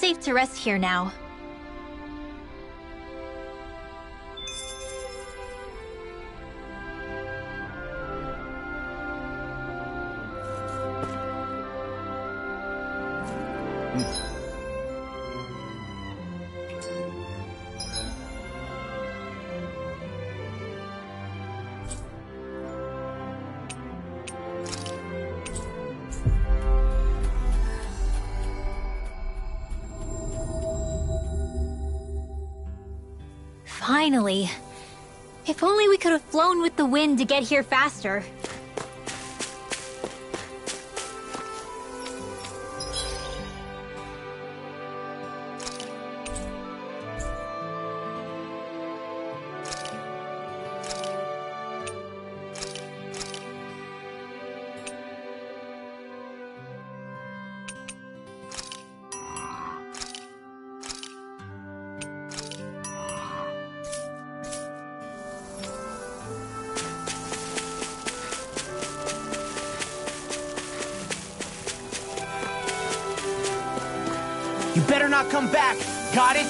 safe to rest here now. Finally. If only we could have flown with the wind to get here faster. You better not come back. Got it?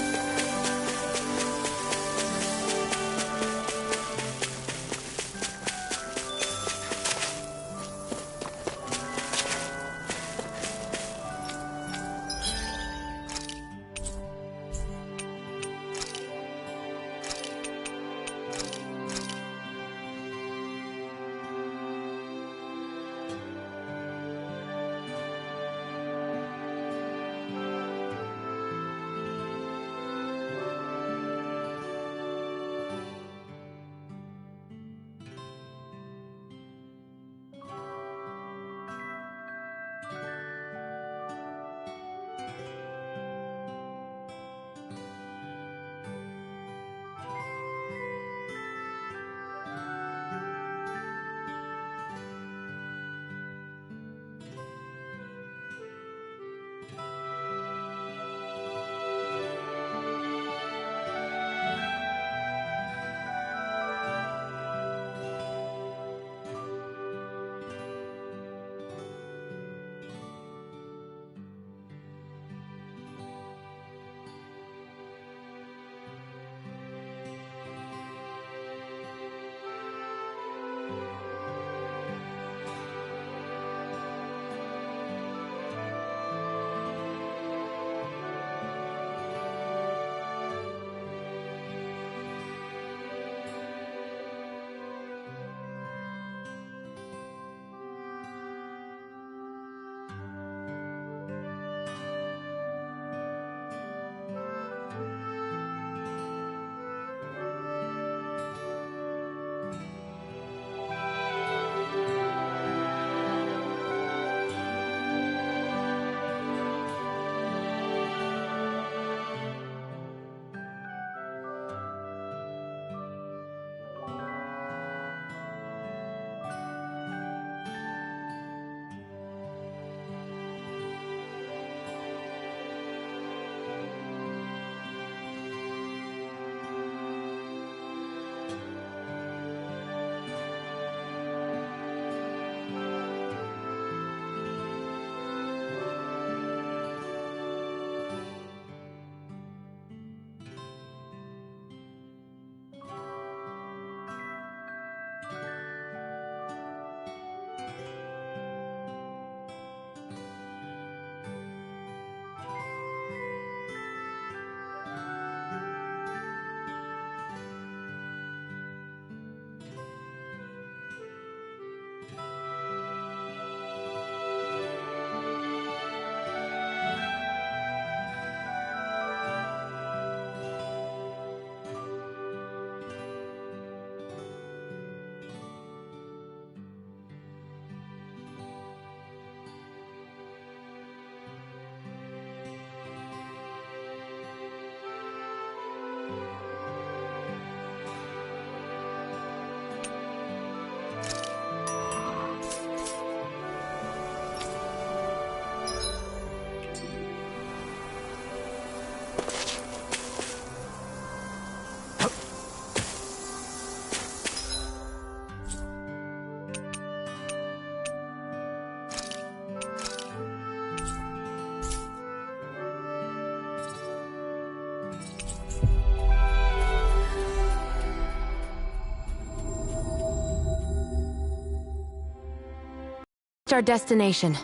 Our destination.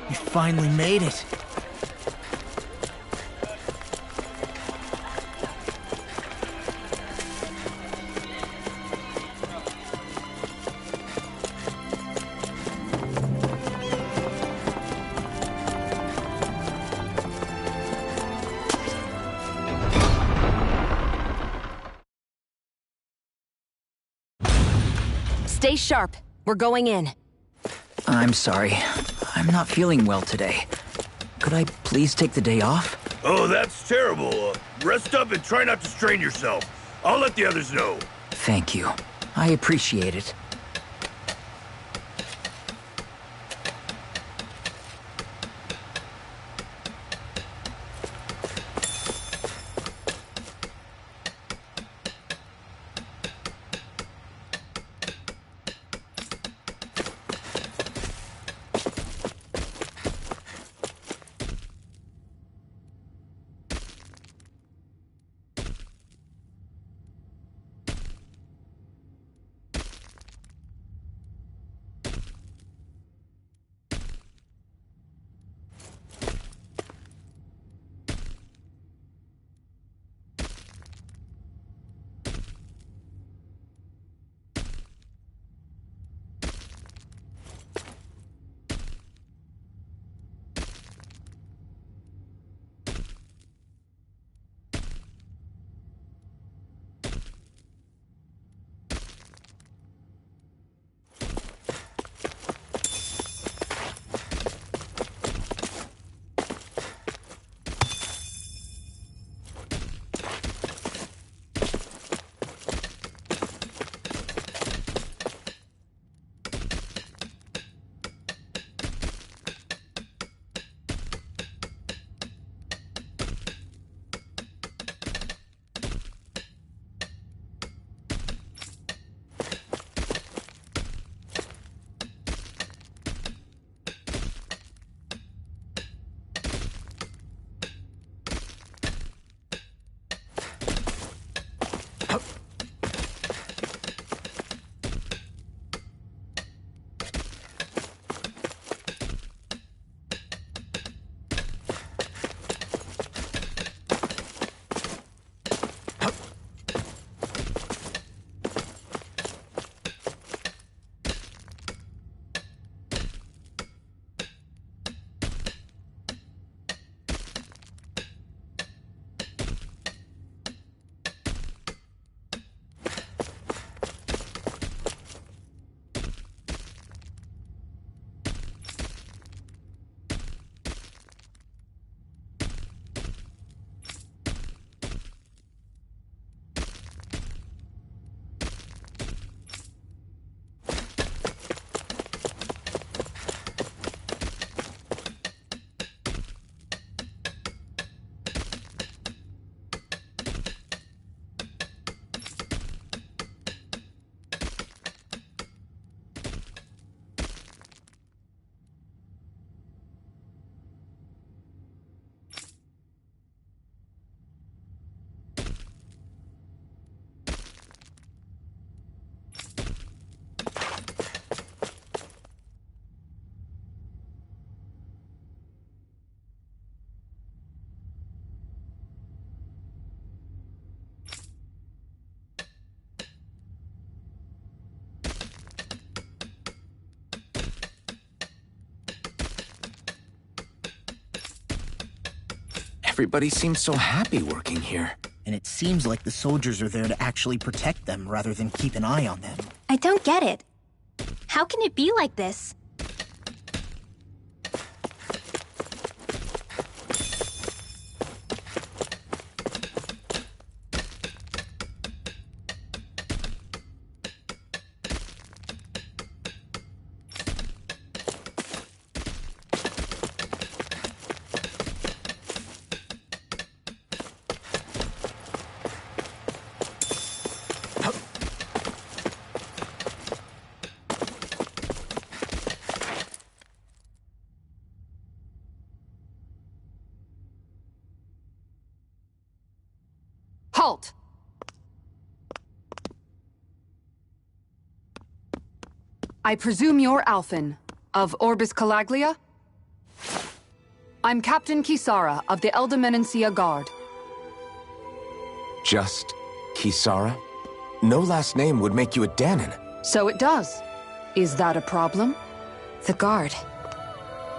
You finally made it. Stay sharp. We're going in. I'm sorry. I'm not feeling well today. Could I please take the day off? Oh, that's terrible. Rest up and try not to strain yourself. I'll let the others know. Thank you. I appreciate it. Everybody seems so happy working here. And it seems like the soldiers are there to actually protect them rather than keep an eye on them. I don't get it. How can it be like this? Halt! I presume you're Alphen, of Orbis Calaglia? I'm Captain Kisara of the Elder Guard. Just Kisara? No last name would make you a Dahnan. So it does. Is that a problem? The guard.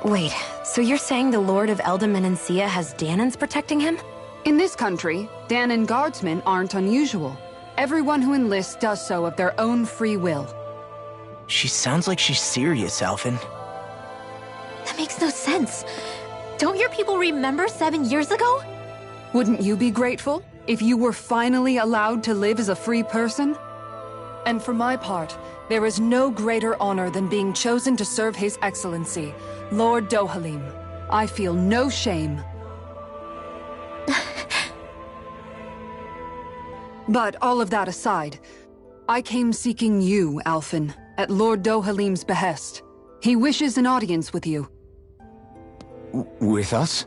Wait, so you're saying the Lord of Elda Menancia has Dahnans protecting him? In this country, Dahnan guardsmen aren't unusual. Everyone who enlists does so of their own free will. She sounds like she's serious, Alphen. That makes no sense. Don't your people remember 7 years ago? Wouldn't you be grateful if you were finally allowed to live as a free person? And for my part, there is no greater honor than being chosen to serve His Excellency, Lord Dohalim. I feel no shame. But all of that aside, I came seeking you, Alphen, at Lord Dohalim's behest. He wishes an audience with you. With us?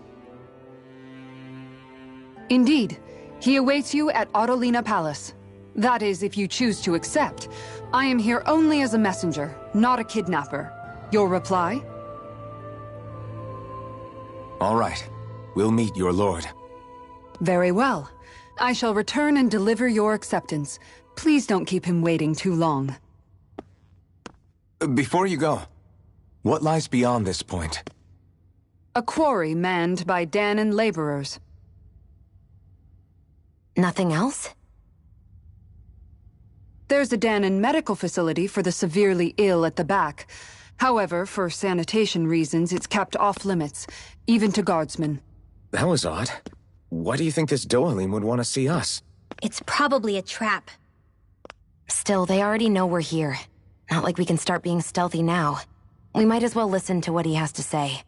Indeed. He awaits you at Autolina Palace. That is, if you choose to accept. I am here only as a messenger, not a kidnapper. Your reply? All right. We'll meet your lord. Very well. I shall return and deliver your acceptance. Please don't keep him waiting too long. Before you go, what lies beyond this point? A quarry manned by Dahnan laborers. Nothing else? There's a Dahnan medical facility for the severely ill at the back. However, for sanitation reasons, it's kept off limits, even to guardsmen. That was odd. Why do you think this Dohalim would want to see us? It's probably a trap. Still, they already know we're here. Not like we can start being stealthy now. We might as well listen to what he has to say.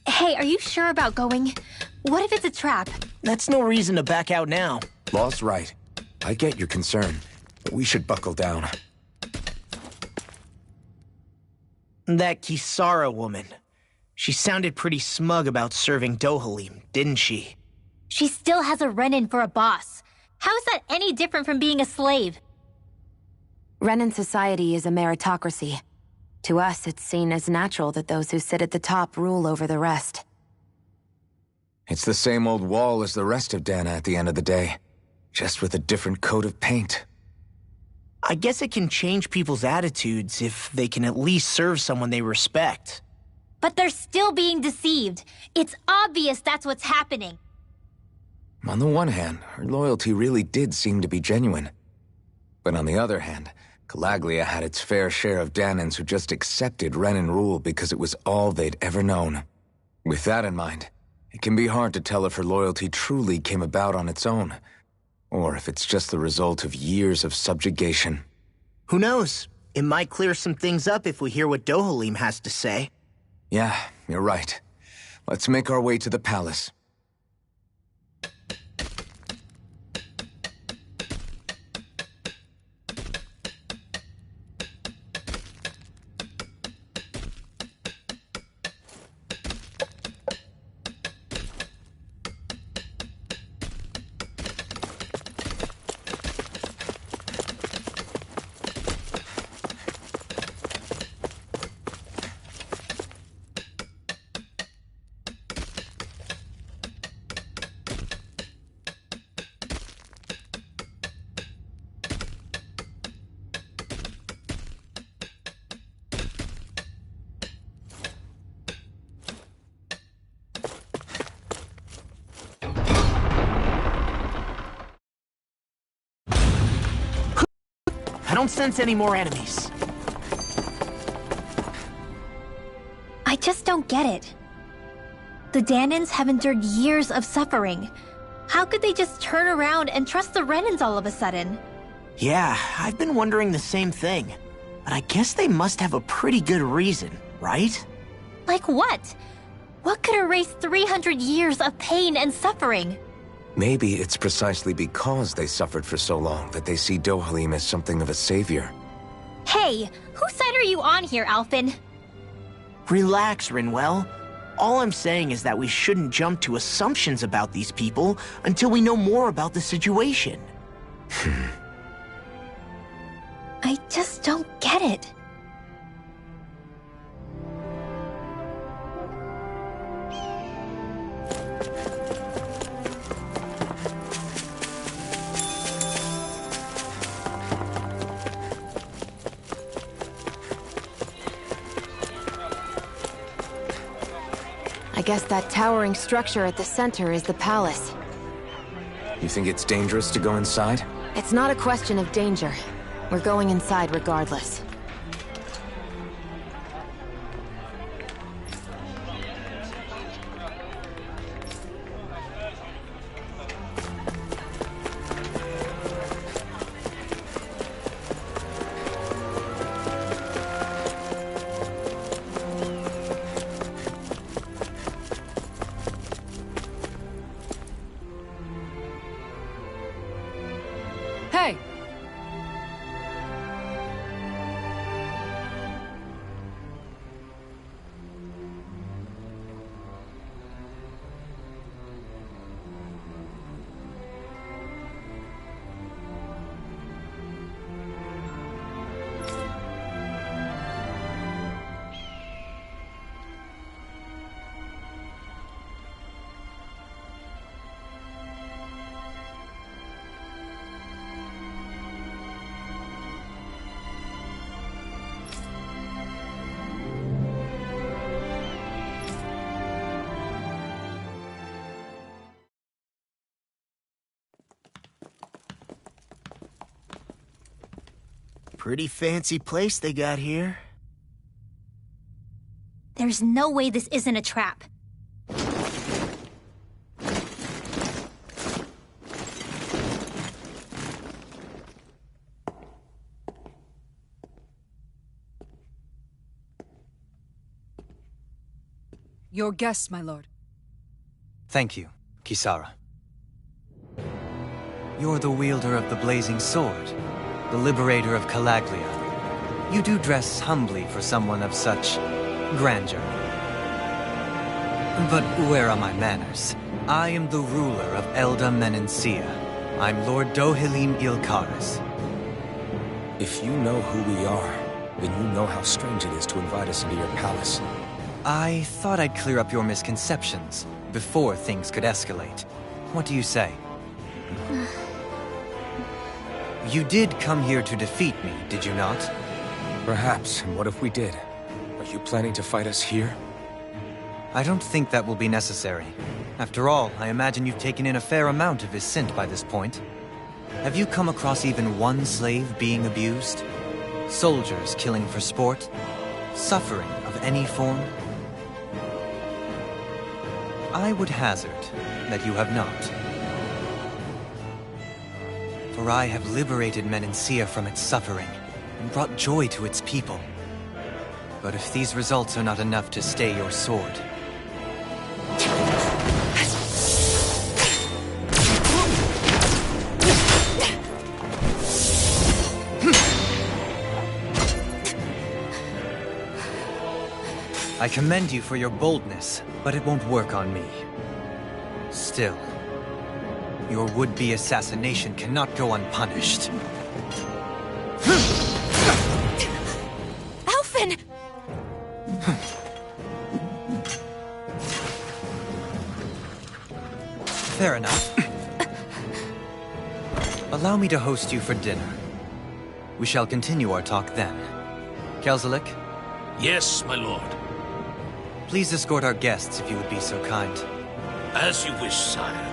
Hey, are you sure about going? What if it's a trap? That's no reason to back out now. Law's right. I get your concern, but we should buckle down. That Kisara woman. She sounded pretty smug about serving Dohalim, didn't she? She still has a Renan for a boss. How is that any different from being a slave? Renan society is a meritocracy. To us, it's seen as natural that those who sit at the top rule over the rest. It's the same old wall as the rest of Dahna at the end of the day, just with a different coat of paint. I guess it can change people's attitudes if they can at least serve someone they respect. But they're still being deceived. It's obvious that's what's happening. On the one hand, her loyalty really did seem to be genuine. But on the other hand, Calaglia had its fair share of Dahnans who just accepted Renan rule because it was all they'd ever known. With that in mind, it can be hard to tell if her loyalty truly came about on its own, or if it's just the result of years of subjugation. Who knows? It might clear some things up if we hear what Dohalim has to say. Yeah, you're right. Let's make our way to the palace. don't sense any more enemies. I just don't get it. The Dahnans have endured years of suffering. How could they just turn around and trust the Renans all of a sudden? Yeah, I've been wondering the same thing. But I guess they must have a pretty good reason, right? Like what? What could erase 300 years of pain and suffering? Maybe it's precisely because they suffered for so long that they see Dohalim as something of a savior. Hey, whose side are you on here, Alphen? Relax, Rinwell. All I'm saying is that we shouldn't jump to assumptions about these people until we know more about the situation. I just don't get it. I guess that towering structure at the center is the palace. You think it's dangerous to go inside? It's not a question of danger. We're going inside regardless. Hey! Pretty fancy place they got here. There's no way this isn't a trap. Your guest, my lord. Thank you, Kisara. You're the wielder of the blazing sword, the liberator of Calaglia. You do dress humbly for someone of such grandeur. But where are my manners? I am the ruler of Elda Menencia. I'm Lord Dohalim Ilkaris. If you know who we are, then you know how strange it is to invite us into your palace. I thought I'd clear up your misconceptions before things could escalate. What do you say? You did come here to defeat me, did you not? Perhaps, and what if we did? Are you planning to fight us here? I don't think that will be necessary. After all, I imagine you've taken in a fair amount of his scent by this point. Have you come across even one slave being abused? Soldiers killing for sport? Suffering of any form? I would hazard that you have not. For I have liberated Menencia from its suffering and brought joy to its people. But if these results are not enough to stay your sword... I commend you for your boldness, but it won't work on me. Still, your would-be assassination cannot go unpunished. Alphen! Fair enough. Allow me to host you for dinner. We shall continue our talk then. Kelzelik? Yes, my lord. Please escort our guests if you would be so kind. As you wish, sire.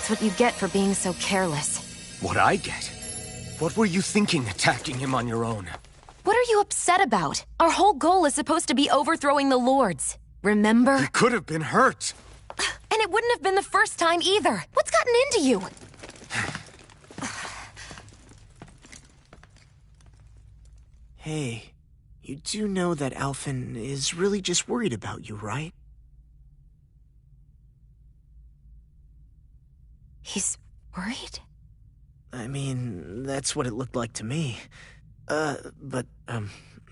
That's what you get for being so careless. What I get? What were you thinking attacking him on your own? What are you upset about? Our whole goal is supposed to be overthrowing the Lords. Remember? He could have been hurt. And it wouldn't have been the first time either. What's gotten into you? Hey, you do know that Alphen is really just worried about you, right? He's worried? I mean, that's what it looked like to me. But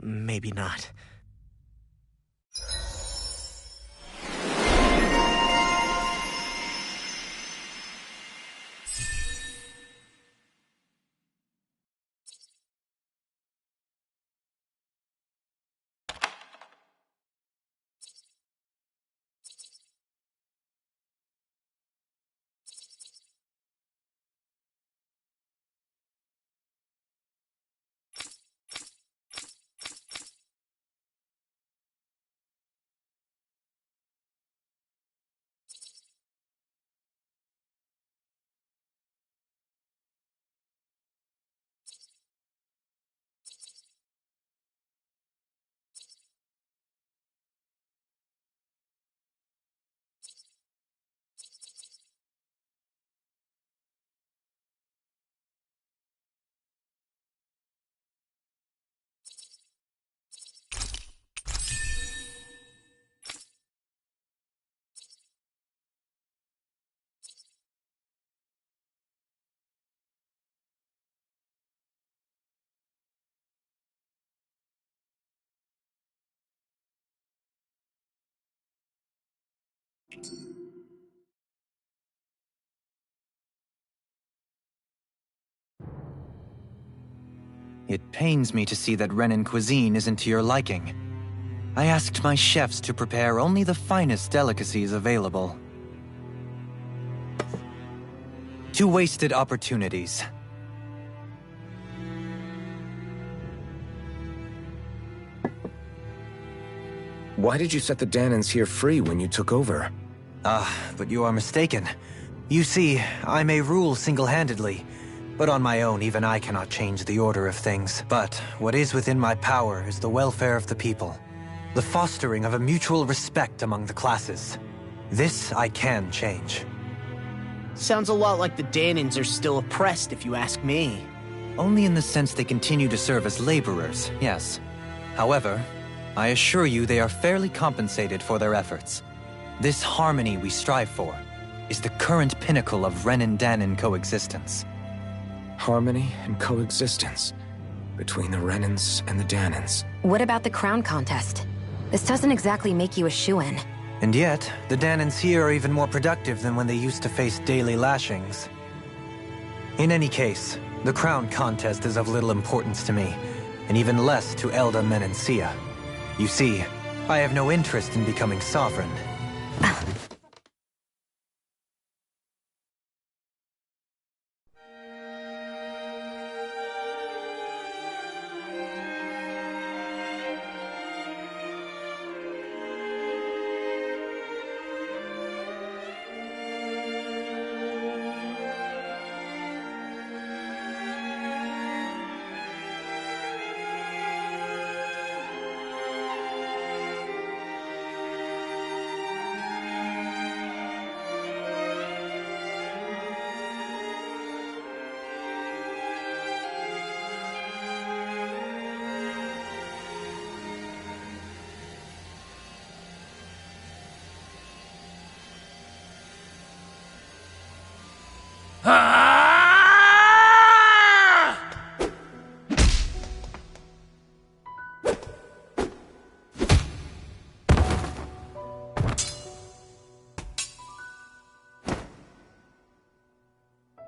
maybe not. It pains me to see that Renan cuisine isn't to your liking. I asked my chefs to prepare only the finest delicacies available. 2 wasted opportunities. Why did you set the Danans here free when you took over? But you are mistaken. You see, I may rule single-handedly, but on my own even I cannot change the order of things. But what is within my power is the welfare of the people. The fostering of a mutual respect among the classes. This I can change. Sounds a lot like the Danans are still oppressed, if you ask me. Only in the sense they continue to serve as laborers, yes. However, I assure you they are fairly compensated for their efforts. This harmony we strive for is the current pinnacle of Renan-Danan coexistence. Harmony and coexistence between the Renans and the Danans. What about the crown contest? This doesn't exactly make you a shoo-in. And yet, the Danans here are even more productive than when they used to face daily lashings. In any case, the crown contest is of little importance to me, and even less to Elda Menencia. You see, I have no interest in becoming sovereign.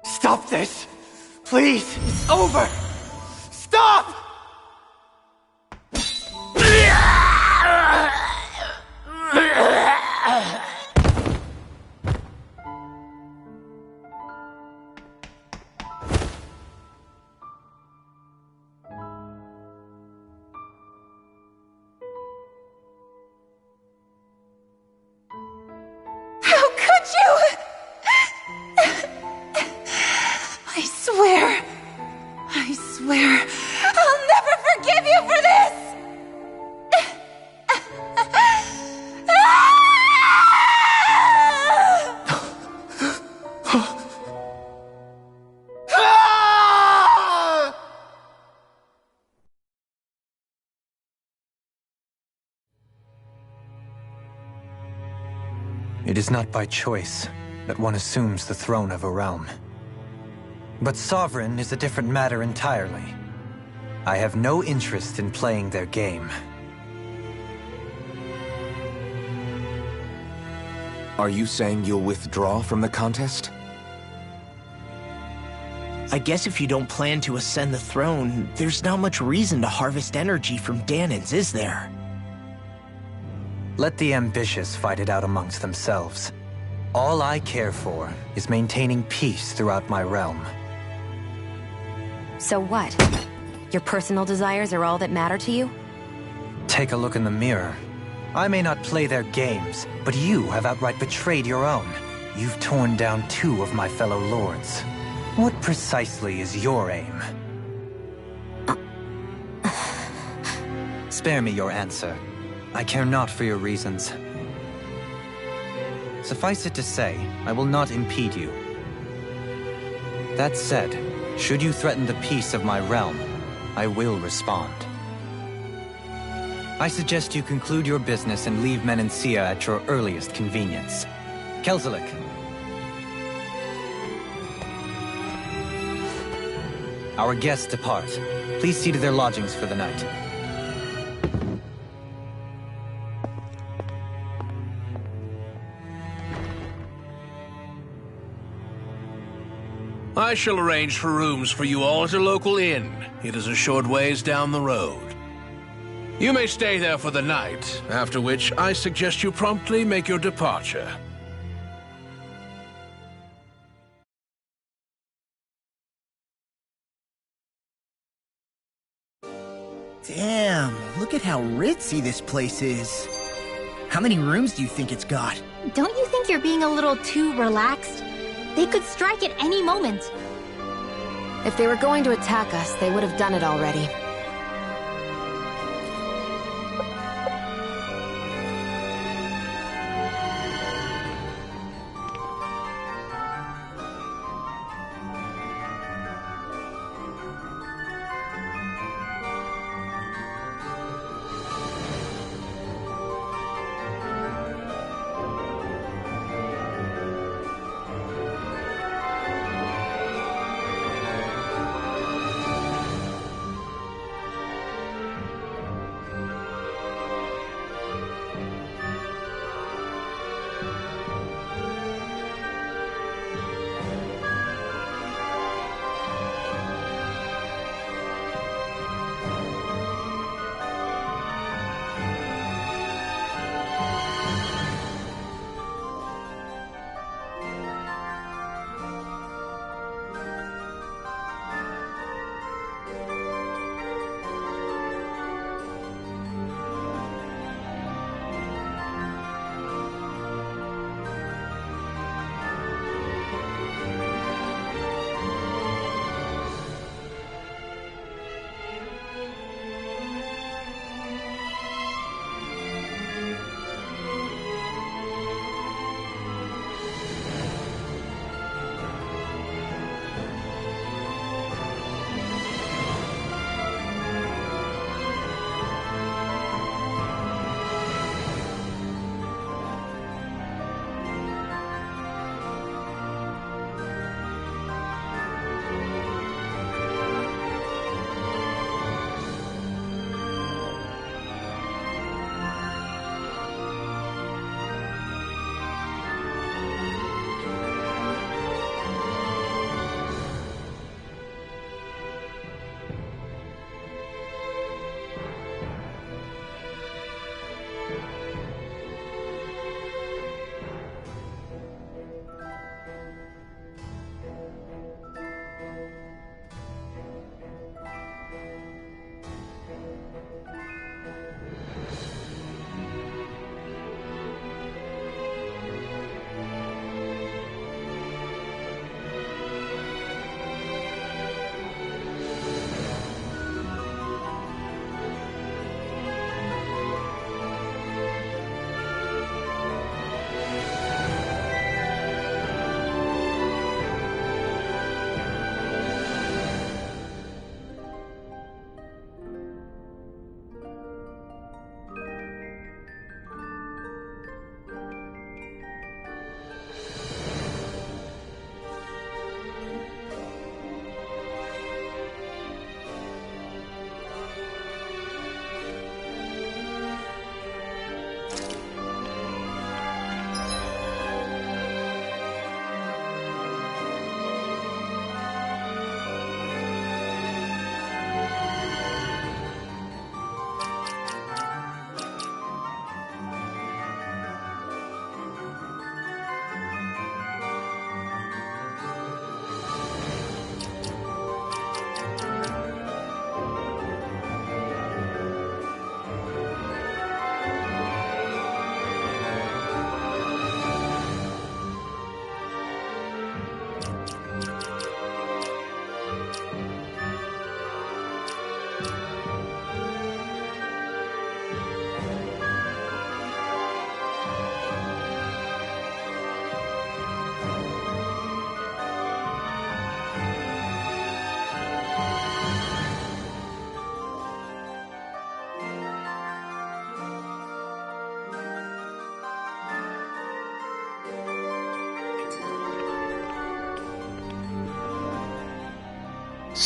Stop this! Please! It's over! Stop! How could you? It is not by choice that one assumes the throne of a realm. But sovereign is a different matter entirely. I have no interest in playing their game. Are you saying you'll withdraw from the contest? I guess if you don't plan to ascend the throne, there's not much reason to harvest energy from Dahnans, is there? Let the ambitious fight it out amongst themselves. All I care for is maintaining peace throughout my realm. So what? Your personal desires are all that matter to you? Take a look in the mirror. I may not play their games, but you have outright betrayed your own. You've torn down 2 of my fellow lords. What precisely is your aim? Spare me your answer. I care not for your reasons. Suffice it to say, I will not impede you. That said, should you threaten the peace of my realm, I will respond. I suggest you conclude your business and leave Menancia at your earliest convenience. Kelzelik. Our guests depart. Please see to their lodgings for the night. I shall arrange for rooms for you all at a local inn. It is a short ways down the road. You may stay there for the night, after which I suggest you promptly make your departure. Damn, look at how ritzy this place is. How many rooms do you think it's got? Don't you think you're being a little too relaxed? They could strike at any moment. If they were going to attack us, they would have done it already.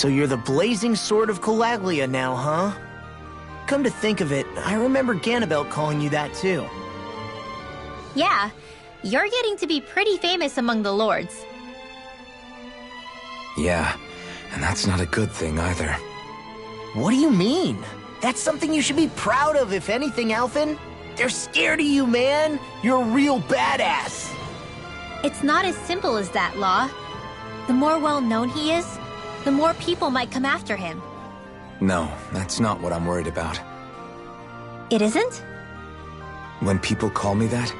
So you're the blazing sword of Calaglia now, huh? Come to think of it, I remember Ganabelt calling you that too. Yeah, you're getting to be pretty famous among the lords. Yeah, and that's not a good thing either. What do you mean? That's something you should be proud of, if anything, Alphen. They're scared of you, man. You're a real badass. It's not as simple as that, Law. The more well-known he is, the more people might come after him. No, that's not what I'm worried about. It isn't? When people call me that,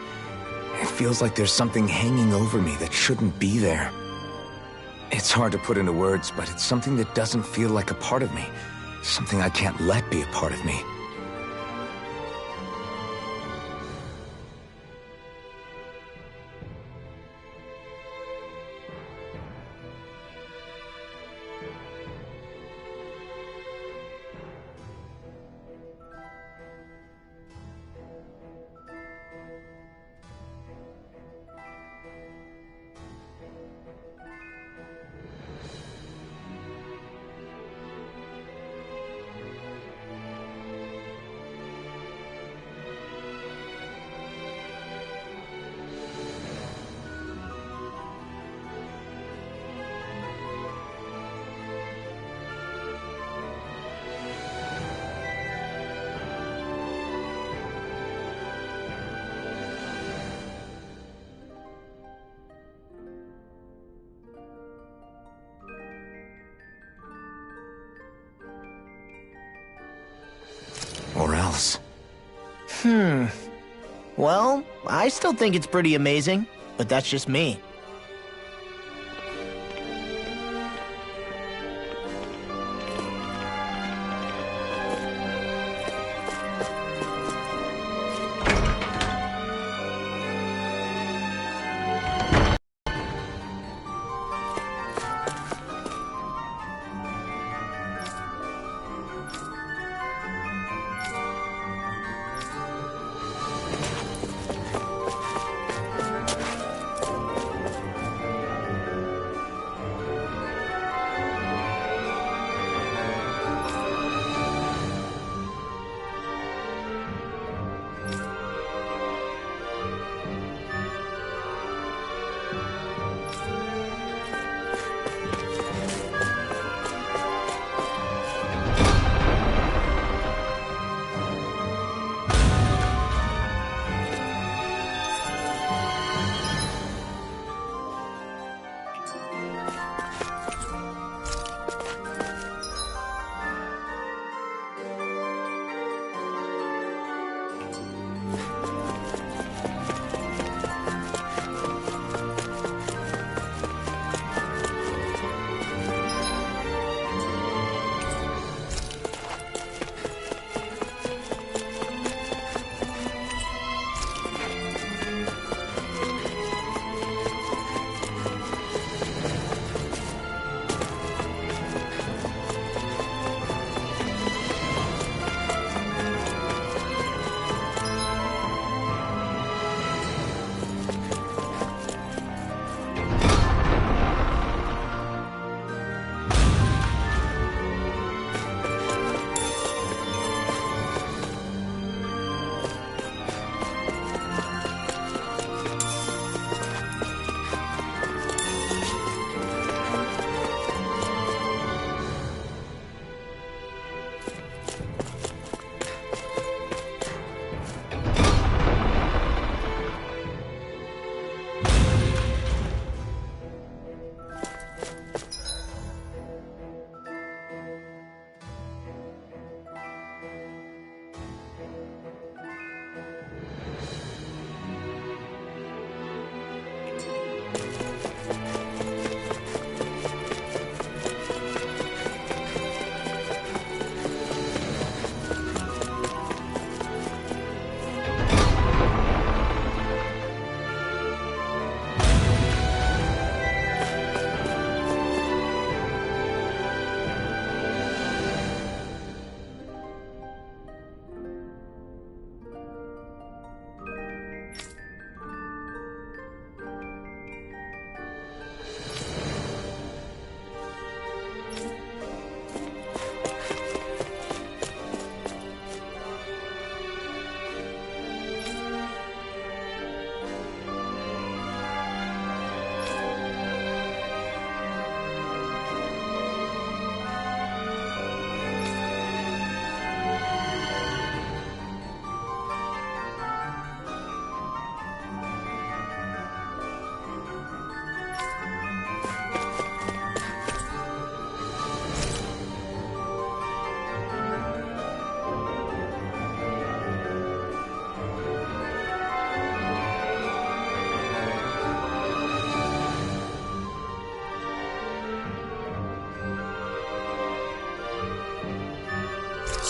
it feels like there's something hanging over me that shouldn't be there. It's hard to put into words, but it's something that doesn't feel like a part of me. Something I can't let be a part of me. Or else. Well, I still think it's pretty amazing, but that's just me.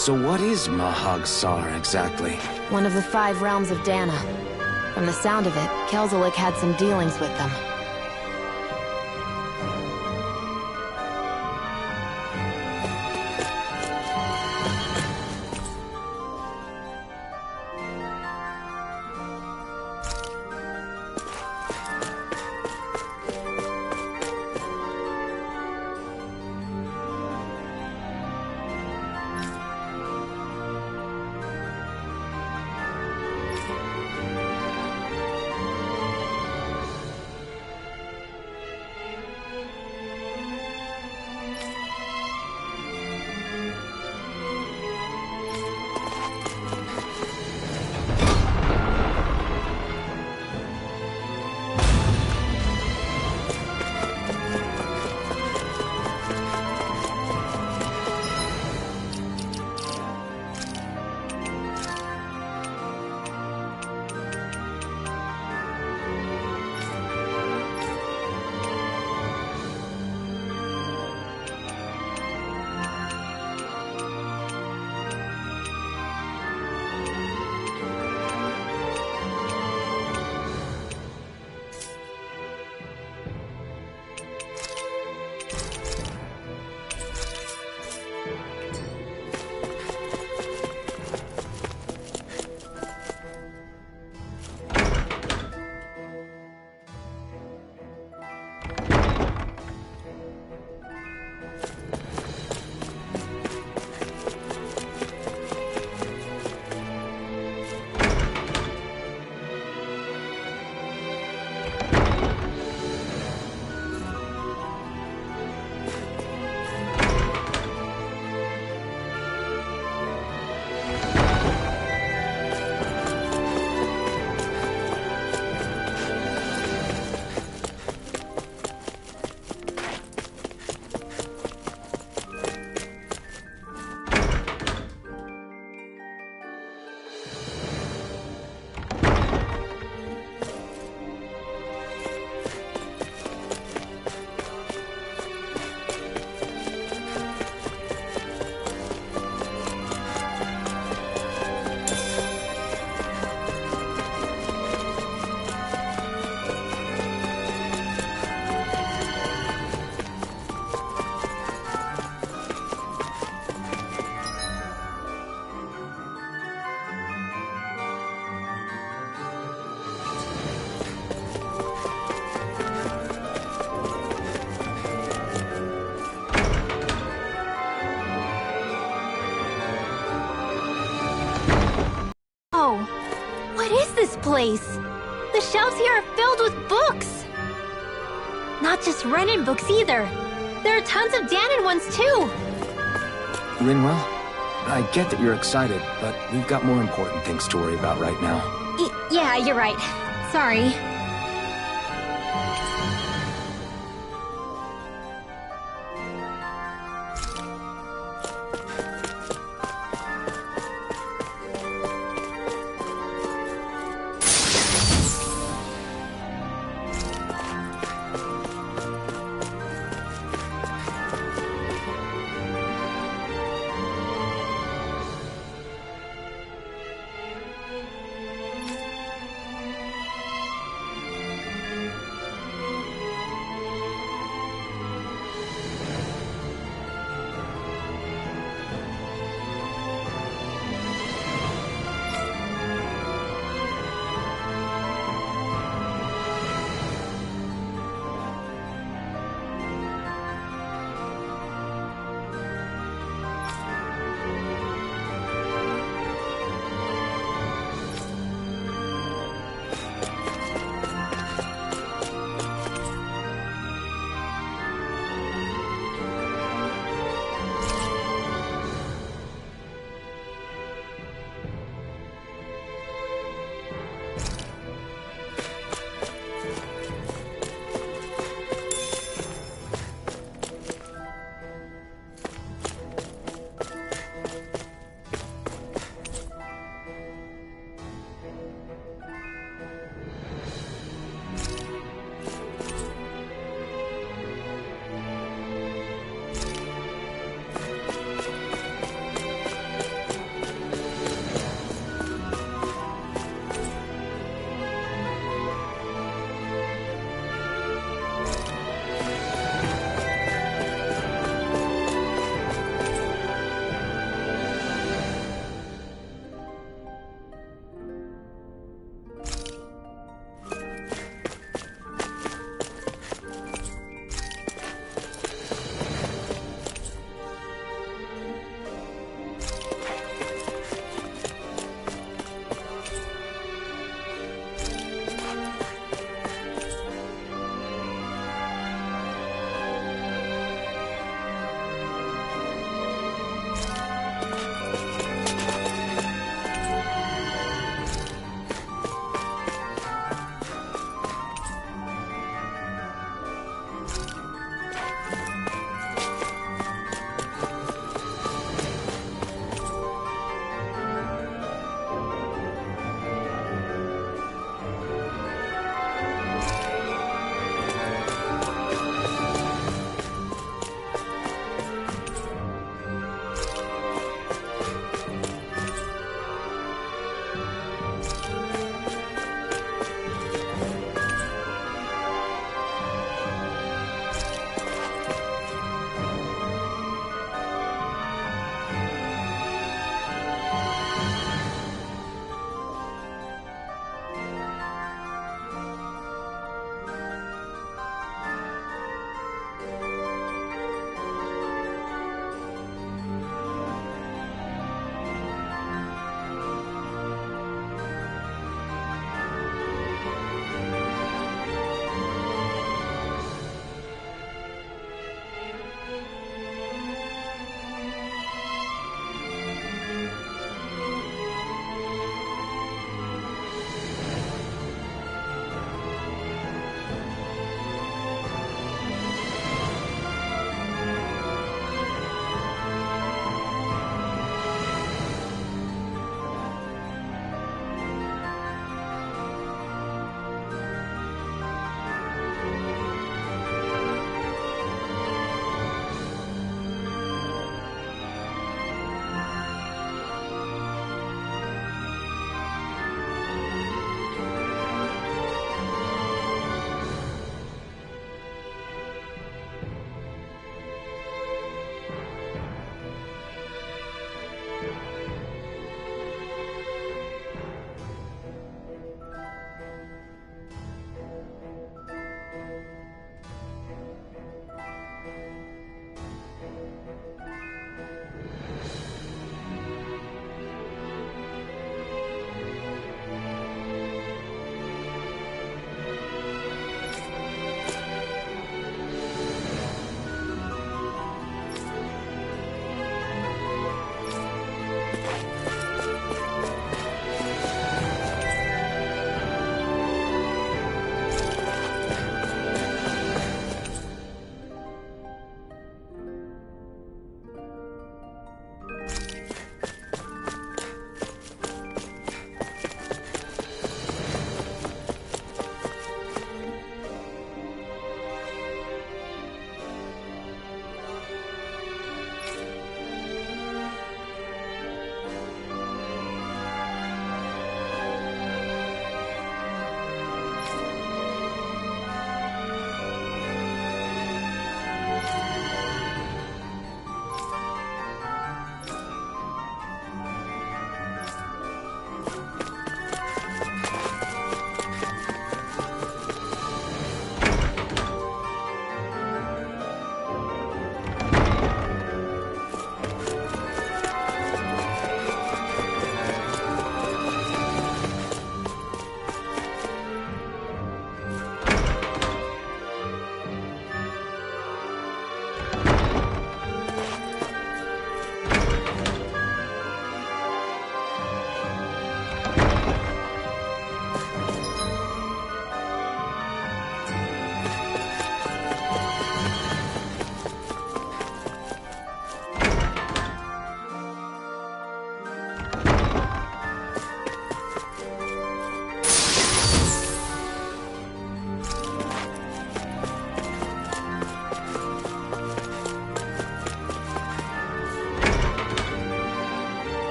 So what is Mahag Saar exactly? One of the 5 realms of Dana. From the sound of it, Kelzelik had some dealings with them. Place. The shelves here are filled with books. Not just Renan books either. There are tons of Danon ones too. Rinwell, I get that you're excited, but we've got more important things to worry about right now. Yeah, you're right. Sorry.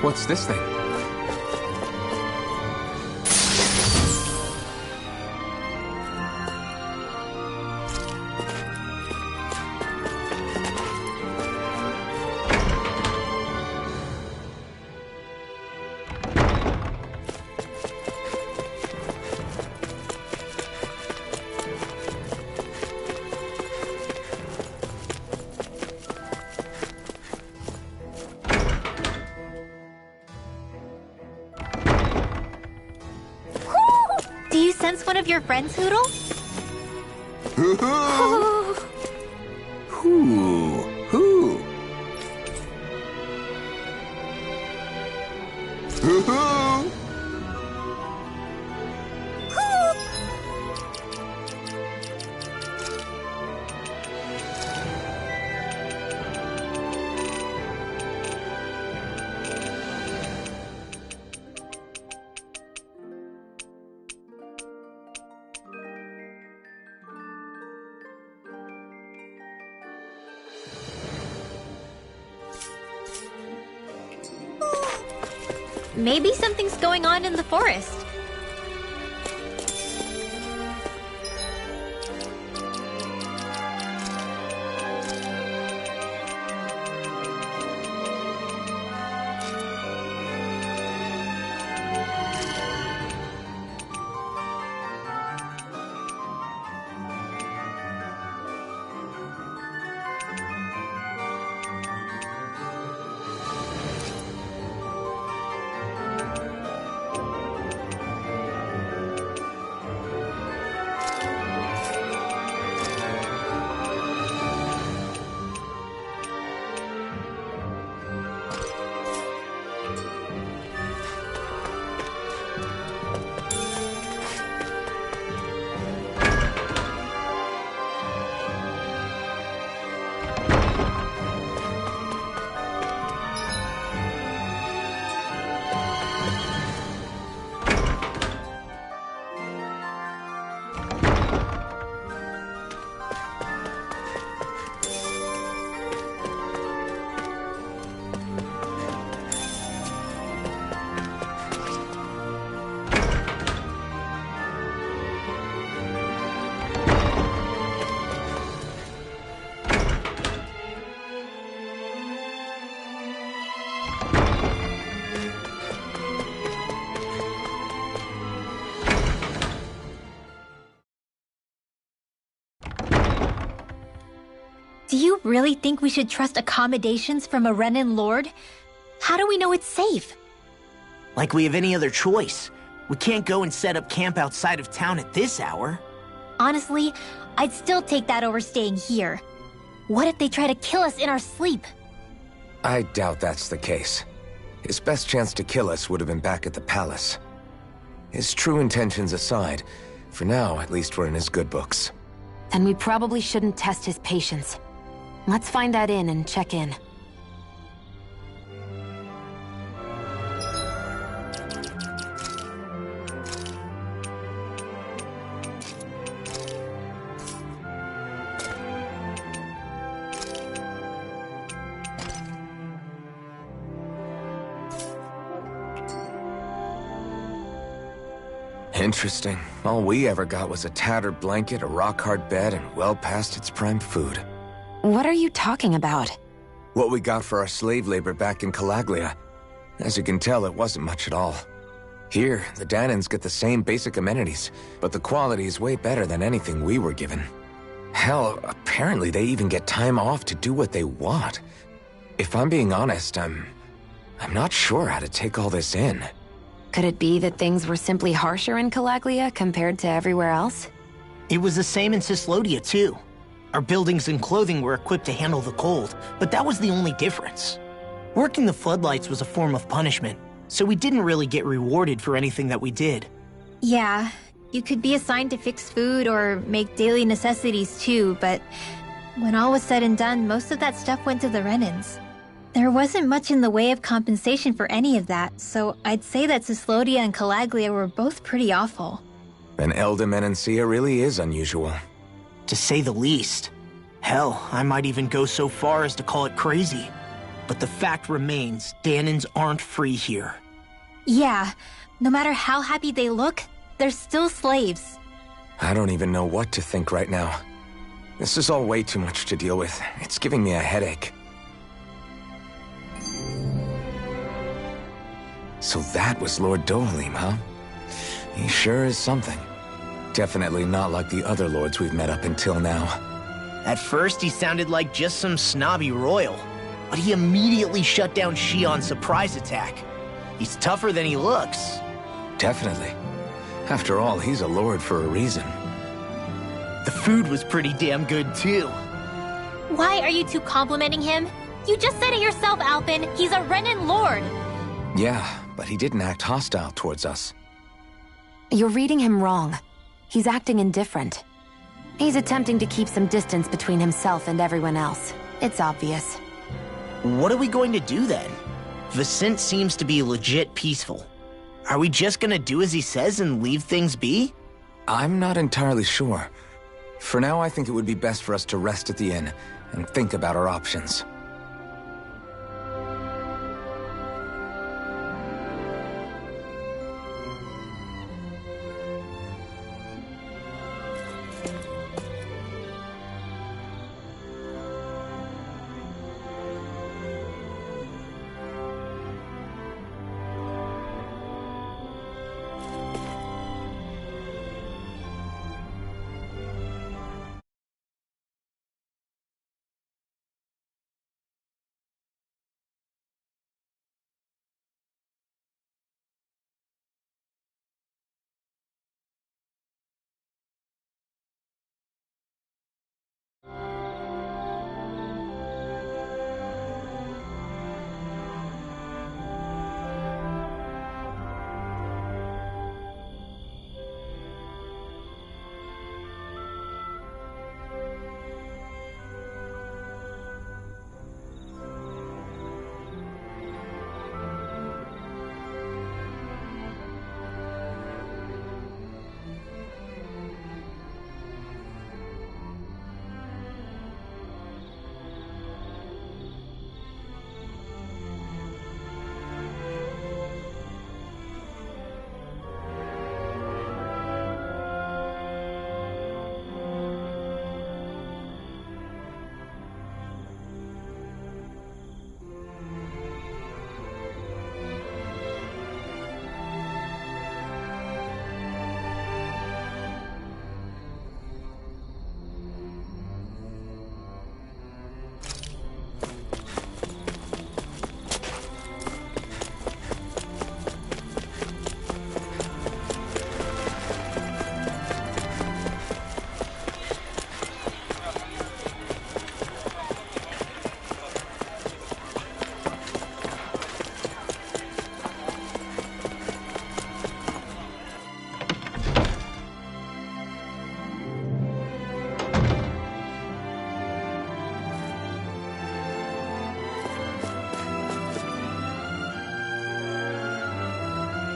What's this thing? Do you sense one of your friends, Hootle? Maybe something's going on in the forest. Do you really think we should trust accommodations from a Renan Lord? How do we know it's safe? Like we have any other choice. We can't go and set up camp outside of town at this hour. Honestly, I'd still take that over staying here. What if they try to kill us in our sleep? I doubt that's the case. His best chance to kill us would have been back at the palace. His true intentions aside, for now, at least we're in his good books. Then we probably shouldn't test his patience. Let's find that inn and check in. Interesting. All we ever got was a tattered blanket, a rock-hard bed, and well past its prime food. What are you talking about? What we got for our slave labor back in Calaglia. As you can tell, it wasn't much at all. Here, the Danans get the same basic amenities, but the quality is way better than anything we were given. Hell, apparently they even get time off to do what they want. If I'm being honest, I'm not sure how to take all this in. Could it be that things were simply harsher in Calaglia compared to everywhere else? It was the same in Cyslodia, too. Our buildings and clothing were equipped to handle the cold, but that was the only difference. Working the floodlights was a form of punishment, so we didn't really get rewarded for anything that we did. Yeah, you could be assigned to fix food or make daily necessities too, but when all was said and done, most of that stuff went to the Renans. There wasn't much in the way of compensation for any of that, so I'd say that Cyslodia and Calaglia were both pretty awful. An Elda Menancia really is unusual. To say the least. Hell, I might even go so far as to call it crazy. But the fact remains, Dahnans aren't free here. Yeah, no matter how happy they look, they're still slaves. I don't even know what to think right now. This is all way too much to deal with. It's giving me a headache. So that was Lord Dohalim, huh? He sure is something. Definitely not like the other lords we've met up until now. At first, he sounded like just some snobby royal, but he immediately shut down Shion's surprise attack. He's tougher than he looks. Definitely. After all, he's a lord for a reason. The food was pretty damn good, too. Why are you two complimenting him? You just said it yourself, Alphen. He's a Renan lord. Yeah, but he didn't act hostile towards us. You're reading him wrong. He's acting indifferent. He's attempting to keep some distance between himself and everyone else. It's obvious. What are we going to do then? Vicente seems to be legit peaceful. Are we just gonna do as he says and leave things be? I'm not entirely sure. For now, I think it would be best for us to rest at the inn and think about our options.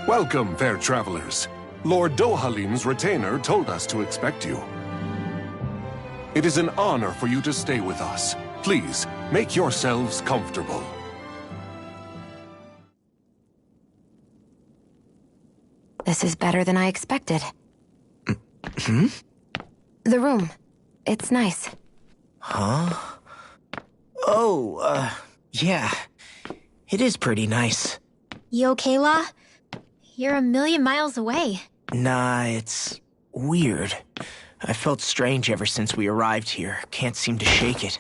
Welcome, fair travelers. Lord Dohalim's retainer told us to expect you. It is an honor for you to stay with us. Please, make yourselves comfortable. This is better than I expected. Hmm? The room. It's nice. Huh? Oh, yeah. It is pretty nice. You okay, La? You're a million miles away. Nah, it's weird. I felt strange ever since we arrived here. Can't seem to shake it.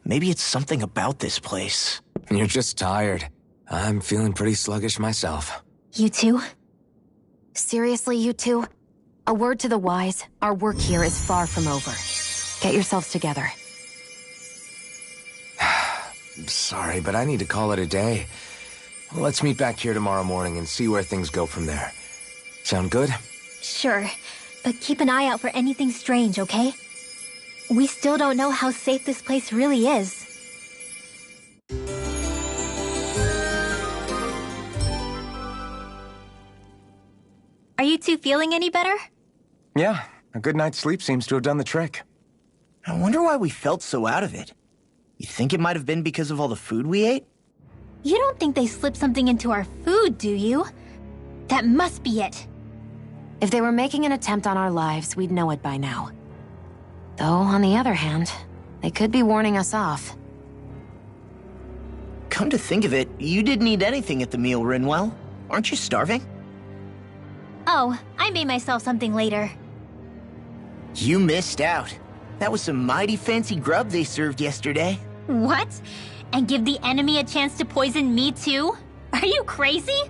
Maybe it's something about this place. You're just tired. I'm feeling pretty sluggish myself. You too? Seriously, you two? A word to the wise, our work here is far from over. Get yourselves together. Sorry, but I need to call it a day. Let's meet back here tomorrow morning and see where things go from there. Sound good? Sure, but keep an eye out for anything strange, okay? We still don't know how safe this place really is. Are you two feeling any better? Yeah, a good night's sleep seems to have done the trick. I wonder why we felt so out of it. You think it might have been because of all the food we ate? You don't think they slipped something into our food, do you? That must be it. If they were making an attempt on our lives, we'd know it by now. Though, on the other hand, they could be warning us off. Come to think of it, you didn't eat anything at the meal, Rinwell. Aren't you starving? Oh, I made myself something later. You missed out. That was some mighty fancy grub they served yesterday. What? And give the enemy a chance to poison me too? Are you crazy?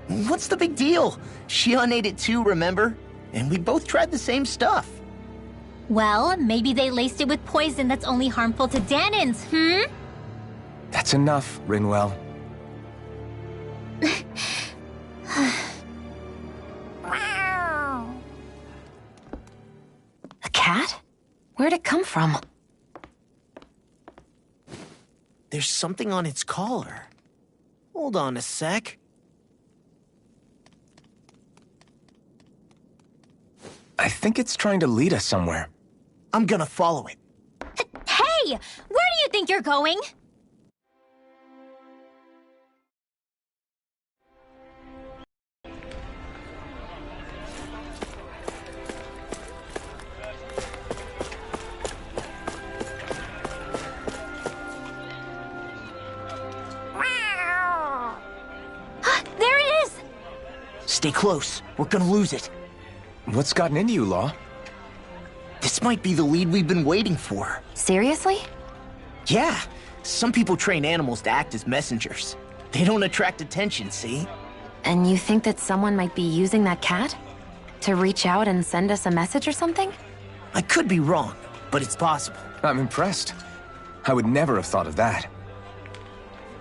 What's the big deal? Shion ate it too, remember? And we both tried the same stuff. Well, maybe they laced it with poison that's only harmful to Danins, That's enough, Rinwell. A cat? Where'd it come from? There's something on its collar. Hold on a sec. I think it's trying to lead us somewhere. I'm gonna follow it. Hey! Where do you think you're going? There it is! Stay close. We're gonna lose it. What's gotten into you, Law? This might be the lead we've been waiting for. Seriously? Yeah. Some people train animals to act as messengers. They don't attract attention, see? And you think that someone might be using that cat? To reach out and send us a message or something? I could be wrong, but it's possible. I'm impressed. I would never have thought of that.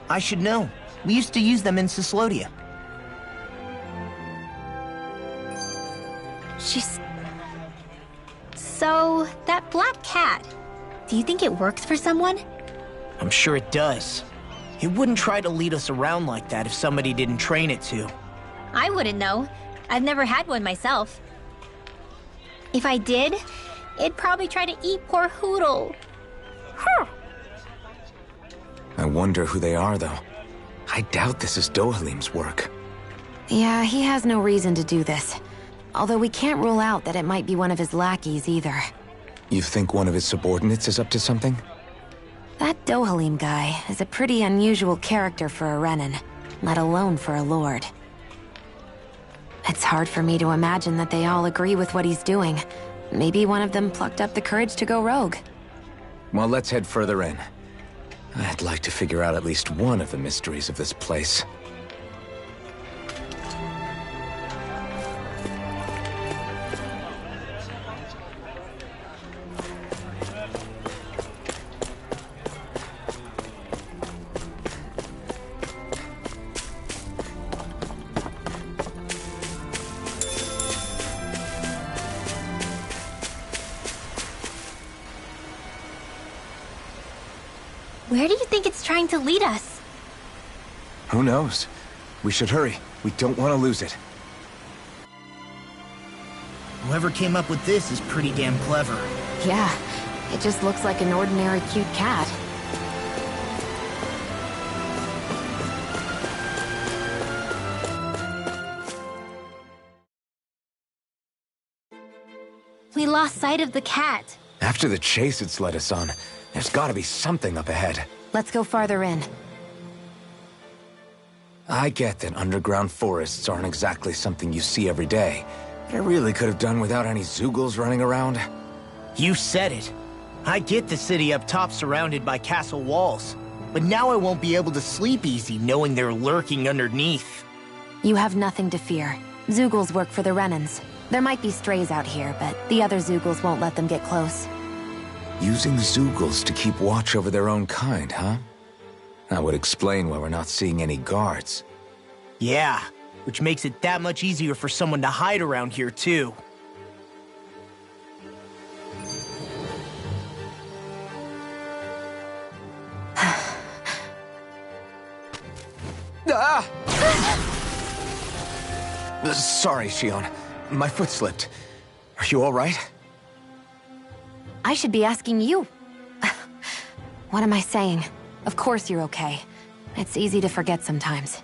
I should know. We used to use them in Cyslodia. She's... So, that black cat, do you think it works for someone? I'm sure it does. It wouldn't try to lead us around like that if somebody didn't train it to. I wouldn't know. I've never had one myself. If I did, it'd probably try to eat poor Hootle. I wonder who they are, though. I doubt this is Dohalim's work. Yeah, he has no reason to do this. Although we can't rule out that it might be one of his lackeys either. You think one of his subordinates is up to something? That Dohalim guy is a pretty unusual character for a Renan, let alone for a lord. It's hard for me to imagine that they all agree with what he's doing. Maybe one of them plucked up the courage to go rogue. Well, let's head further in. I'd like to figure out at least one of the mysteries of this place. Where do you think it's trying to lead us? Who knows? We should hurry. We don't want to lose it. Whoever came up with this is pretty damn clever. Yeah, it just looks like an ordinary cute cat. We lost sight of the cat. After the chase it's led us on, there's gotta be something up ahead. Let's go farther in. I get that underground forests aren't exactly something you see every day, but I really could have done without any Zeugles running around. You said it. I get the city up top surrounded by castle walls, but now I won't be able to sleep easy knowing they're lurking underneath. You have nothing to fear. Zeugles work for the Renans. There might be strays out here, but the other Zeugles won't let them get close. Using Zeugles to keep watch over their own kind, huh? That would explain why we're not seeing any guards. Yeah, which makes it that much easier for someone to hide around here, too. Sorry, Shion. My foot slipped. Are you all right? I should be asking you. What am I saying? Of course you're okay. It's easy to forget sometimes.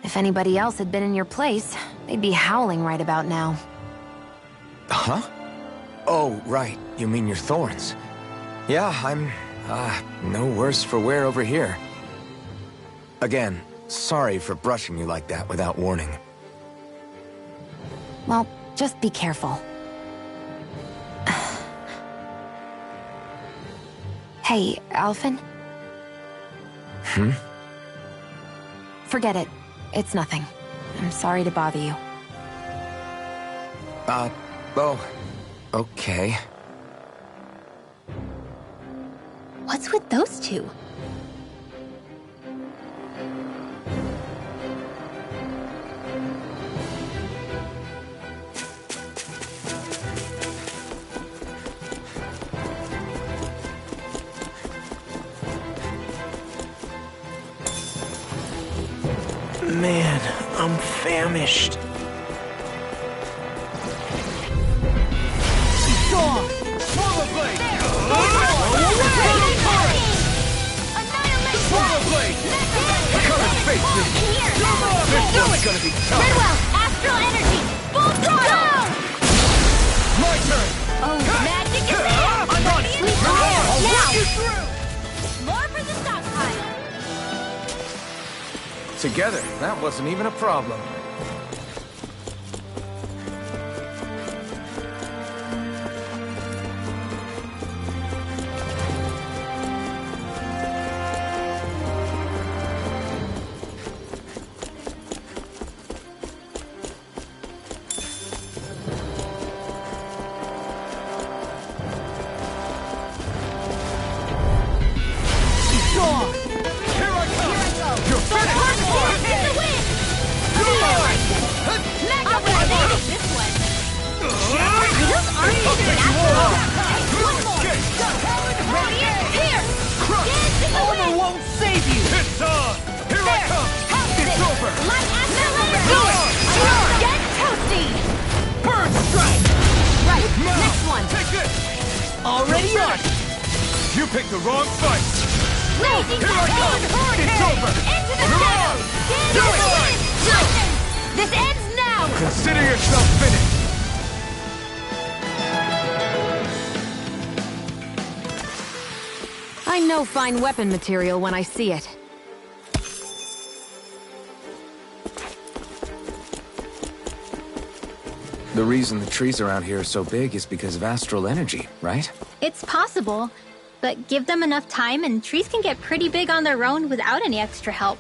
If anybody else had been in your place, they'd be howling right about now. Huh? Oh, right. You mean your thorns. Yeah, I'm, no worse for wear over here. Again, sorry for brushing you like that without warning. Well, just be careful. Hey, Alphen? Forget it. It's nothing. I'm sorry to bother you. Oh, okay. What's with those two? Man, I'm famished. Gone! Swallow Blade! Swallow Blade! Come and face me! This one's gonna be tough! Redwell, Astral Energy! Full throttle! My turn! Oh, magic is there! I'm on it! I'll walk you through! More for the stockpile! Together, that wasn't even a problem. Already on! You picked the wrong fight! Raging Here I go! It's over! Into the You're shadows! on! Do it! Listen! This ends now! Consider yourself finished! I know fine weapon material when I see it. The reason the trees around here are so big is because of astral energy, right? It's possible, but give them enough time and trees can get pretty big on their own without any extra help.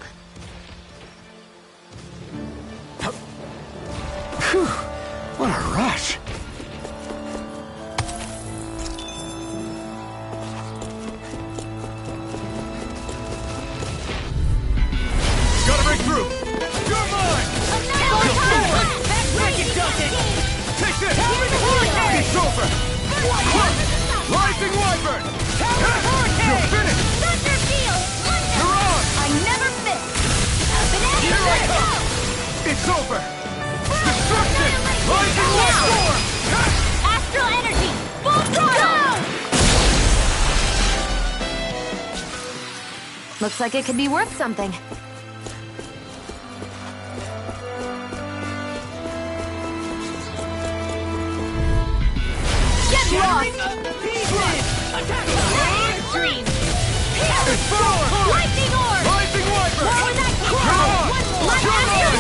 Phew! What a rush! Gotta break through! You're mine! Make it, Duncan! Take this! It's over! Rising Wyvern! You're finished! Thunder Field! You're on! I never miss! Here I come! It's over! Destruction! Rising Wyvern! Astral Energy! Full throttle! Looks like it could be worth something. Get lost! Dream! It's forward! Lightning Orb! Rising Wyvern! More with that You're on!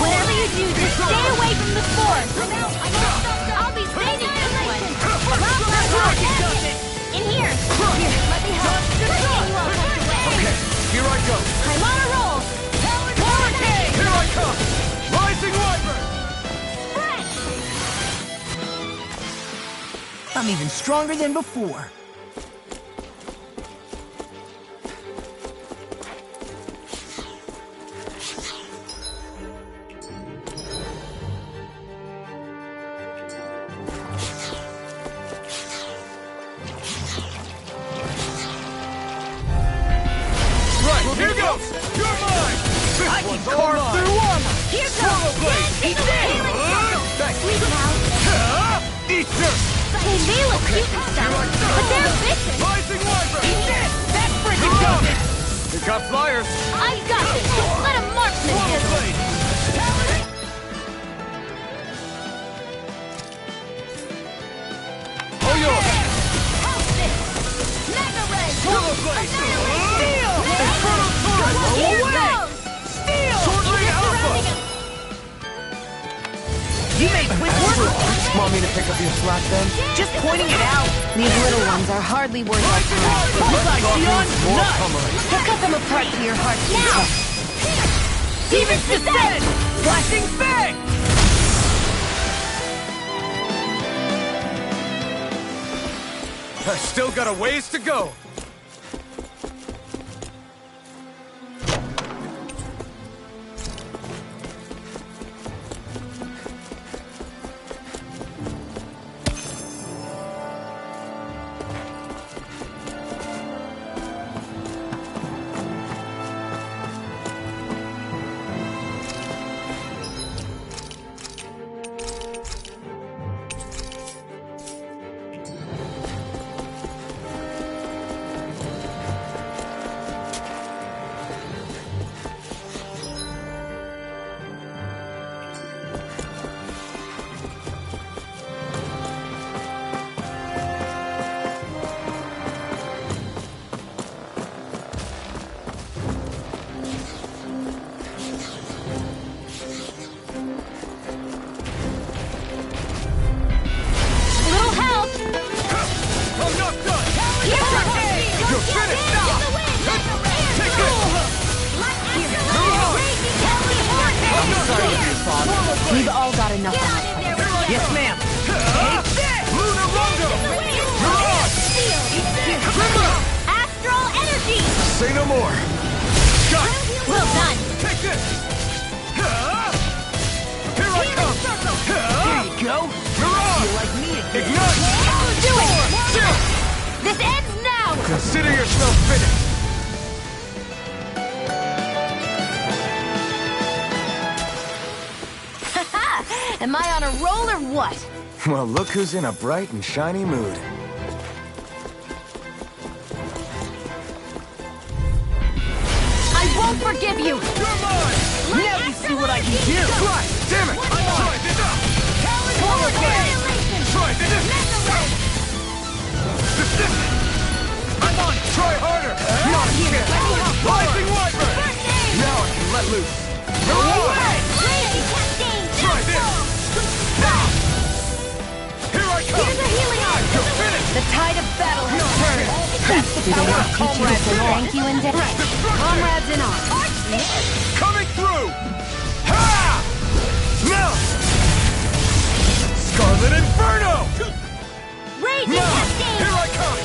Whatever you do, just stay away from the spores! I'll be saving this one! In here! Here, let me help! Okay, here I go! I'm on a roll! Here I come! Rising Wyvern! I'm even stronger than before. Right, here goes! You're mine! This one's all mine! Here Swallow comes! Blade! He's dead! Thanks! Sleep now! Eat this! They may look cute and stuff, but they're vicious! Rising Wyvern! That's freaking You're on! dope! Got flyers! I got this! Let a marksman handle it! Oh, yours! Mega Ray! Swallow Blade! Steel! Inferno Torrent! Here Away! goes! Steel! Sword Ring Alpha! You made quick work. Want me to pick up your slack then? Just pointing it out. These little ones are hardly worth our time. Bullseye, Sion! More Nuts! pummeling. We'll cut them apart to your heart's content. Demon's Descent! Flashing Fang! I've still got a ways to go. Little help! I'm not done! You're finished now! Take it! I'm sorry, dear father. We've all got enough on our plate. Yes, ma'am. Lunar Rondo! Astral energy! Say no more! Got it! Well done! Take this! Here I come! Here you go. Mirage! You like me again. Ignite! Do it! Chill! This ends now! Consider yourself finished! Am I on a roll or what? Well, look who's in a bright and shiny mood. I won't forgive you! You're mine! Now you see what I can do. Right! Damn it! Try this out! Swallow Blade! Try this! I'm on! Try harder! Not here! Rising Wyvern! Now I can let loose! Mirage! Try this! Now! Here I come! Here's a healing arm! You're finished! The tide of battle has turned. That's Do they not teach you to say thank you in death? Comrades in arms. Coming through! Ha! Now! Scarlet Inferno! Raging Now! Cascade! Here I come!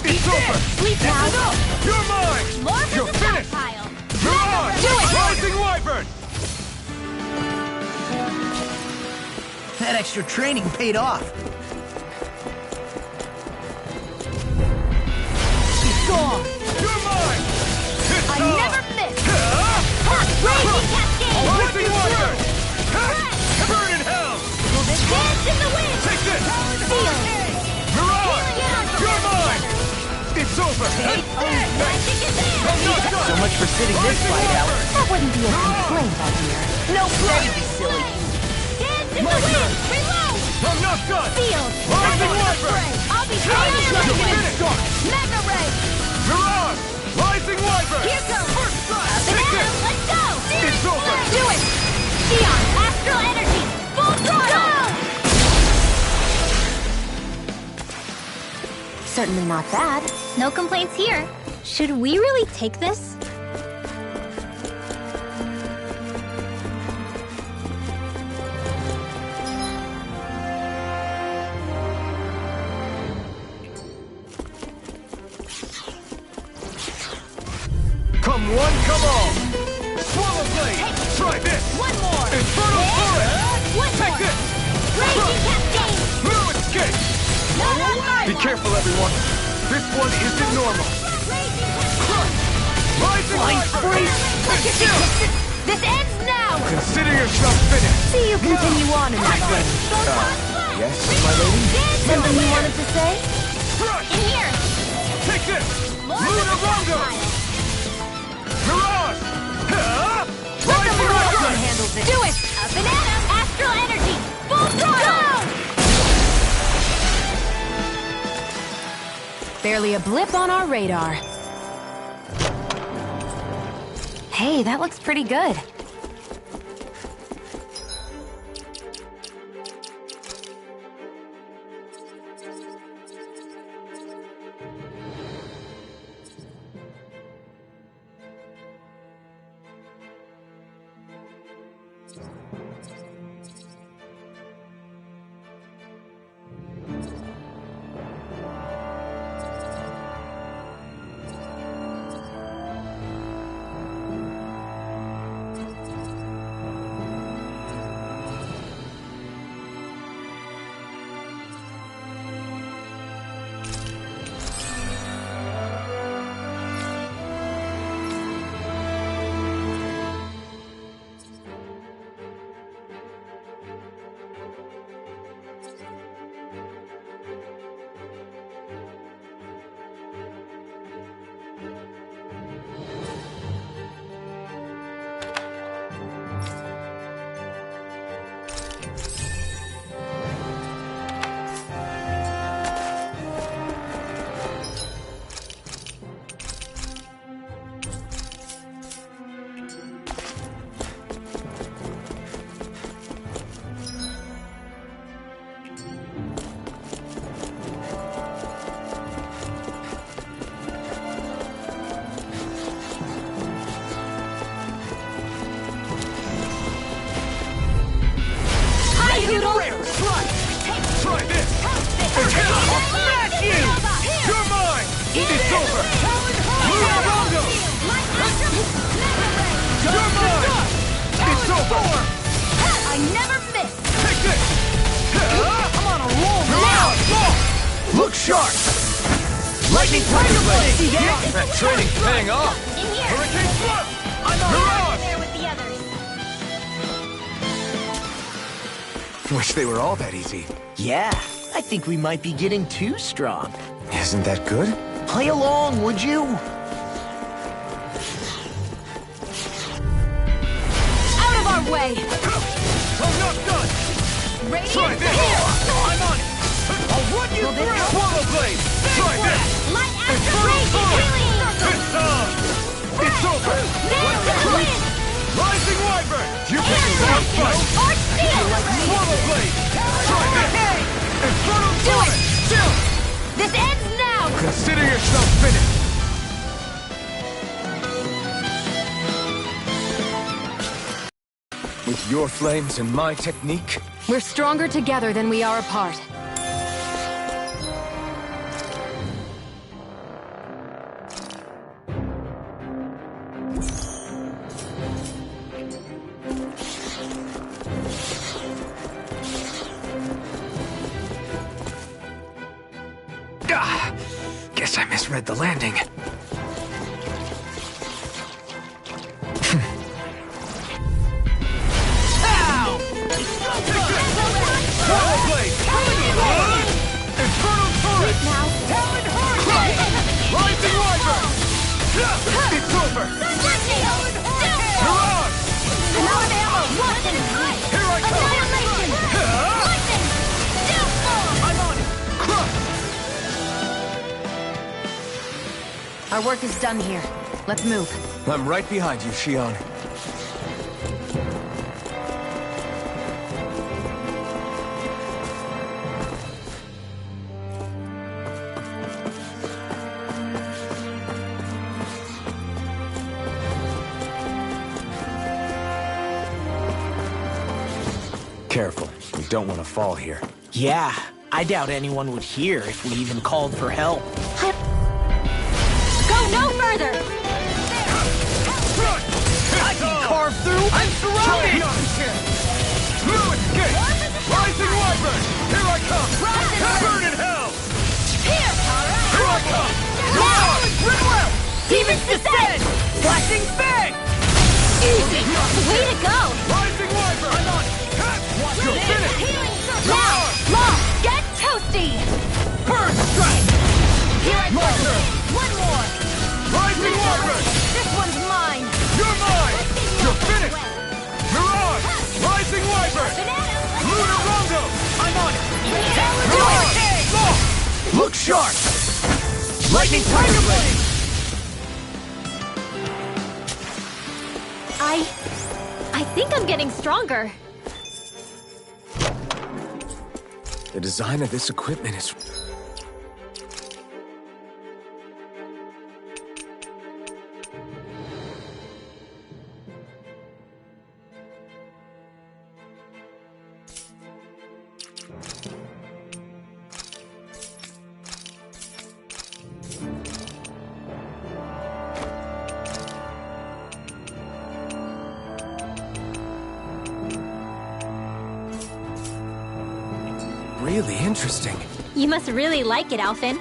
It's over! Sleep now! You're mine! More for You're the finished! stockpile! Mirage! Do it! Rising Wyvern! That extra training paid off. He's gone. You're mine! It's I on! never miss! Ha! Raging Cascade! Rising Wyvern! Ha! Burn in hell! Dance in the wind! Take this! Steel! Mirage! You're mine! It's over! Magic is there! I'm not done! So much for sitting this fight out. That wouldn't be a complaint, my dear. No, that'd be silly. Dance in the wind! Reload! I'm not done! Steel! Rising Wyvern! I'll be You're finished! finished! Mega Ray! Mirage! Rising Wyvern! Here comes! First strike! Up and Take down! this! Let's go! It's over! Do it! Sion! Astral energy! Full throttle! Certainly not bad. No complaints here. Should we really take this? Come one, come all! Swallow Blade! Try this! One more! Infernal Torrent! One Take more! this! Raging Cascade! No escape! Be careful, everyone! This one isn't normal! Rising Wyvern! Still! This ends now! Consider yourself finished! See you continue on in that way. Yes, my lady? Something you wanted to say? Crush! In here! Take this! More Lunar for the Rondo! stockpile. Barely a blip on our radar. Hey, that looks pretty good. Wish they were all that easy. Yeah, I think we might be getting too strong. Isn't that good? Play along, would you? Out of our way! I'm not done! Try this! I'm on it! I'll run you through! Swallow blade! Try this! Light after rage is healing! It's on! It's over! Rising Wyvern! You can not fight! Or steel! Swallow blade! Try this! Infernal Do it! Still! This ends now! Consider yourself finished! With your flames and my technique? We're stronger together than we are apart. Guess I misread the landing. Infernal Torrent! Talon Hurricane! Rising Wyvern! It's over! Talon Mirage! Another ammo! Locked in time! Here I come! Annihilation! Lightning! Downfall! I'm on it! Crush! Our work is done here. Let's move. I'm right behind you, Shion. Careful. We don't want to fall here. Yeah, I doubt anyone would hear if we even called for help. Go no further! I can carve through! I'm surrounded! No escape! Rising Wyvern! Here I come! Burn in hell! Here! Here I come! Now! Ridwell! Demons descend! Flashing Fang! Easy! Way to go! Rising Wyvern! I'm on it! You're finished! Healing circle! Now! Long! Get toasty! Burn strike! Here I My go! turn! One more! Rising Wyvern! This one's mine! You're mine! You're finished! Mirage! Rising Wyvern! Lunar Rondo! I'm on it! Mirage! Look sharp! Lightning Tiger Blade! I think I'm getting stronger. The design of this equipment is... really interesting. You must really like it, Alphen.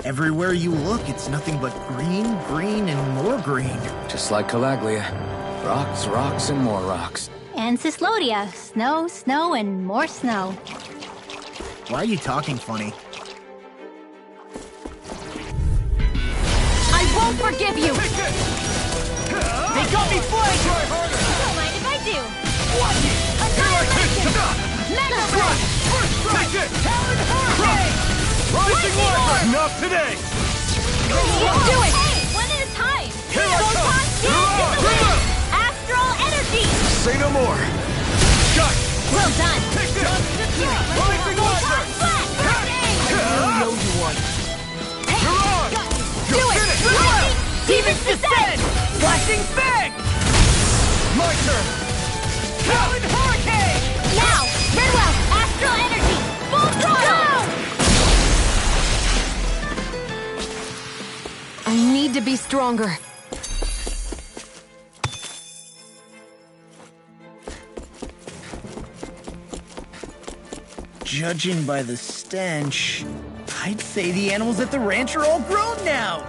Everywhere you look, it's nothing but green, green, and more green. Just like Calaglia. Rocks, rocks, and more rocks. And Cyslodia. Snow, snow, and more snow. Why are you talking funny? I won't forgive you! They got me flanked! Try harder! Don't mind if I do. Annihilation! Mega Strike! First strike! Take it! Talon Hurricane! Rising Wyvern! Enough today! Do it! Hey, one at a time. Here I come! Photon You're on! Astral energy. Say no more! Shut! Well done. Take this! Rising Wyvern! No, you want. You're on! Do it! Demon's Descent! Flashing Fang! My turn! Talon Hurricane! Now! Redwell! Astral energy! Full throttle! I need to be stronger. Judging by the stench, I'd say the animals at the ranch are all grown now.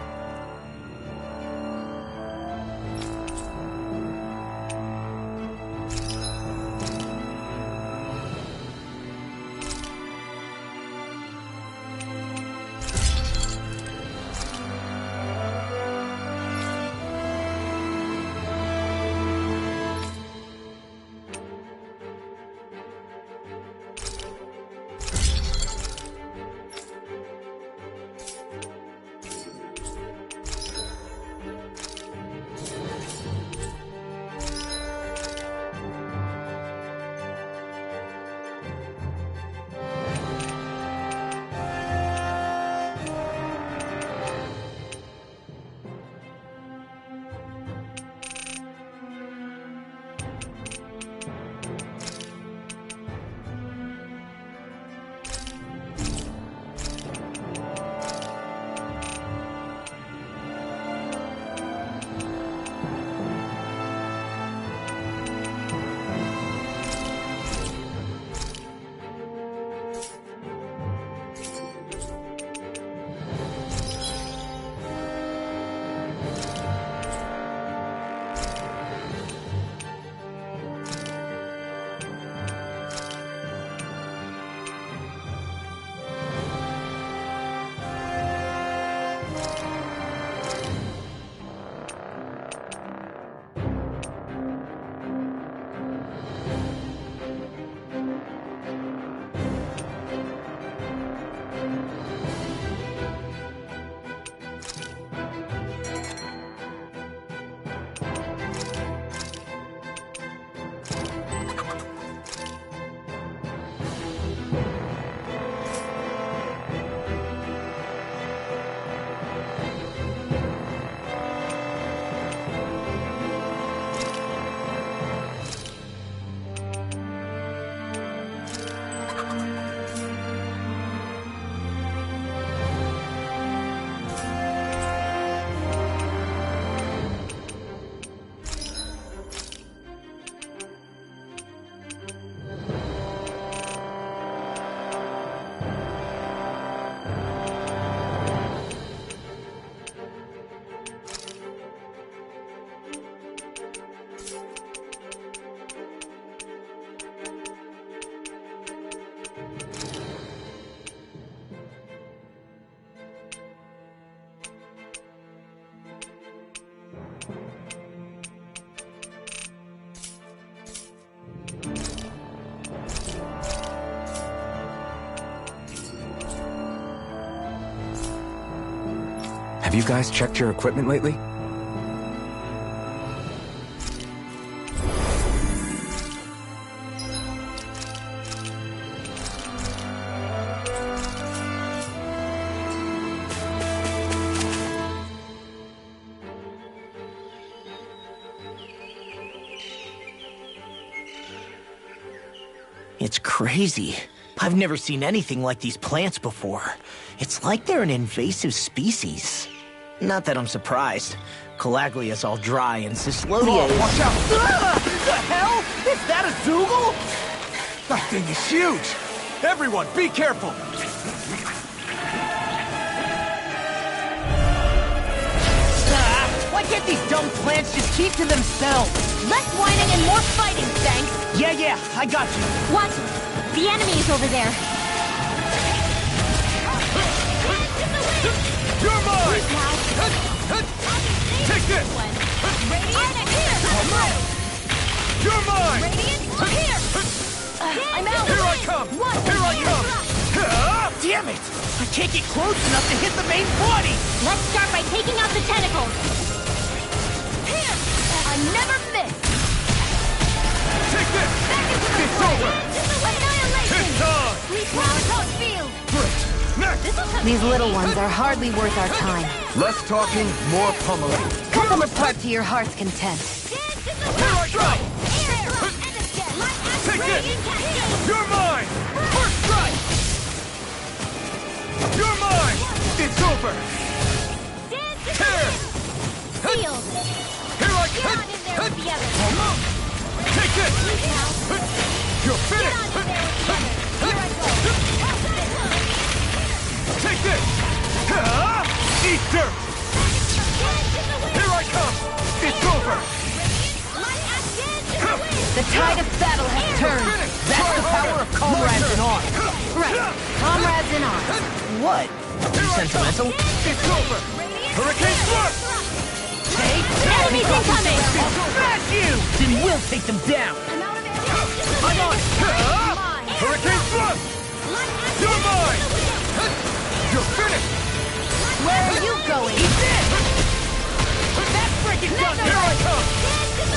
Have you guys checked your equipment lately? It's crazy. I've never seen anything like these plants before. It's like they're an invasive species. Not that I'm surprised. Calaglia's all dry and Cyslodia is... Watch out! The hell? Is that a Zoogle? That thing is huge! Everyone, be careful! Why can't these dumb plants just keep to themselves? Less whining and more fighting, thanks! Yeah, I got you. Watch! The enemy is over there! You're mine! Take this! Radiant, here! You're mine! Radiant, here! I'm out! Here I come! Here I come! Damn it! I can't get close enough to hit the main body! Let's start by taking out the tentacles! Here! I never miss! Take this! Back into the It's fray! over! Annihilation! It's on! Please round top field! Great! Next! These little ones are hardly worth our time. Less talking, more pummeling. Cut them apart to your heart's content. Here I go! Take this! You're mine! First strike! You're mine! It's over! Here! Field! Here I Get come! on in there with the others! Take this! You're finished! Take this! Eat dirt! Here I come! It's over! The tide of battle has turned. That's the power of comrades in arms. Right. Comrades in arms. What? You sentimental? It's over! Hurricane Thrust! Take Enemies incoming! I'll smash you! Then we'll take them down. I'm on! Hurricane Thrust! You're mine! You're finished! Where are you going? That's freaking done! Here I come!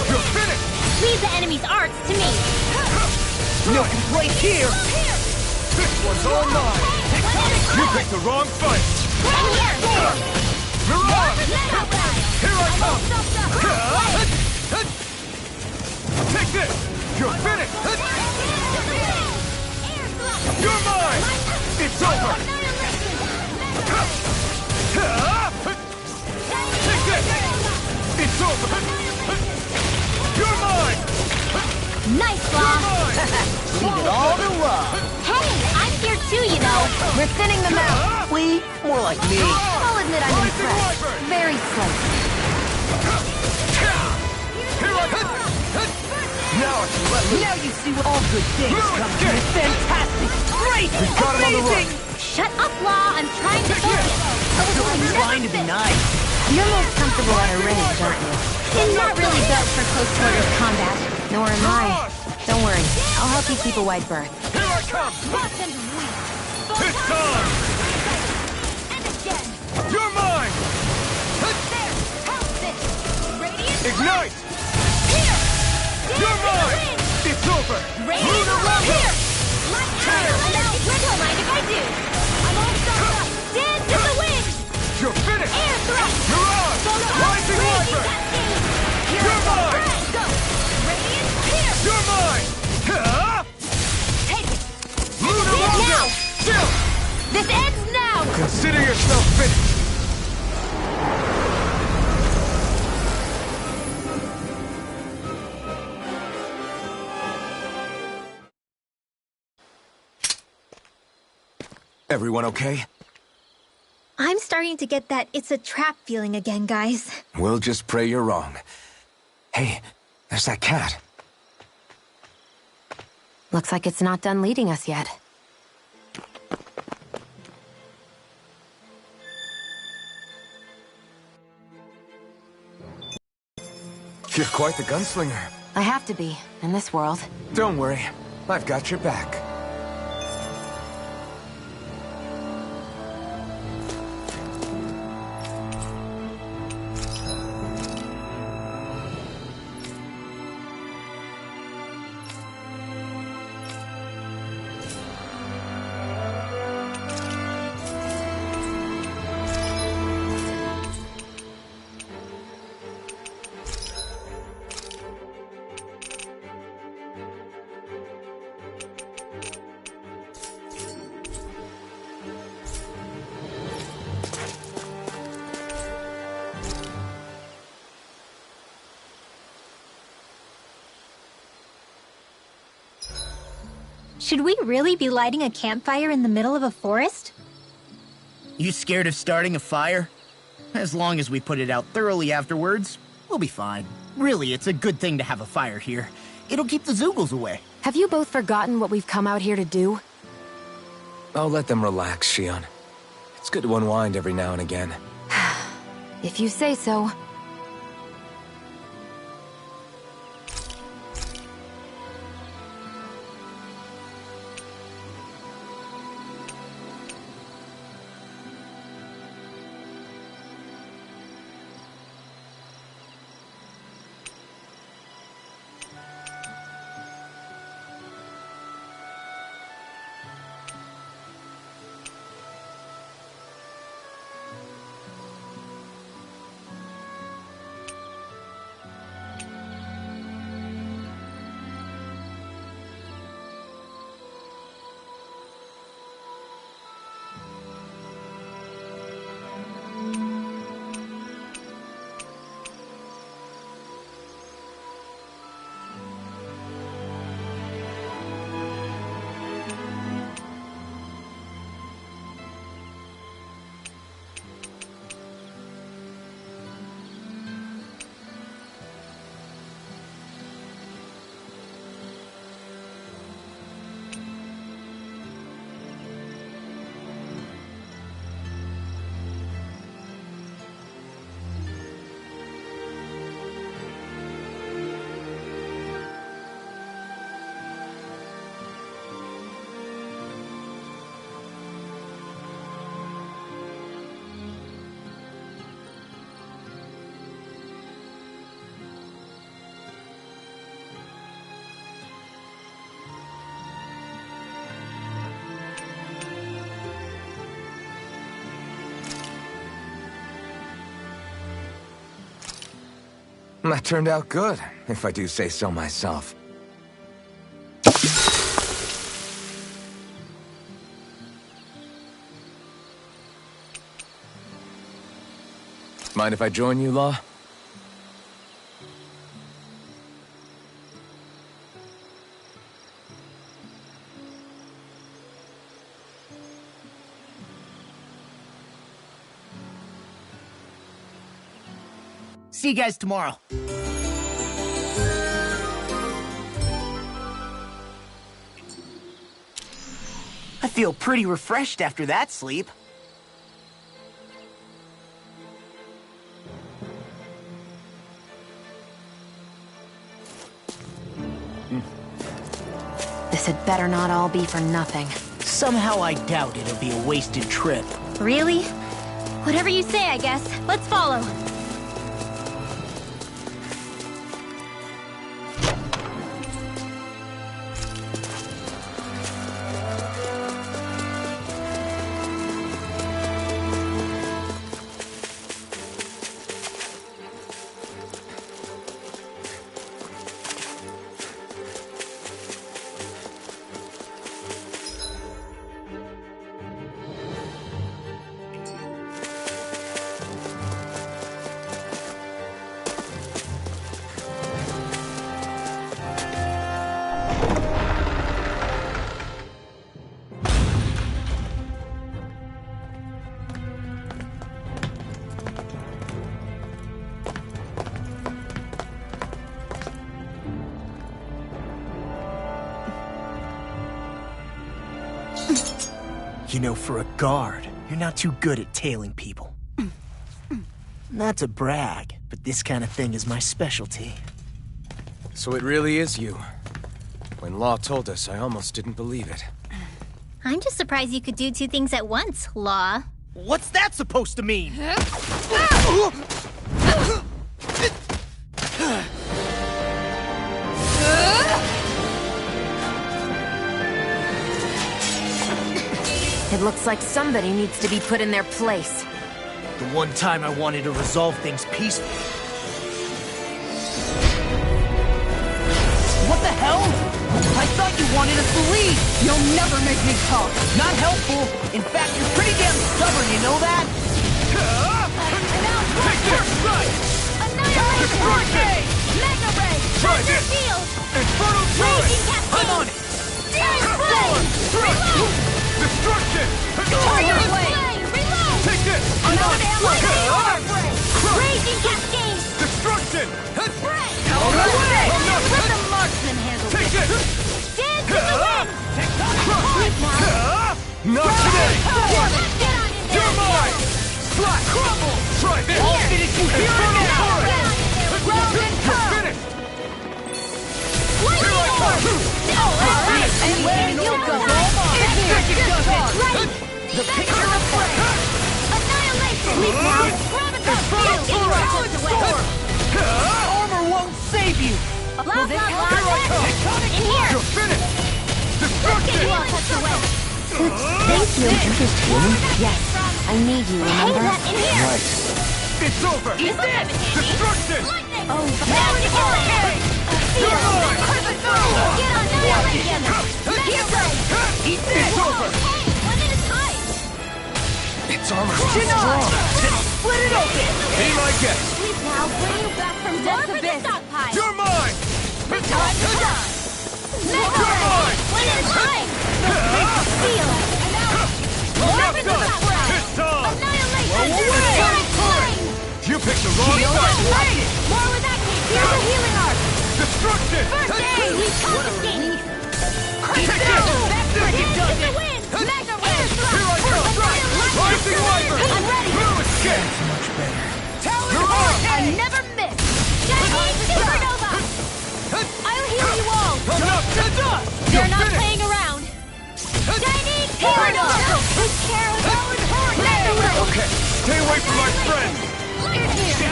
You're finished! Leave the enemy's arts to me! No place here! This one's all mine! You picked the wrong fight! Mirage! Here I come! Take this! You're finished! You're mine! It's over! Take this! It's over! You're mine! Nice, Law! Leave it all to love. Hey, I'm here too, you know! We're thinning them out. We? More like me. I'll admit I'm impressed. Very slightly. Here I come! Now I can let loose! Now you see what all good things come to. It's fantastic! Great! We got him on the run! Shut up, Law! I'm trying to focus! I'm trying to be nice. You're most comfortable at a range, aren't you? I'm not really built for close quarters combat. Nor am I. Don't worry. I'll help you keep a wide berth. Here I come! It's time! And again! You're mine! There! How's this? Radiant! Ignite! Here! You're mine! It's over! Radiant! Here! Don't mind if I do! I'm all stuck up! Dance in the wind! You're finished! Air thrust! Mirage! Rising Wyvern! You're mine! Go! Radiant! Here! You're mine! Take it! Lunar Rondo! Now! Still! This ends now! Consider yourself finished! Everyone okay? I'm starting to get that it's a trap feeling again, guys. We'll just pray you're wrong. Hey, there's that cat. Looks like it's not done leading us yet. You're quite the gunslinger. I have to be, in this world. Don't worry, I've got your back. Should we really be lighting a campfire in the middle of a forest? You scared of starting a fire? As long as we put it out thoroughly afterwards, we'll be fine. Really, it's a good thing to have a fire here. It'll keep the Zoogles away. Have you both forgotten what we've come out here to do? I'll let them relax, Shion. It's good to unwind every now and again. If you say so. That turned out good, if I do say so myself. Mind if I join you, Law? See you guys tomorrow. I feel pretty refreshed after that sleep. This had better not all be for nothing. Somehow I doubt it'll be a wasted trip. Really? Whatever you say, I guess. Let's follow. You know, for a guard, you're not too good at tailing people. Not to brag, but this kind of thing is my specialty. So it really is you. When Law told us, I almost didn't believe it. I'm just surprised you could do two things at once, Law. What's that supposed to mean? It looks like somebody needs to be put in their place. The one time I wanted to resolve things peacefully. What the hell? I thought you wanted us to leave! You'll never make me talk! Not helpful! In fact, you're pretty damn stubborn, you know that? Take this! Right! Annihilation Vortex! Mega Ray! Thunder Shield! Infernal Druid! Raging Cascade! I'm on it! Searing Blade! Destruction! Fire blade! Reload! Take this! Raging cascade! Destruction! Spray! Out of the way! Let the marksman handle Take this! this! Dance in the wind! Sleep now! Not today! Get on in there! You're mine! Slash! Crumble! Try this! I'll finish you here and now! Round and You're curl! finished! Lightning orb! Alright, and where you go? In here! Right! The picture of flame! Annihilation! Sleep now! Grab it up! Get your weapons away! Armor won't save you! Blah, blah, blah! In here! You're finished! Get you all tucked away! Thank you. Did you just heal me? Yes. I need you, remember? Hey, that in here! Right. It's over! Eat this! Destruction! Lightning! Oh, now it's okay! Feel it! Perfect through! Get annihilation! Here, eat this! It's over! Hey, one at a time! Its armor's too Chin strong. Split it open! Be my guest! Sleep now, bring you back from death's abyss! Stockpile! You're mine! Time to die! Mega You're mine! one at a time! Feel it! And now, Enough to the done! stockpile! It's time! Annihilation! Go away! Sonic flame! You picked the wrong fight! More with that case! Here's a healing arc! Destruction! First aid! We confiscate! Take this! Dance in the wind! Mega air thrust! Here I come! Rising Wyvern! I'm ready! No escape! Much better. Talon I never miss! Shining Supernova! I'll heal you all! Enough! Enough! They're not playing around! Shining Parador! Take care of Talon Horde! Okay, stay away from my friend! In here!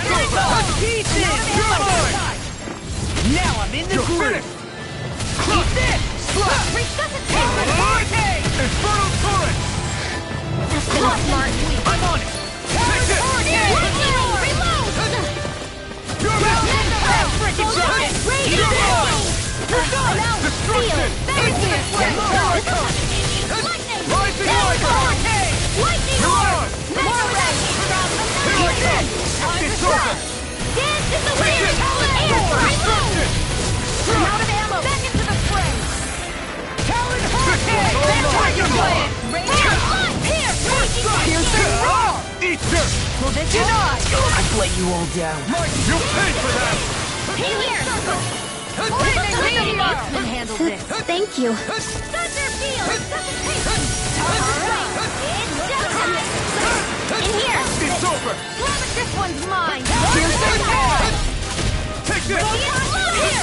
Pieces! You're mine! Now I'm in the You're groove! finished! Eat this! Resuscitation! Infernal Torrent! Just enough, Mark! I'm on it! Take this! Lightning orb! Reload! You're missing! Frickin' giant! Raging cascade! Now, Destruction! feel it! Here I come! Lightning! Rising Wyvern! Lightning You're orb! on! Mega ray! Here I come! It's over! Dance in the wind! Air! Reload! I'm out of ammo! Back into the fray! Talon Hurricane! That's what you're playing! Here! Raging cascade! Eat dirt! Will this deny? I've let you all down. You paid for that! Here! Let the marksman handle this. Thank you. Thunder field! Alright! It's showtime! In here! It's over! Grab it, this one's mine! Here's the head! Take this! Here!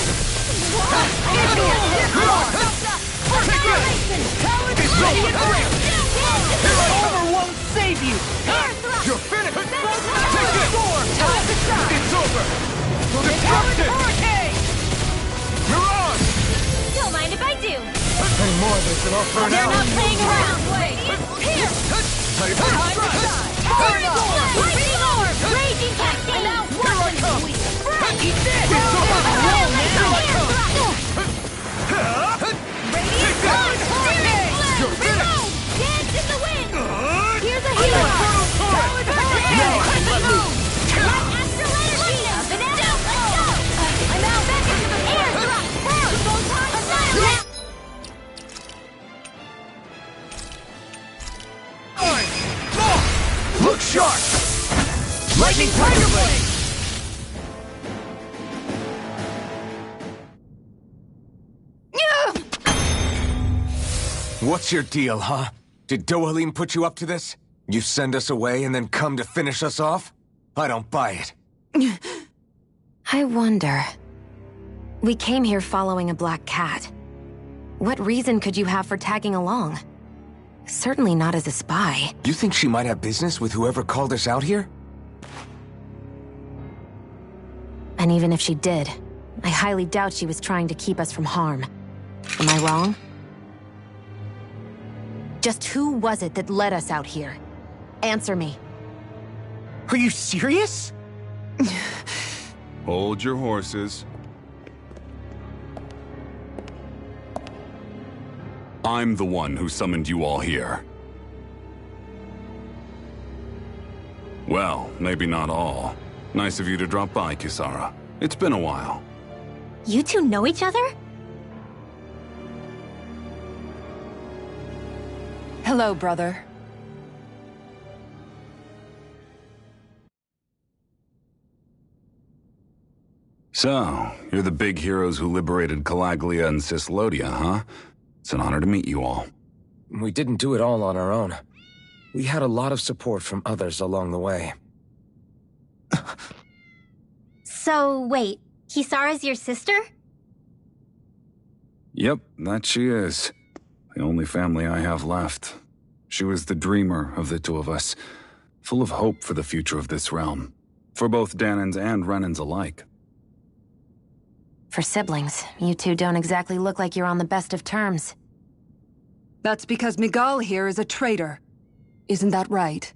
It's over! Armor won't save you! You're finished! Take this! It's over! Destruction! You're on! Don't mind if I do! Any more of this and I'll burn They're out! not playing around! Here! Lightning orb! Raging cascade! Now watch them! Eat this! It's over! Radiant blast! You're finished! Dance in the wind! Here's a healer! Now I can let loose! Astral energy! I'm out back into the air thrust! Annihilate! Look sharp! Lightning Tiger Blade! What's your deal, huh? Did Dohalim put you up to this? You send us away and then come to finish us off? I don't buy it. I wonder. We came here following a black cat. What reason could you have for tagging along? Certainly not as a spy. You think she might have business with whoever called us out here? And even if she did, I highly doubt she was trying to keep us from harm. Am I wrong? Just who was it that led us out here? Answer me. Are you serious? Hold your horses. I'm the one who summoned you all here. Well, maybe not all. Nice of you to drop by, Kisara. It's been a while. You two know each other? Hello, brother. So, you're the big heroes who liberated Calaglia and Cyslodia, huh? It's an honor to meet you all. We didn't do it all on our own. We had a lot of support from others along the way. So, wait, Kisara's your sister? Yep, that she is. The only family I have left. She was the dreamer of the two of us, full of hope for the future of this realm, for both Dahnans and Renans alike. For siblings, you two don't exactly look like you're on the best of terms. That's because Miguel here is a traitor. Isn't that right?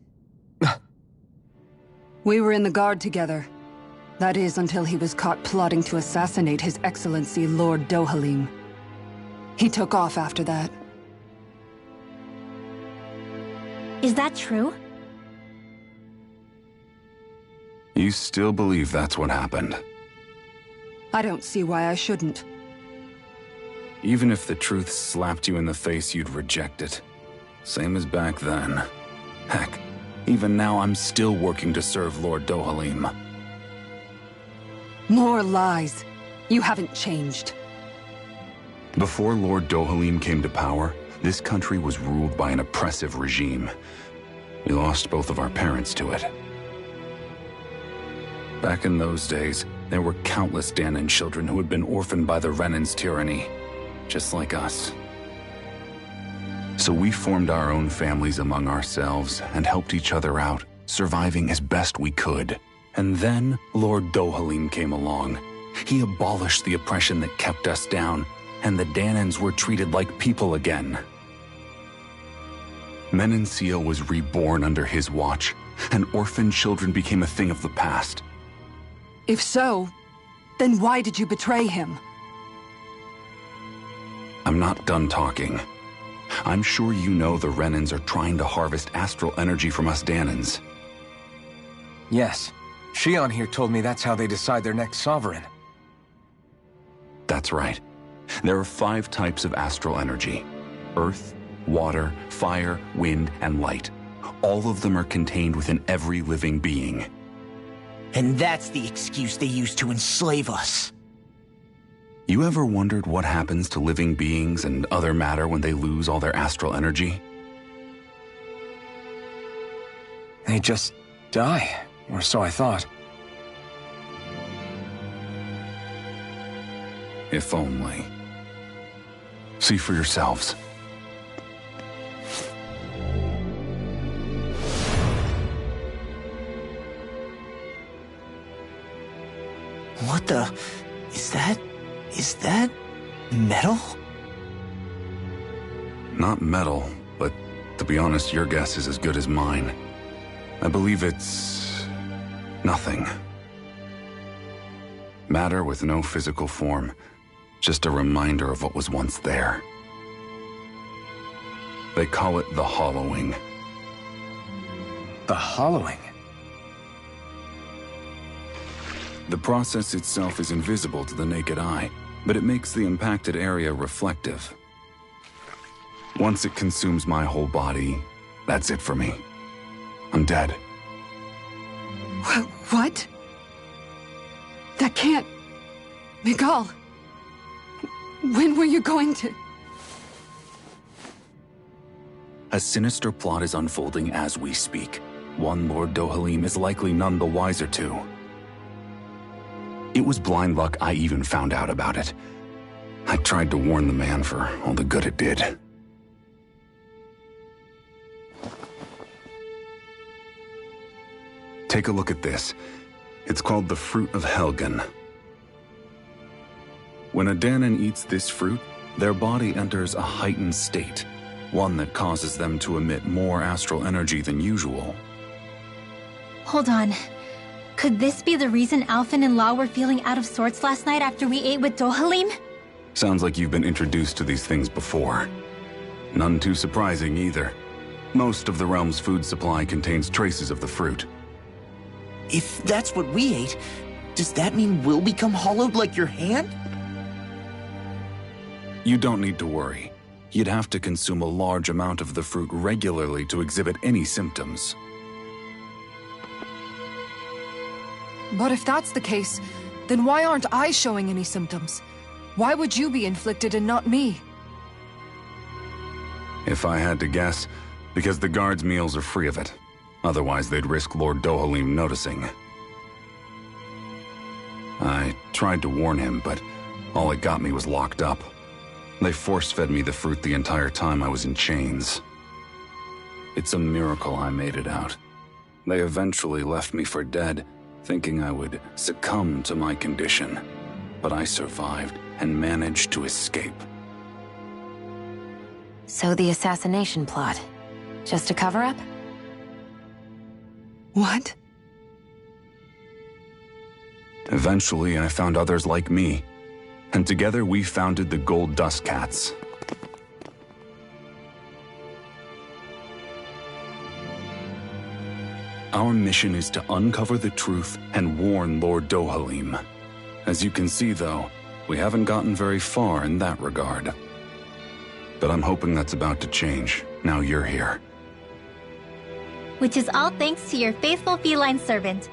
We were in the Guard together. That is, until he was caught plotting to assassinate His Excellency Lord Dohalim. He took off after that. Is that true? You still believe that's what happened? I don't see why I shouldn't. Even if the truth slapped you in the face, you'd reject it. Same as back then. Heck, even now I'm still working to serve Lord Dohalim. More lies. You haven't changed. Before Lord Dohalim came to power, this country was ruled by an oppressive regime. We lost both of our parents to it. Back in those days, there were countless Dahnan children who had been orphaned by the Renan's tyranny, just like us. So we formed our own families among ourselves and helped each other out, surviving as best we could. And then Lord Dohalim came along. He abolished the oppression that kept us down, and the Dahnans were treated like people again. Menenciel was reborn under his watch, and orphaned children became a thing of the past. If so, then why did you betray him? I'm not done talking. I'm sure you know the Renans are trying to harvest astral energy from us Dahnans. Yes. Shion here told me that's how they decide their next sovereign. That's right. There are 5 types of astral energy: earth, water, fire, wind, and light. All of them are contained within every living being. And that's the excuse they use to enslave us. You ever wondered what happens to living beings and other matter when they lose all their astral energy? They just die, or so I thought. If only. See for yourselves. What the... Is that... metal? Not metal, but to be honest, your guess is as good as mine. I believe it's... nothing. Matter with no physical form. Just a reminder of what was once there. They call it the hollowing. The hollowing? The process itself is invisible to the naked eye, but it makes the impacted area reflective. Once it consumes my whole body, that's it for me. I'm dead. What? That can't... Miguel! When were you going to... A sinister plot is unfolding as we speak. One Lord Dohalim is likely none the wiser to. It was blind luck I even found out about it. I tried to warn the man for all the good it did. Take a look at this. It's called the Fruit of Helgen. When a Dahnan eats this fruit, their body enters a heightened state, one that causes them to emit more astral energy than usual. Hold on. Could this be the reason Alphen and Law were feeling out of sorts last night after we ate with Dohalim? Sounds like you've been introduced to these things before. None too surprising either. Most of the realm's food supply contains traces of the fruit. If that's what we ate, does that mean we'll become hollowed like your hand? You don't need to worry. you'd have to consume a large amount of the fruit regularly to exhibit any symptoms. But if that's the case, then why aren't I showing any symptoms? Why would you be inflicted and not me? If I had to guess, because the guards' meals are free of it. Otherwise, they'd risk Lord Dohalim noticing. I tried to warn him, but all it got me was locked up. They force-fed me the fruit the entire time I was in chains. It's a miracle I made it out. They eventually left me for dead, thinking I would succumb to my condition. But I survived and managed to escape. So the assassination plot, just a cover-up? What? Eventually, I found others like me, and together we founded the Gold Dust Cats. Our mission is to uncover the truth and warn Lord Dohalim. As you can see, though, we haven't gotten very far in that regard. But I'm hoping that's about to change, now you're here. Which is all thanks to your faithful feline servant.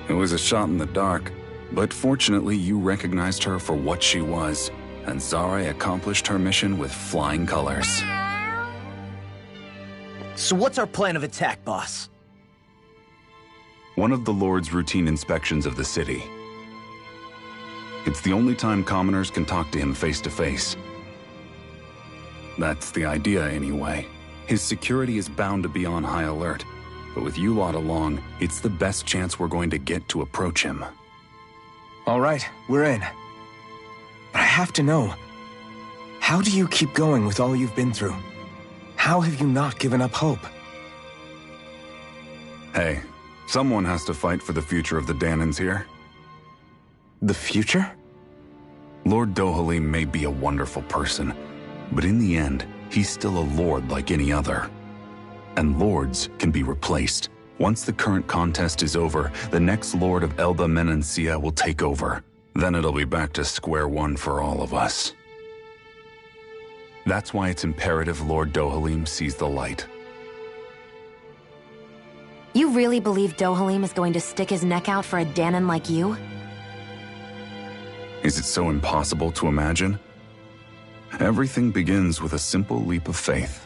It was a shot in the dark, but fortunately you recognized her for what she was, and Zare accomplished her mission with flying colors. So what's our plan of attack, boss? One of the Lord's routine inspections of the city. It's the only time commoners can talk to him face to face. That's the idea, anyway. His security is bound to be on high alert, but with you lot along, it's the best chance we're going to get to approach him. All right, we're in. But I have to know, how do you keep going with all you've been through? How have you not given up hope? Hey, someone has to fight for the future of the Dahnans here. The future? Lord Dohalim may be a wonderful person, but in the end, he's still a lord like any other. And lords can be replaced. Once the current contest is over, the next lord of Elba Menancia will take over. Then it'll be back to square one for all of us. That's why it's imperative Lord Dohalim sees the light. You really believe Dohalim is going to stick his neck out for a Dahnan like you? Is it so impossible to imagine? Everything begins with a simple leap of faith.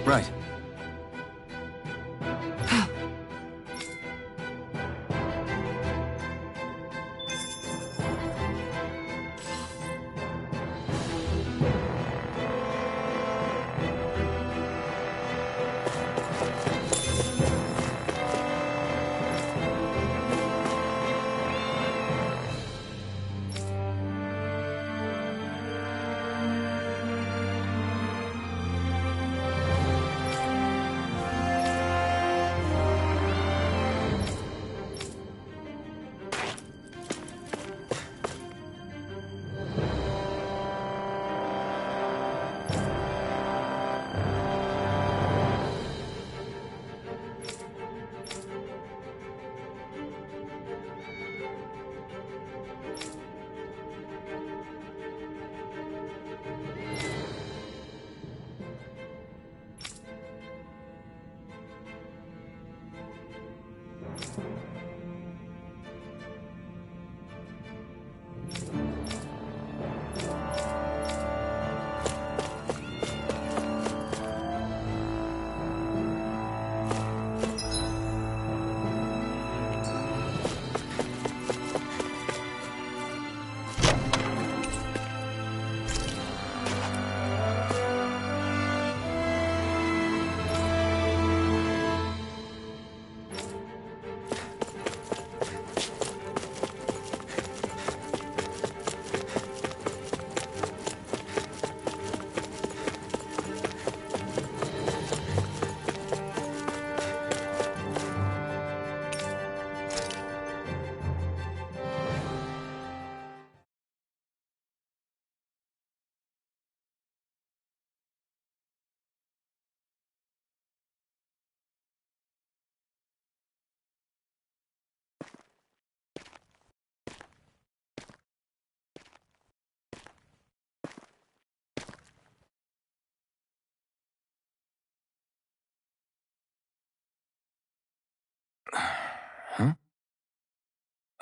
Right.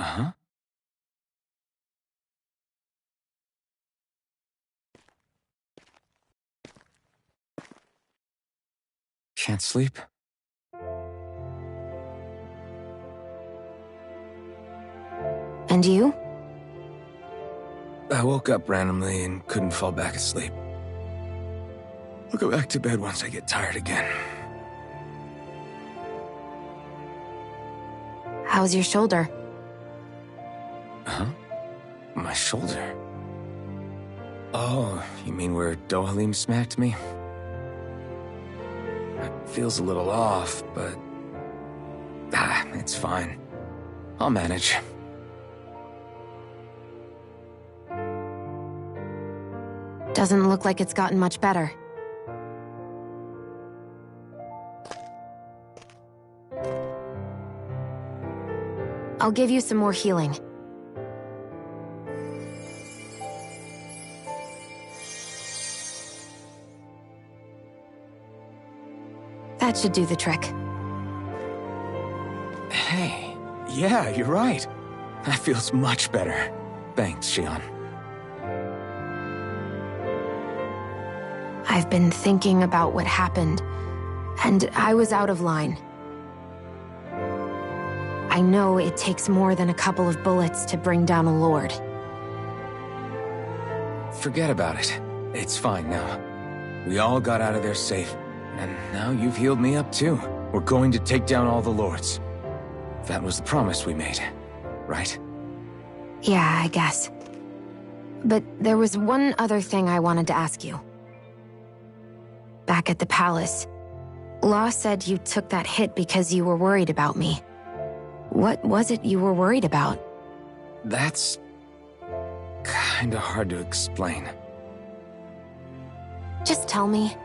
Uh-huh. Can't sleep? And you? I woke up randomly and couldn't fall back asleep. I'll go back to bed once I get tired again. How's your shoulder? Huh? My shoulder? Oh, you mean where Dohalim smacked me? It feels a little off, but... it's fine. I'll manage. Doesn't look like it's gotten much better. I'll give you some more healing. That should do the trick. Hey, yeah, you're right. That feels much better. Thanks, Xion. I've been thinking about what happened, and I was out of line. I know it takes more than a couple of bullets to bring down a lord. Forget about it. It's fine now. We all got out of there safe, and now you've healed me up too. We're going to take down all the lords. That was the promise we made, right? Yeah, I guess. But there was one other thing I wanted to ask you. Back at the palace, Law said you took that hit because you were worried about me. What was it you were worried about? That's... kinda hard to explain. Just tell me.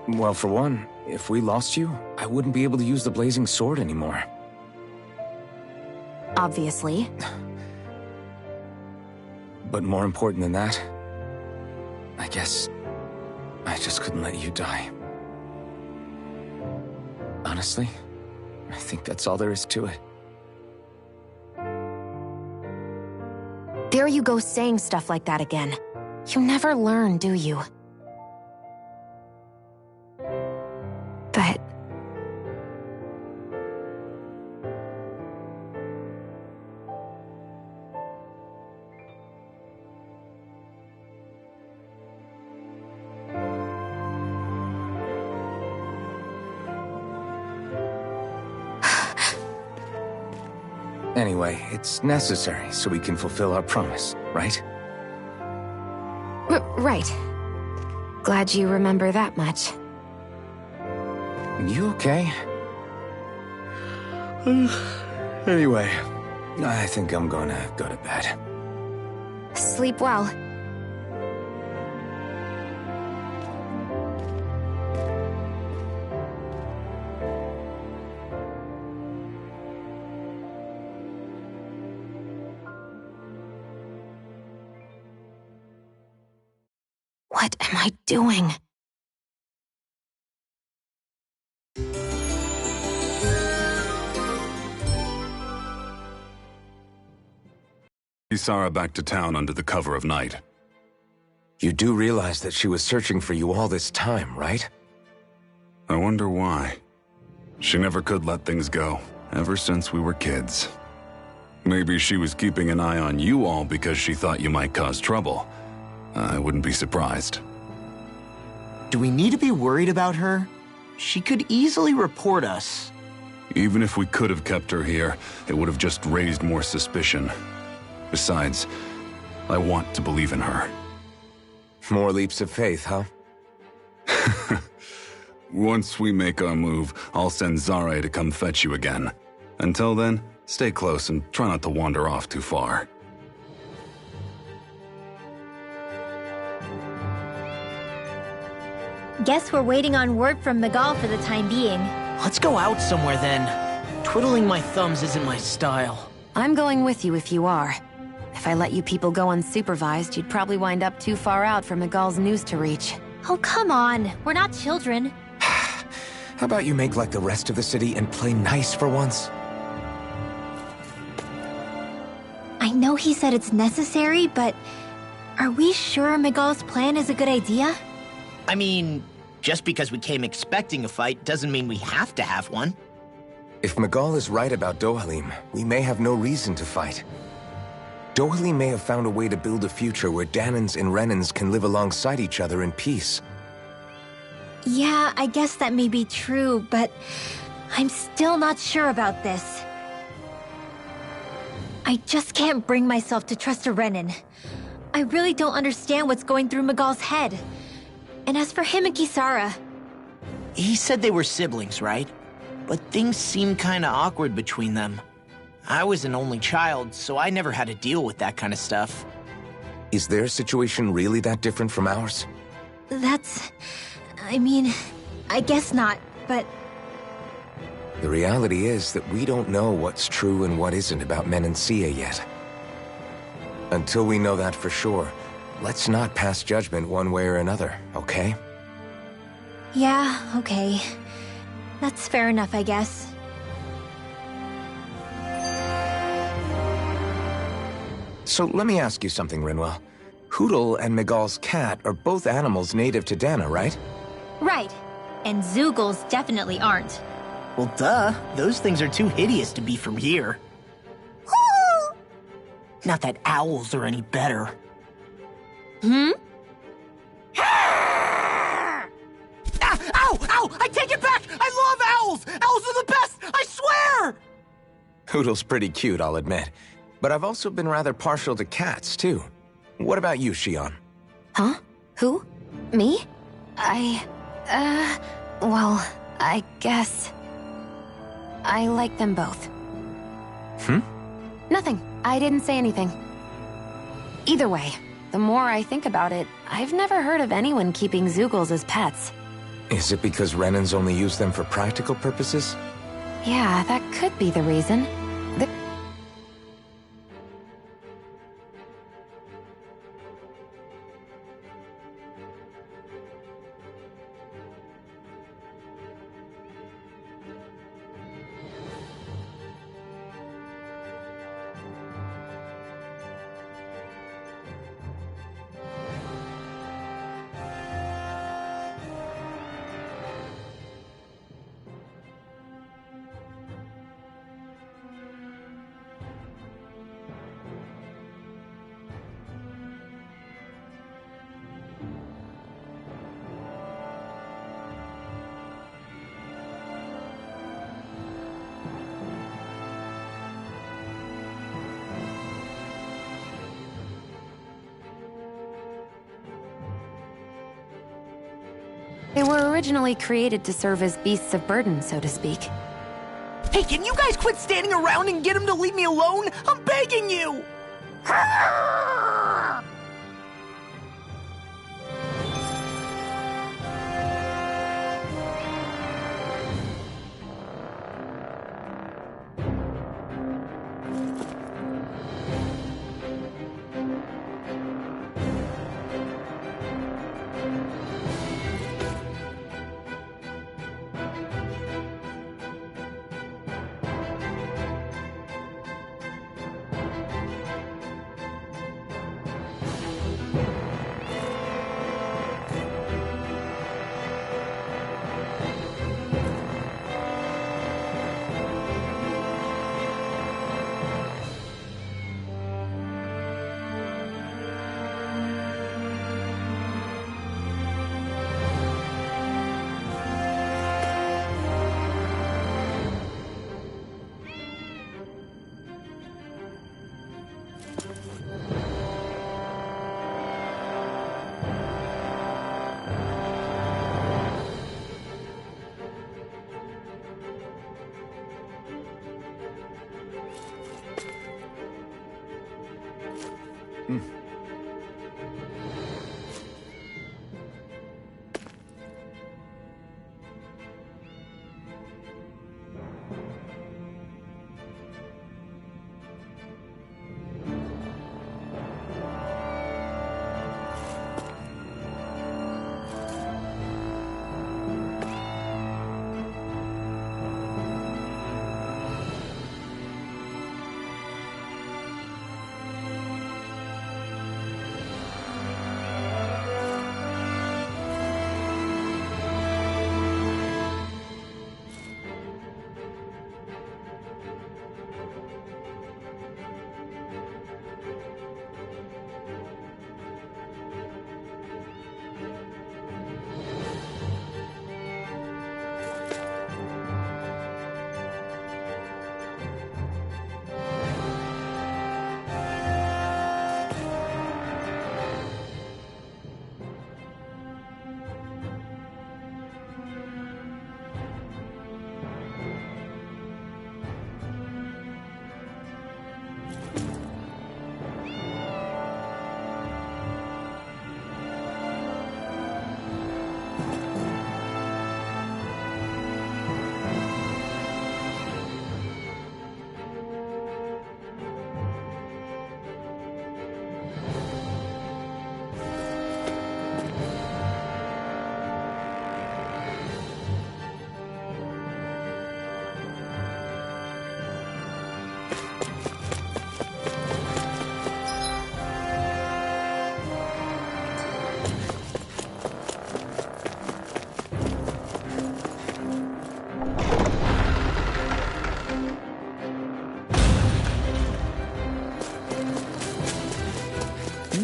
Well, for one, if we lost you, I wouldn't be able to use the blazing sword anymore. Obviously. But more important than that, I guess I just couldn't let you die. Honestly, I think that's all there is to it. There you go saying stuff like that again. You never learn, do you? But... Anyway, it's necessary so we can fulfill our promise, right? Right. Glad you remember that much. You okay? Anyway, I think I'm gonna go to bed. Sleep well. What am I doing? Isara back to town under the cover of night. You do realize that she was searching for you all this time, right? I wonder why. She never could let things go, ever since we were kids. Maybe she was keeping an eye on you all because she thought you might cause trouble. I wouldn't be surprised. Do we need to be worried about her? She could easily report us. Even if we could have kept her here, it would have just raised more suspicion. Besides, I want to believe in her. More leaps of faith, huh? Once we make our move, I'll send Zare to come fetch you again. Until then, stay close and try not to wander off too far. Guess we're waiting on word from Miguel for the time being. Let's go out somewhere then. Twiddling my thumbs isn't my style. I'm going with you if you are. If I let you people go unsupervised, you'd probably wind up too far out for Miguel's news to reach. Oh, come on. We're not children. How about you make like the rest of the city and play nice for once? I know he said it's necessary, but are we sure Miguel's plan is a good idea? I mean, just because we came expecting a fight doesn't mean we have to have one. If Miguel is right about Dohalim, we may have no reason to fight. Dohalim may have found a way to build a future where Dahnans and Renans can live alongside each other in peace. Yeah, I guess that may be true, but I'm still not sure about this. I just can't bring myself to trust a Renan. I really don't understand what's going through Miguel's head. And as for him and Kisara... He said they were siblings, right? But things seemed kinda awkward between them. I was an only child, so I never had to deal with that kind of stuff. Is their situation really that different from ours? That's... I mean, I guess not, but... The reality is that we don't know what's true and what isn't about Menancia yet. Until we know that for sure, let's not pass judgment one way or another, okay? Yeah, okay. That's fair enough, I guess. So let me ask you something, Rinwell. Hootle and Miguel's cat are both animals native to Dahna, right? Right. And Zeugles definitely aren't. Well, duh. Those things are too hideous to be from here. Not that owls are any better. Hmm? Ow! Ow! I take it back! I love owls! Owls are the best! I swear! Hootle's pretty cute, I'll admit. But I've also been rather partial to cats, too. What about you, Xion? Huh? Who? Me? Well, I guess... I like them both. Nothing. I didn't say anything. Either way, the more I think about it, I've never heard of anyone keeping Zeugles as pets. Is it because Renans only use them for practical purposes? Yeah, that could be the reason. They were originally created to serve as beasts of burden, so to speak. Hey, can you guys quit standing around and get him to leave me alone? I'm begging you!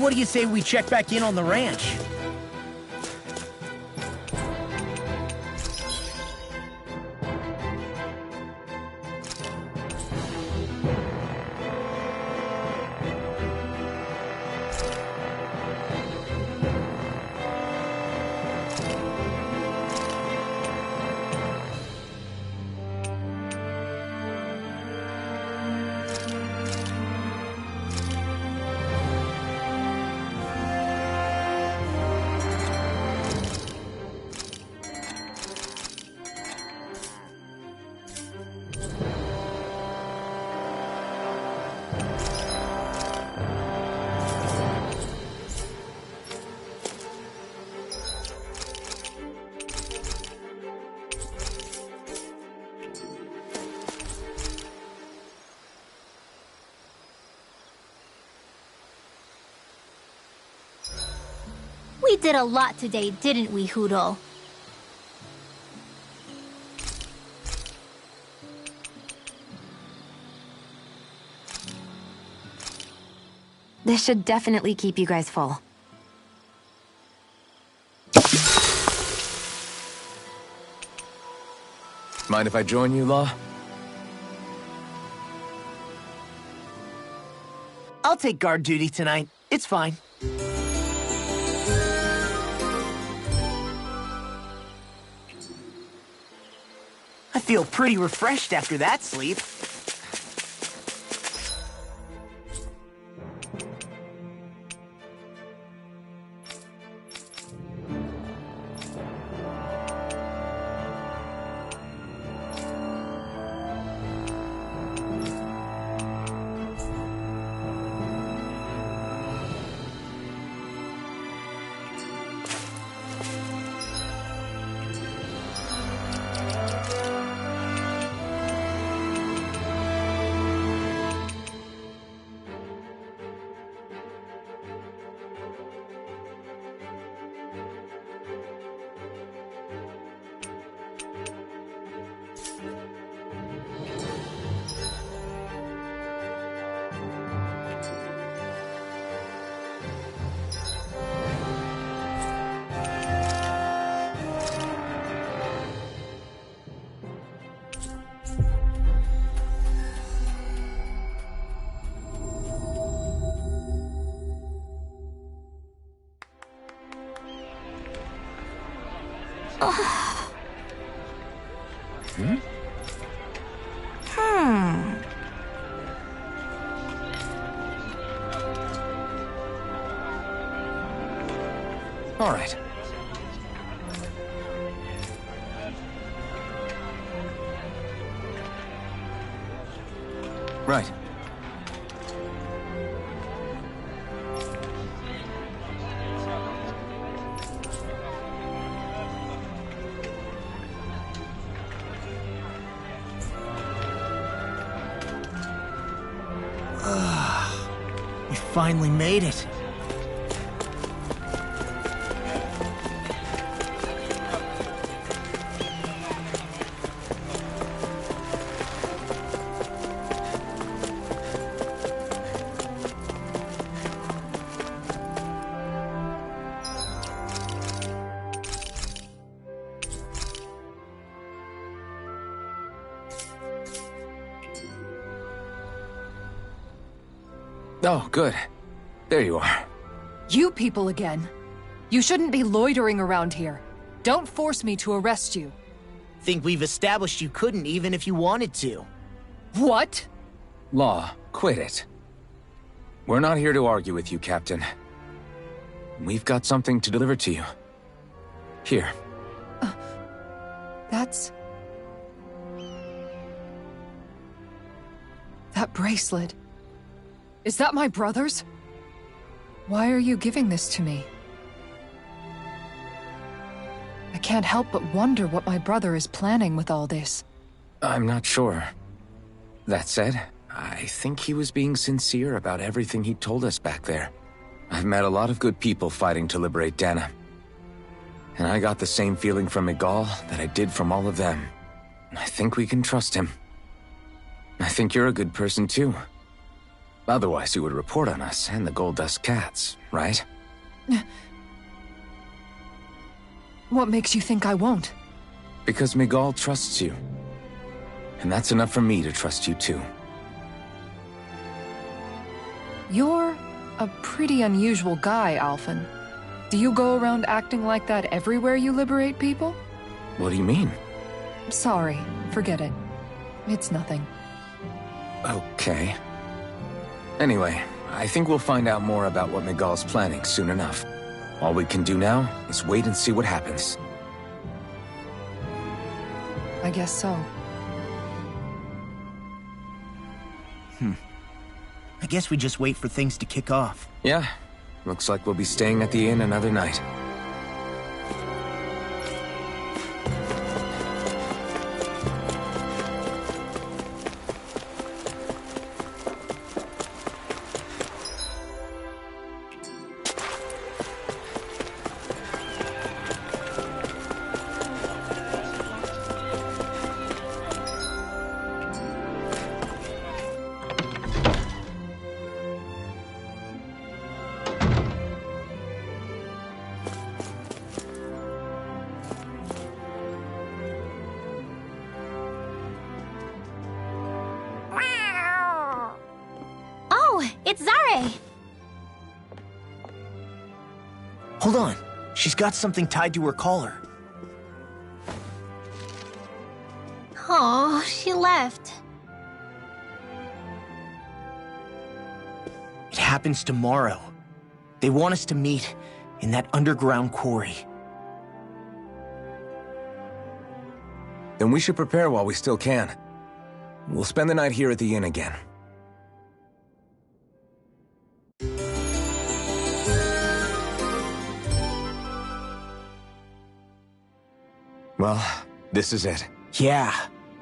What do you say we check back in on the ranch? We did a lot today, didn't we, Hootle? This should definitely keep you guys full. Mind if I join you, Law? I'll take guard duty tonight. It's fine. I feel pretty refreshed after that sleep. All right. Right. We finally made it. Oh, good. There you are. You people again. You shouldn't be loitering around here. Don't force me to arrest you. Think we've established you couldn't even if you wanted to. What? Law, quit it. We're not here to argue with you, Captain. We've got something to deliver to you. Here. That's... That bracelet. Is that my brother's? Why are you giving this to me? I can't help but wonder what my brother is planning with all this. I'm not sure. That said, I think he was being sincere about everything he told us back there. I've met a lot of good people fighting to liberate Dana. And I got the same feeling from Miguel that I did from all of them. I think we can trust him. I think you're a good person too. Otherwise you would report on us and the Gold Dust Cats, right? What makes you think I won't? Because Miguel trusts you. And that's enough for me to trust you too. You're a pretty unusual guy, Alphen. Do you go around acting like that everywhere you liberate people? What do you mean? Sorry, forget it. It's nothing. Okay. Anyway, I think we'll find out more about what Miguel's planning soon enough. All we can do now is wait and see what happens. I guess so. I guess we just wait for things to kick off. Yeah. Looks like we'll be staying at the inn another night. It's Zare! Hold on. She's got something tied to her collar. Oh, she left. It happens tomorrow. They want us to meet in that underground quarry. Then we should prepare while we still can. We'll spend the night here at the inn again. Well, this is it. Yeah.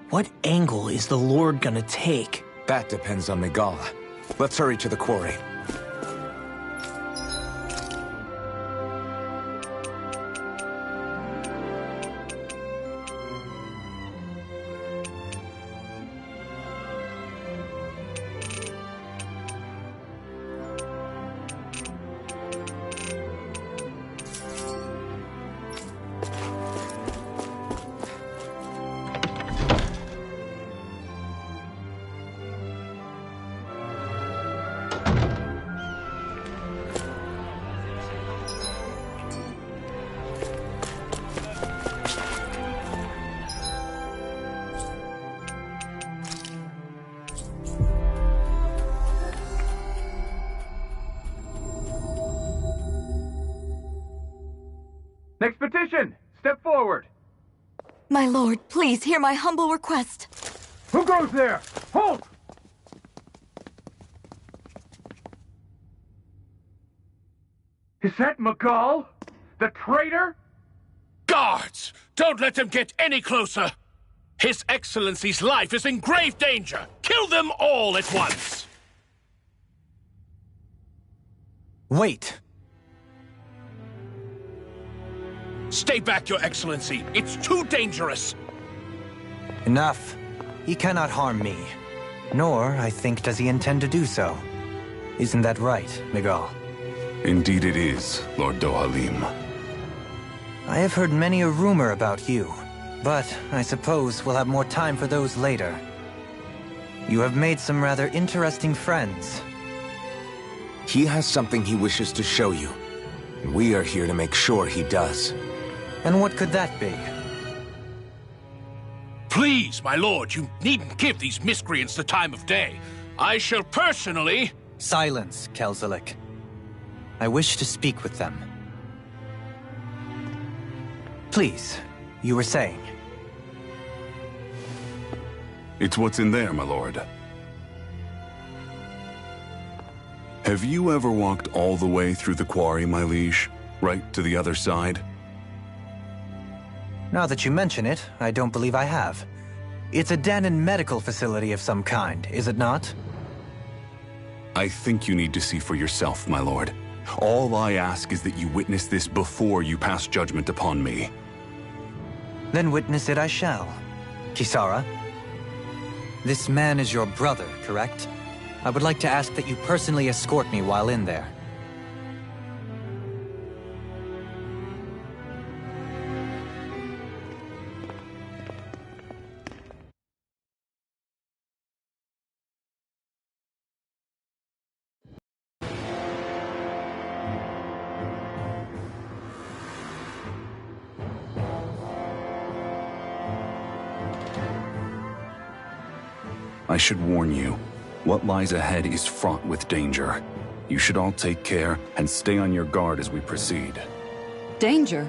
What angle is the Lord gonna take? That depends on Miguel. Let's hurry to the quarry. Next petition! Step forward! My lord, please hear my humble request. Who goes there? Halt! Is that Miguel? The traitor? Guards! Don't let them get any closer! His Excellency's life is in grave danger! Kill them all at once! Wait! Stay back, Your Excellency! It's too dangerous! Enough. He cannot harm me. Nor, I think, does he intend to do so. Isn't that right, Miguel? Indeed it is, Lord Dohalim. I have heard many a rumor about you, but I suppose we'll have more time for those later. You have made some rather interesting friends. He has something he wishes to show you. And we are here to make sure he does. And what could that be? Please, my lord, you needn't give these miscreants the time of day. I shall personally... Silence, Kelzelik. I wish to speak with them. Please, you were saying. It's what's in there, my lord. Have you ever walked all the way through the quarry, my liege? Right to the other side? Now that you mention it, I don't believe I have. It's a Dahnan medical facility of some kind, is it not? I think you need to see for yourself, my lord. All I ask is that you witness this before you pass judgment upon me. Then witness it I shall. Kisara? This man is your brother, correct? I would like to ask that you personally escort me while in there. I should warn you, what lies ahead is fraught with danger. You should all take care and stay on your guard as we proceed. Danger?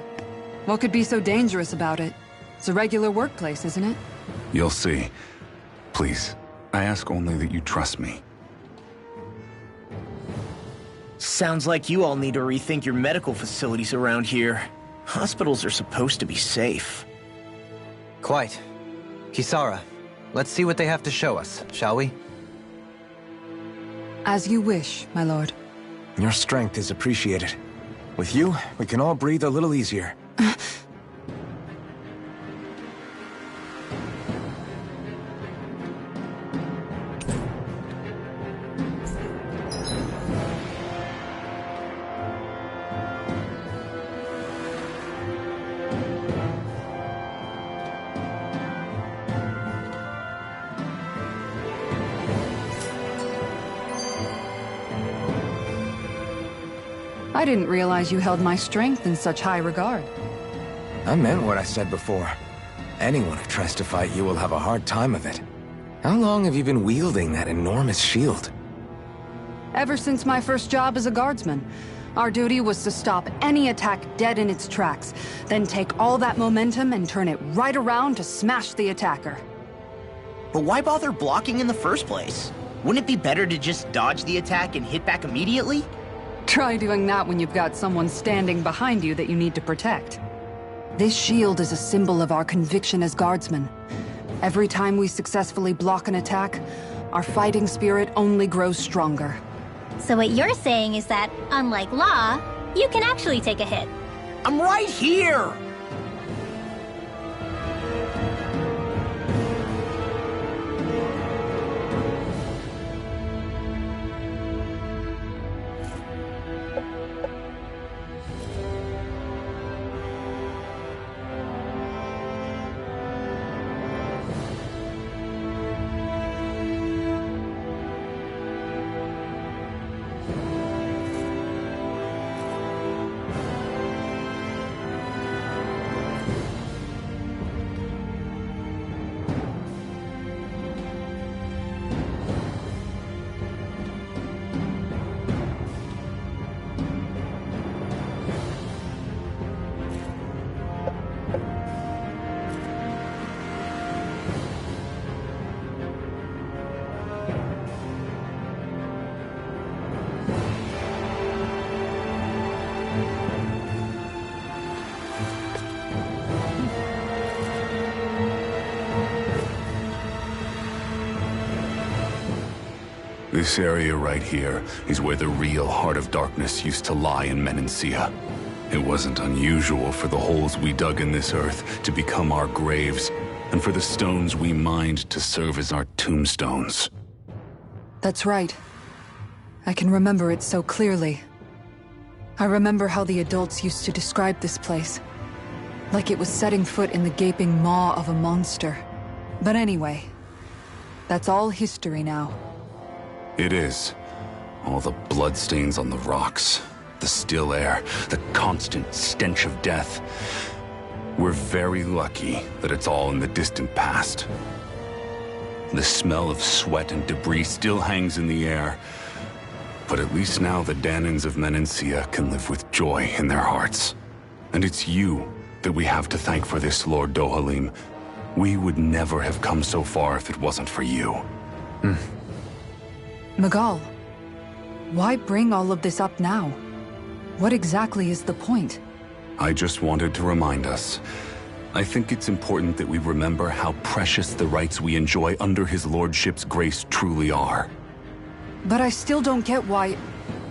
What could be so dangerous about it? It's a regular workplace, isn't it? You'll see. Please, I ask only that you trust me. Sounds like you all need to rethink your medical facilities around here. Hospitals are supposed to be safe. Quite. Kisara, let's see what they have to show us, shall we? As you wish, my lord. Your strength is appreciated. With you, we can all breathe a little easier. I didn't realize you held my strength in such high regard. I meant what I said before. Anyone who tries to fight you will have a hard time of it. How long have you been wielding that enormous shield? Ever since my first job as a guardsman. Our duty was to stop any attack dead in its tracks, then take all that momentum and turn it right around to smash the attacker. But why bother blocking in the first place? Wouldn't it be better to just dodge the attack and hit back immediately? Try doing that when you've got someone standing behind you that you need to protect. This shield is a symbol of our conviction as guardsmen. Every time we successfully block an attack, our fighting spirit only grows stronger. So what you're saying is that, unlike Law, you can actually take a hit. I'm right here! This area right here is where the real Heart of Darkness used to lie in Menancia. It wasn't unusual for the holes we dug in this earth to become our graves, and for the stones we mined to serve as our tombstones. That's right. I can remember it so clearly. I remember how the adults used to describe this place. Like it was setting foot in the gaping maw of a monster. But anyway, that's all history now. It is. All the bloodstains on the rocks, the still air, the constant stench of death. We're very lucky that it's all in the distant past. The smell of sweat and debris still hangs in the air, but at least now the Dahnans of Menancia can live with joy in their hearts. And it's you that we have to thank for this, Lord Dohalim. We would never have come so far if it wasn't for you. Miguel, why bring all of this up now? What exactly is the point? I just wanted to remind us. I think it's important that we remember how precious the rights we enjoy under his lordship's grace truly are. But I still don't get why...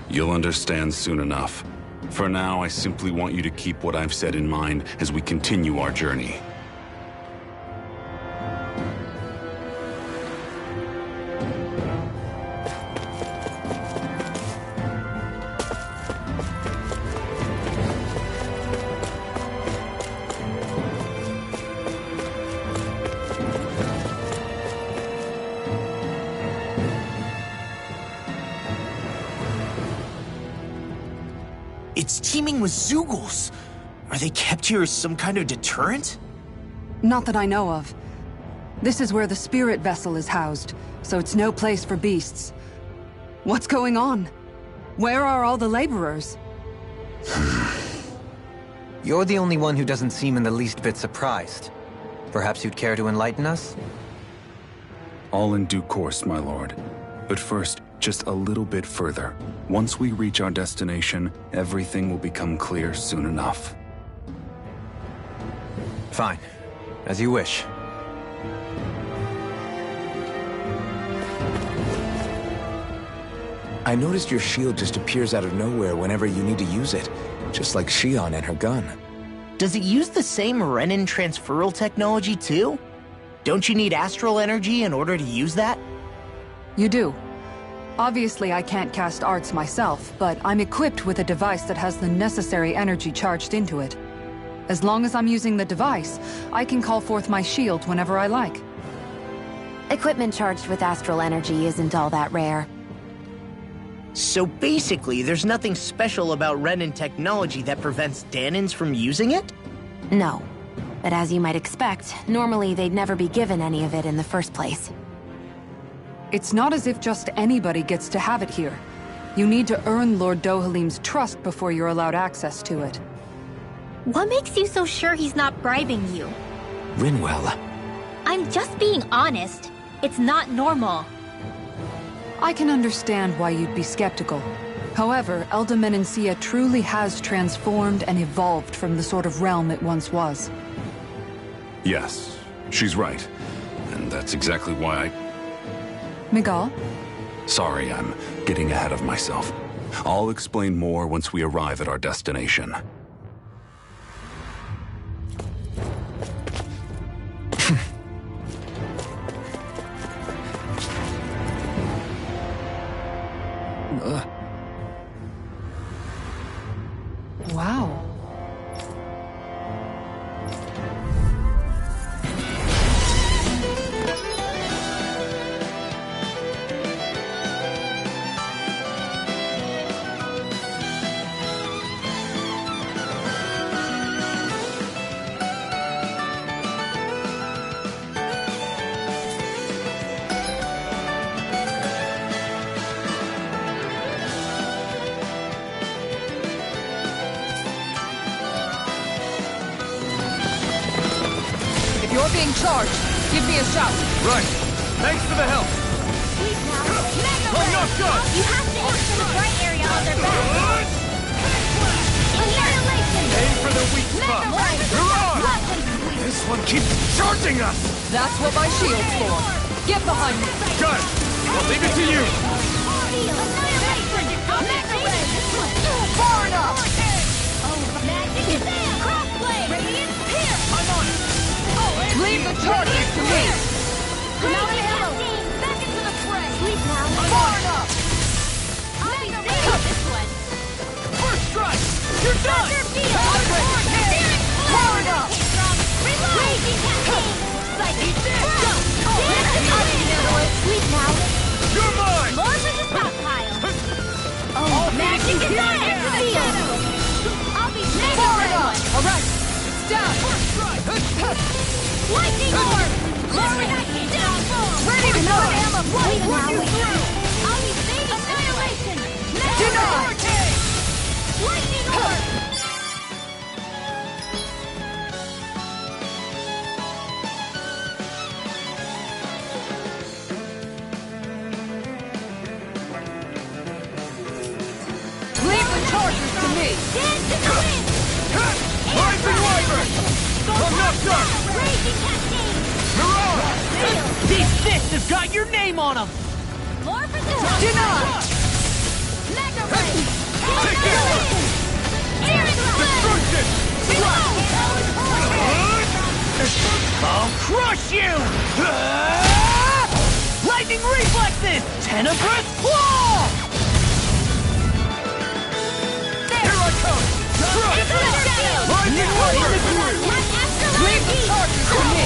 You'll understand soon enough. For now, I simply want you to keep what I've said in mind as we continue our journey. It's teeming with Zeugles. Are they kept here as some kind of deterrent? Not that I know of. This is where the spirit vessel is housed, so it's no place for beasts. What's going on? Where are all the laborers? You're the only one who doesn't seem in the least bit surprised. Perhaps you'd care to enlighten us? All in due course, my lord. But first, just a little bit further. Once we reach our destination, everything will become clear soon enough. Fine. As you wish. I noticed your shield just appears out of nowhere whenever you need to use it, just like Shion and her gun. Does it use the same Renin transferal technology too? Don't you need astral energy in order to use that? You do. Obviously, I can't cast arts myself, but I'm equipped with a device that has the necessary energy charged into it. As long as I'm using the device, I can call forth my shield whenever I like. Equipment charged with astral energy isn't all that rare. So basically, there's nothing special about Renin technology that prevents Dahnans from using it? No. But as you might expect, normally they'd never be given any of it in the first place. It's not as if just anybody gets to have it here. You need to earn Lord Dohalim's trust before you're allowed access to it. What makes you so sure he's not bribing you? Rinwell. I'm just being honest. It's not normal. I can understand why you'd be skeptical. However, Elda Menancia truly has transformed and evolved from the sort of realm it once was. Yes, she's right. And that's exactly why I... Miguel? Sorry, I'm getting ahead of myself. I'll explain more once we arrive at our destination. Wow. If you're being charged, give me a shout. Right. Thanks for the help. I'm not done. You have to hit to the right area on their back. Annihilation! Aim for the weak spot. You're on! This one keeps charging us! That's what my shield's for. Get behind me. Got it. I'll leave it to you. Far enough! Magic is there! Crossblade! Radiant Pierce! I'm on it! Leave the charges to me. Back into the fray! Sleep now! Far enough! I'll be safe on this one! First strike! You're done! Far enough! Reload! Raging Cascade! Psychic! Sleep now! You're mine! More for the stockpile! Oh, magic is on into the shadow! I'll be safe! Far enough! All right, it's down. First strike! Lightning orb! Lorenaci downfall! Ready to go. Ammo! Sleep now! I'll be safe! Annihilation! Denied! Lightning orb! Leave the charges to me. Dance to the wind! Rising Wyvern! I'm not done! Raging Cascade! Mirage! These fists have got your name on them! More for the Denied! Mega Ray! Take it! Destruction! I'll crush you! Lightning reflexes! Tenebrous claw! Here I come! Rising Wyvern! Leave the charges to me.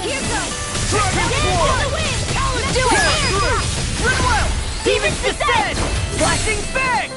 Here goes! Dragon Swarm! The wind! Let's Do it! Run well! Demons descend! Flashing bang!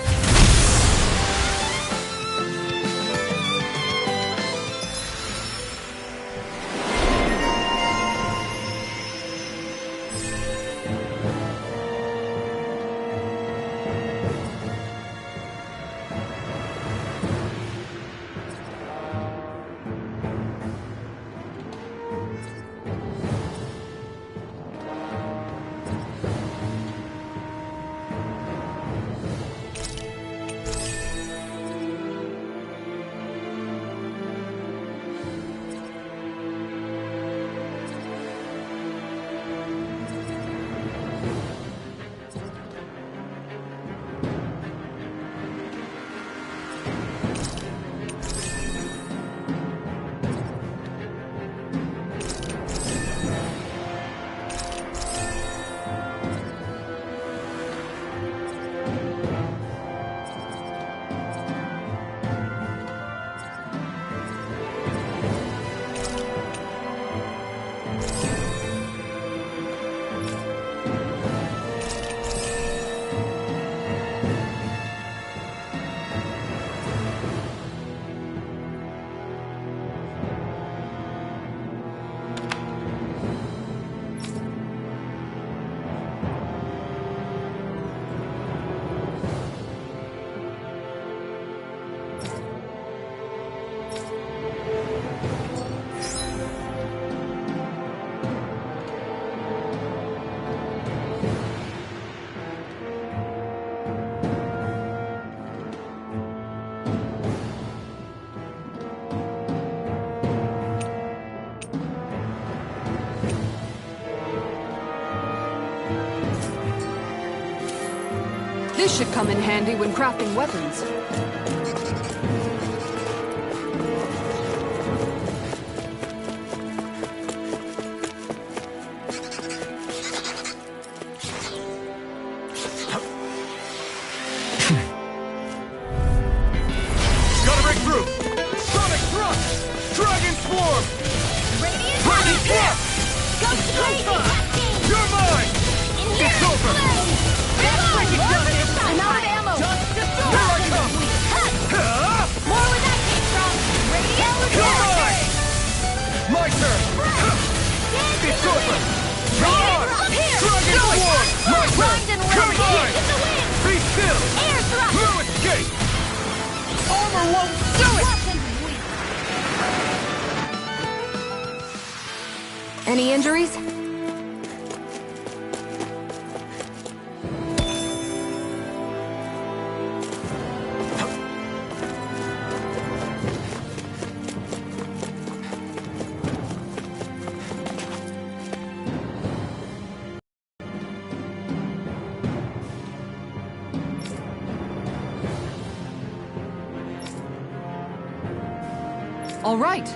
This should come in handy when crafting weapons. Gotta break through! Sonic Thrust! Dragon Swarm! Radiant Hit! Go crazy! You're mine! It's over! I'm out of ammo! Here I come! More where that came from! Come on! My turn! It's over! Come on! Dragon Swarm! My turn! Come on! Be still! Air thrust! No escape! Armor won't do it! Any injuries? All right.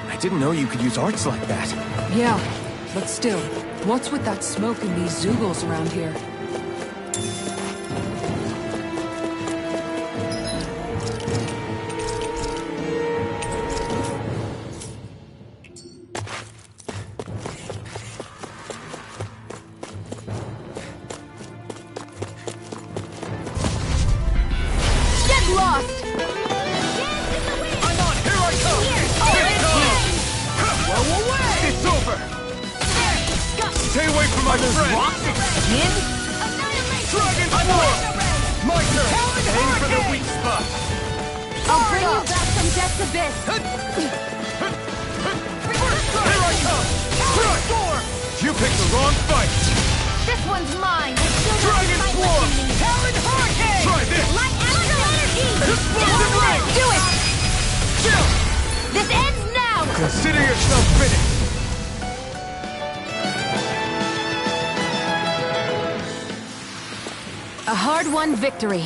I didn't know you could use arts like that. Yeah, but still, what's with that smoke and these Zeugles around here? Stay away from my friend! Dragon Swarm! My turn! Aim for the weak spot! I'll bring you back from Death's Abyss! Here I come! Swarm! You picked the wrong fight! This one's mine! Dragon Swarm! Talon Hurricane! Try this! Light Astral Energy! Explosive Ring! Do it! Chill! This ends now! Consider yourself finished! A hard-won victory.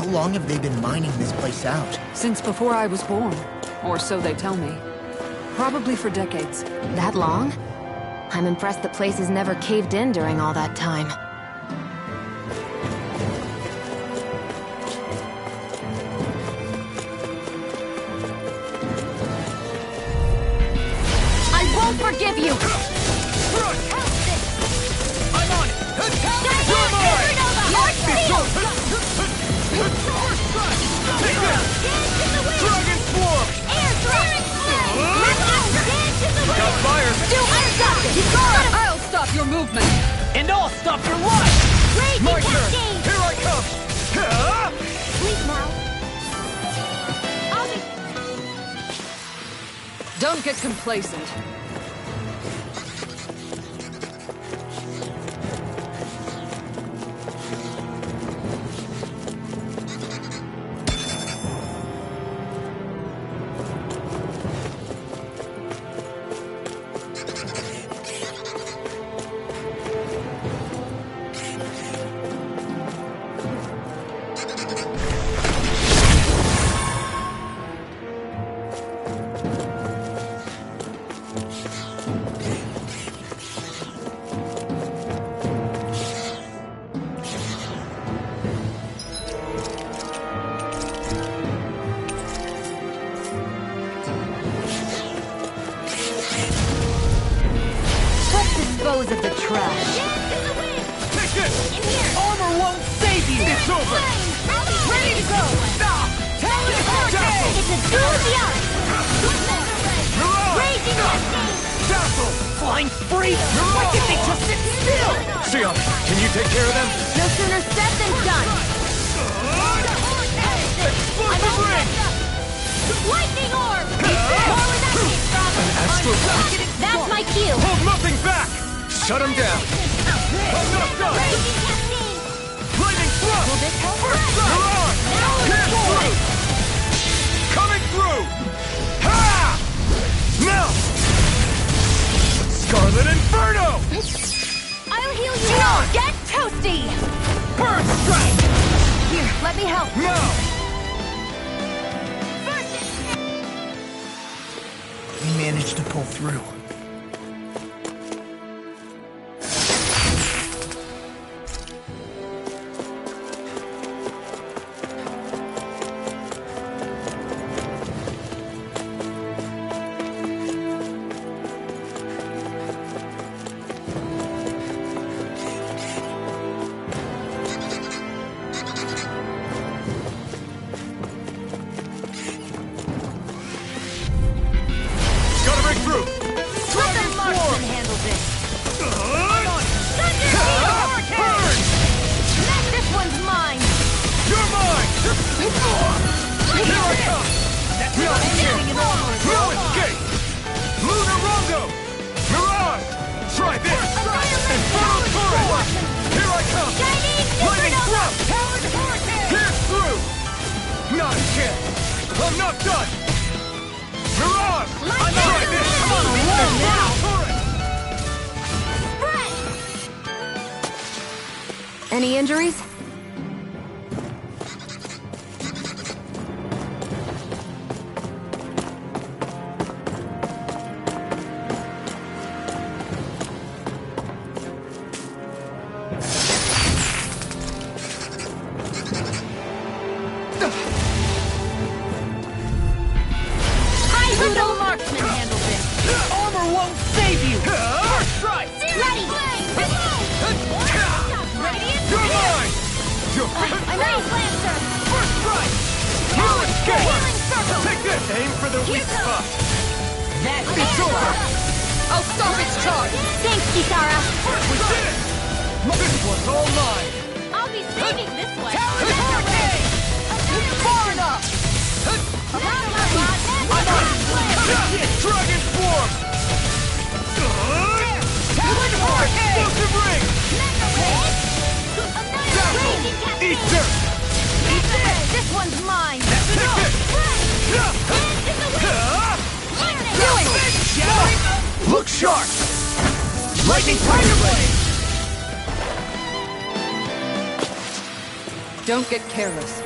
How long have they been mining this place out? Since before I was born. Or so they tell me. Probably for decades. That long? I'm impressed the place has never caved in during all that time. I won't forgive you! I'm on it! You're mine! Take this! Dragon Swarm! Got fire! I'll stop your movement! And I'll stop your life! My turn! Here I come! Please now. I'll be... Don't get complacent. Dispose of the trash. Take this! Armor won't save you! It's over! Ready to go! Stop! Talon Hurricane! It's a duel of the arts! Mirage! Raging Hurricane! Dazzle! Flying spree! Why can't they just sit still? Xion, can you take care of them? No sooner said than done! Explosive ring! Lightning orb! More where that came from! Astral That's my cue! Hold nothing back! Shut him down! I'm not done! Raging Cascade! Lightning thrust! Will this help? Mirage! Now Can't it's through! Coming through! Ha! Now! Scarlet Inferno! I'll heal you! Get toasty! Burn strike! Here, let me help! Now! We managed to pull through. Gotta break through! Let the marksman handle this! Burn! This one's mine! You're mine! Here I come! No escape! Lunar Rondo! Mirage! Try this! Infernal Torrent! Here I come! Lightning Thrust! Pierce through! Not a chance! I'm not done! Mirage! I'm try this! I'm on a roll now! Any injuries? Little marksman handle this! Armor won't save you! First strike! Ready! You're mine! You're I'm Raise Lancer! First strike! No escape! Healing circle! Take this! Aim for the weak spot! It's over! I'll stop its charge! Thanks, Kisara! We did it! This one's all mine! I'll be saving this one! Far enough! I'm on it! Dragon Swarm! Explosive ring! Dazzle! Eat dirt! This one's mine! Take this! Look sharp! Lightning Tiger Blade! Don't get careless.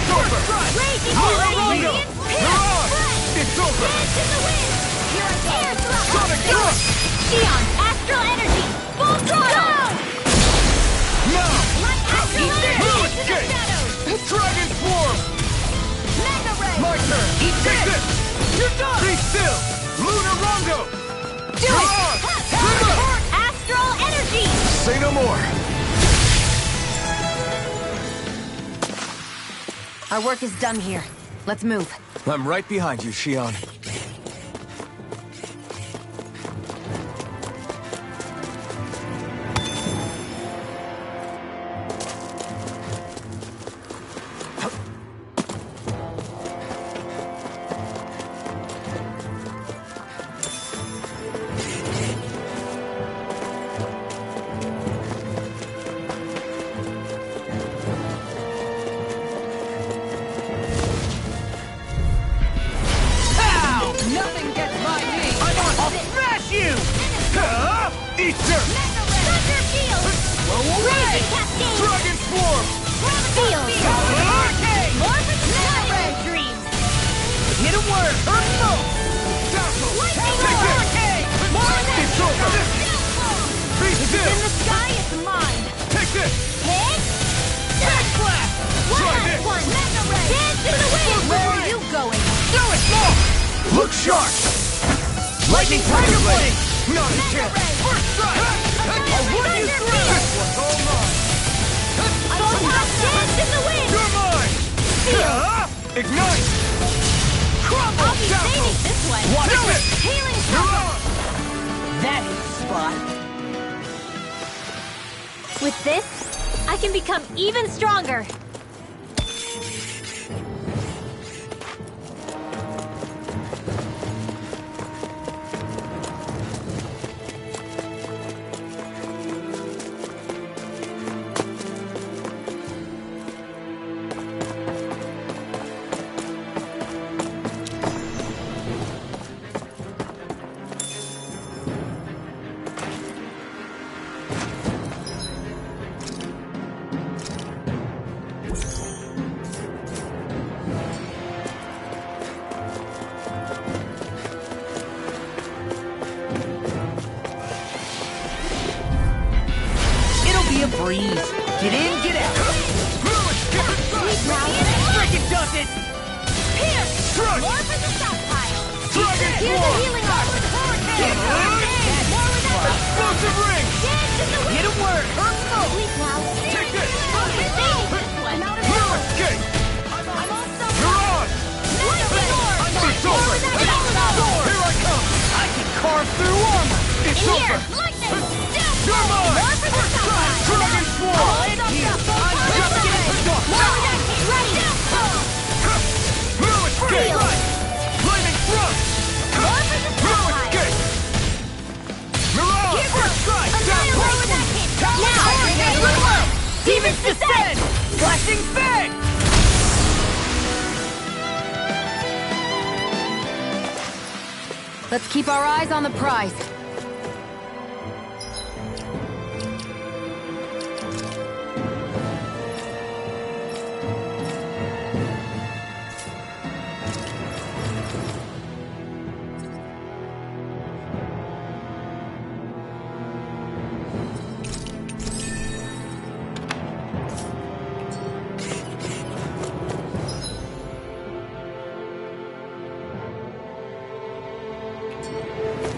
It's over! Raging Lunar Rondo! Mirage! It's over! Dance in the wind! Air thrust! Sonic thrust! Xeon, astral energy! Full throttle! Now! Light astral energy Blue into the escape! shadows! Dragon Swarm! Mega ray! My turn! Eat Take this! this! You're done! Be still! Lunar Rondo! Do it! Teleport astral energy! Say no more. Our work is done here. Let's move. I'm right behind you, Shion. Nothing gets by me! I'll smash you! Easter! Thunder field! Raging cascade! Dragon Swarm! Field! Hurricane! More for the Mega dreams! Hit a word! Dazzle! Lightning Take roar! this! More than It's over! Be In the still! sky, it's mine! Take this! Hit! Smash blast! One Try last this. one! Mega ray! Dance in the wind! Where are you going? Throw it more! Look sharp! Lightning Tiger Blade! Not a chance! First strike! I'll run you through! This one's all mine! Dance in the wind! You're mine! Ignite! Crumble! I'll be saving this one! Watch Do this! it! Healing You're circle! on! That hit the spot. With this, I can become even stronger. It'll be a breeze. Get in, get out. Frickin' does it! Here! Crush! More for the stockpile! Dragon Here's the Swarm! healing arm! Hurricane! More with that Explosive ring! Dance in the wind! Hit a word! Sleep now! Take this! I'll be saving this one! Blue escape! I'm all stuffed You're up! on! Lightning orb! It's More over! with that healing arm! Here I come! I can carve through armor! It's In over! here! Lightning! Down! You're mine! More for the stockpile! Dragon Swarm! All stuffed up! I'm More just with getting that! picked off! More with that! Ready! Blue escape! Field. Flaming thrust! More for the Blue stockpile! escape! Mirage! Here First goes! strike! Annihilate Down! with that hit! Now! Hurricane! Reload! Demons descend! Flashing fang! Let's keep our eyes on the prize.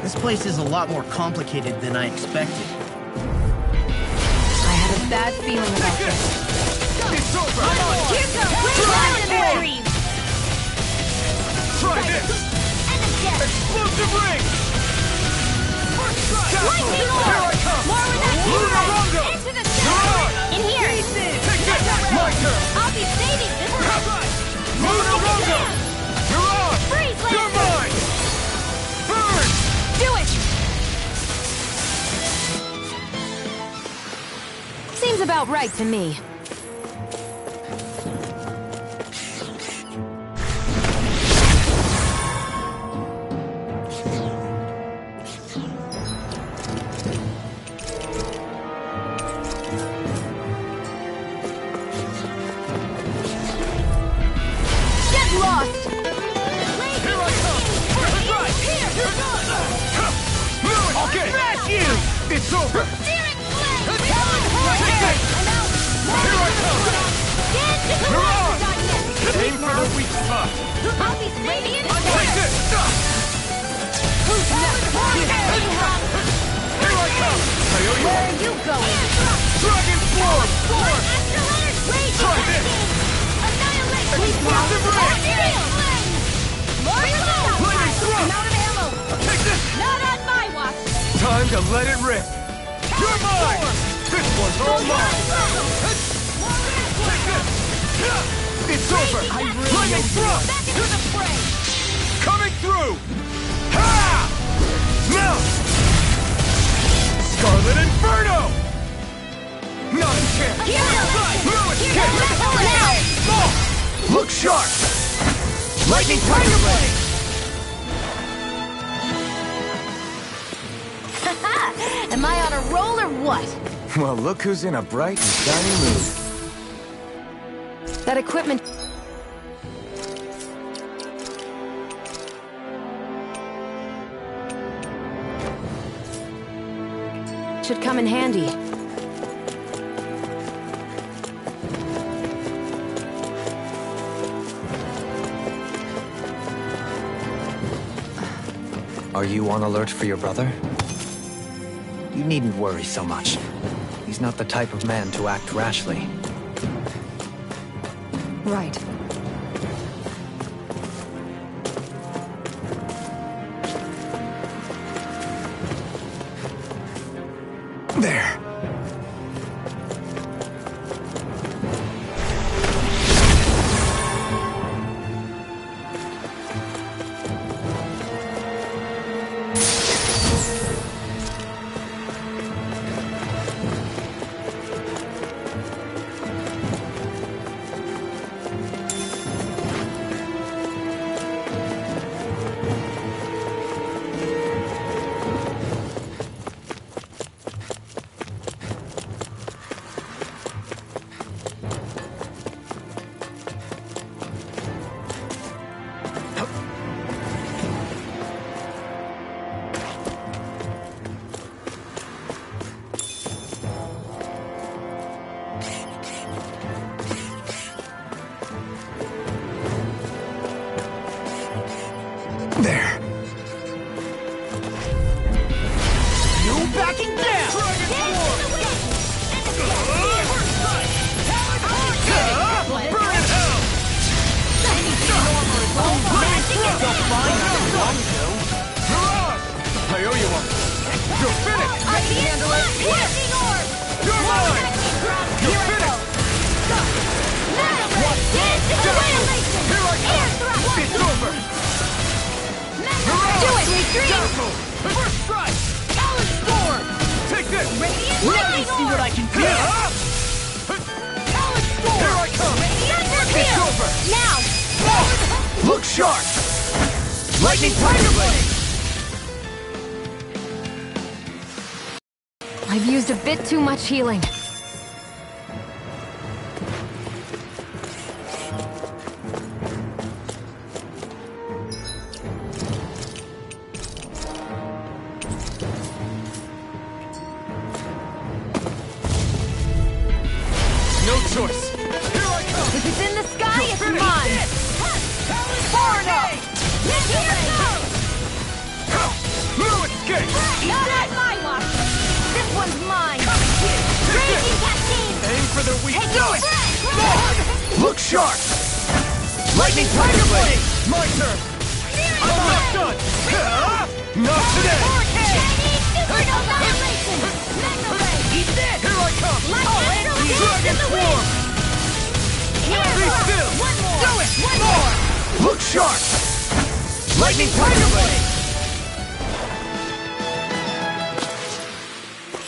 This place is a lot more complicated than I expected. I had a bad feeling about this. It's over! Here goes! Legendary dreams! Try this! And a death! Explosive ring! First strike! Lightning orb! Here I come! More with that Lunar healing Rondo! arm! Into the shadow! In here! Take this! My turn! I'll be saving this one! Lunar Rondo! You're on! Freeze You're laser! mine! Burn! Do it! Seems about right to me. going! Dragon Swarm! Try this! Explosive Ray! Lightning Thrust! I'm out of ammo! Take this! Not on my watch! Time to let it rip! You're mine! This one's all mine! Take this! It's over! Lightning Thrust! Back into the fray! Coming through! Ha! Now! Scarlet Inferno! Not a chance! Lewis kick! Now! Look sharp! Lightning Tiger Blade! Am I on a roll or what? Well, look who's in a bright and shiny mood. That equipment... should come in handy. Are you on alert for your brother? You needn't worry so much. He's not the type of man to act rashly. Right. There. There. No backing down! I owe you one. You're finished! I can handle it! Lightning orb! You're mine! You're finished! Here I come! It's over! Do it, Retreat! Dazzle! First strike! Talon Storm! Take this! Radiant Let me Lightning see what I can do! Talon Storm! Here I come! Radiant It's over! Now! Look sharp! Lightning Tiger Blade! I've used a bit too much healing. No choice! Here I come! If it's in the sky, it's mine! Far enough! Here goes! Lewis Gate! Not on my watch! This one's mine! Raging Cascade! Aim for the weak Take it! Look sharp! Lightning Tiger Blade! My turn! I'm not done! Not today! Chinese Supernova Annihilation! Mega Ray! Eat this! Here I come! Dragon Swarm! Be still! One more! Do it! One more! Look sharp! Lightning Tiger Blade!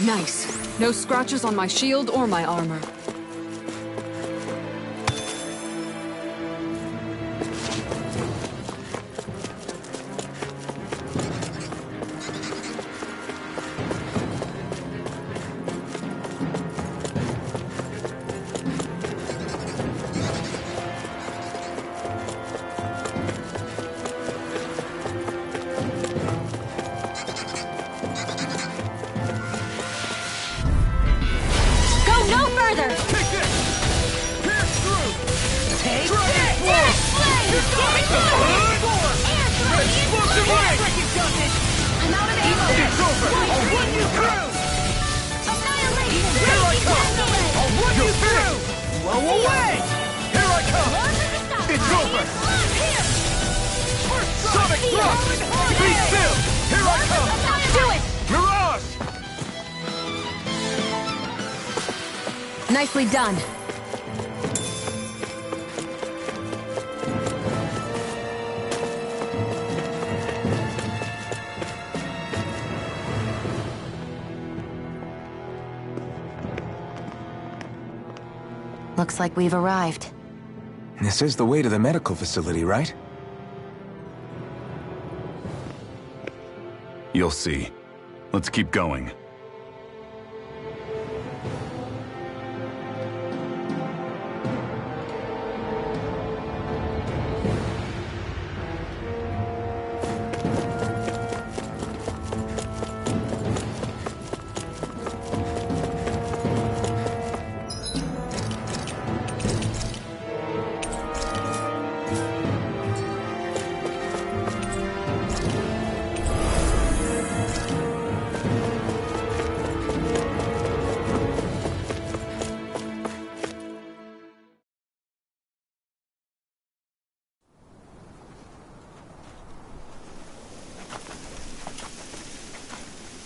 Nice. No scratches on my shield or my armor. I'm out of ammo! It's over! I'll run you through! Annihilation! Sonic Thrust! Be still! Here I come! Do it! Mirage! Nicely done. Looks like we've arrived. This is the way to the medical facility, right? You'll see. Let's keep going.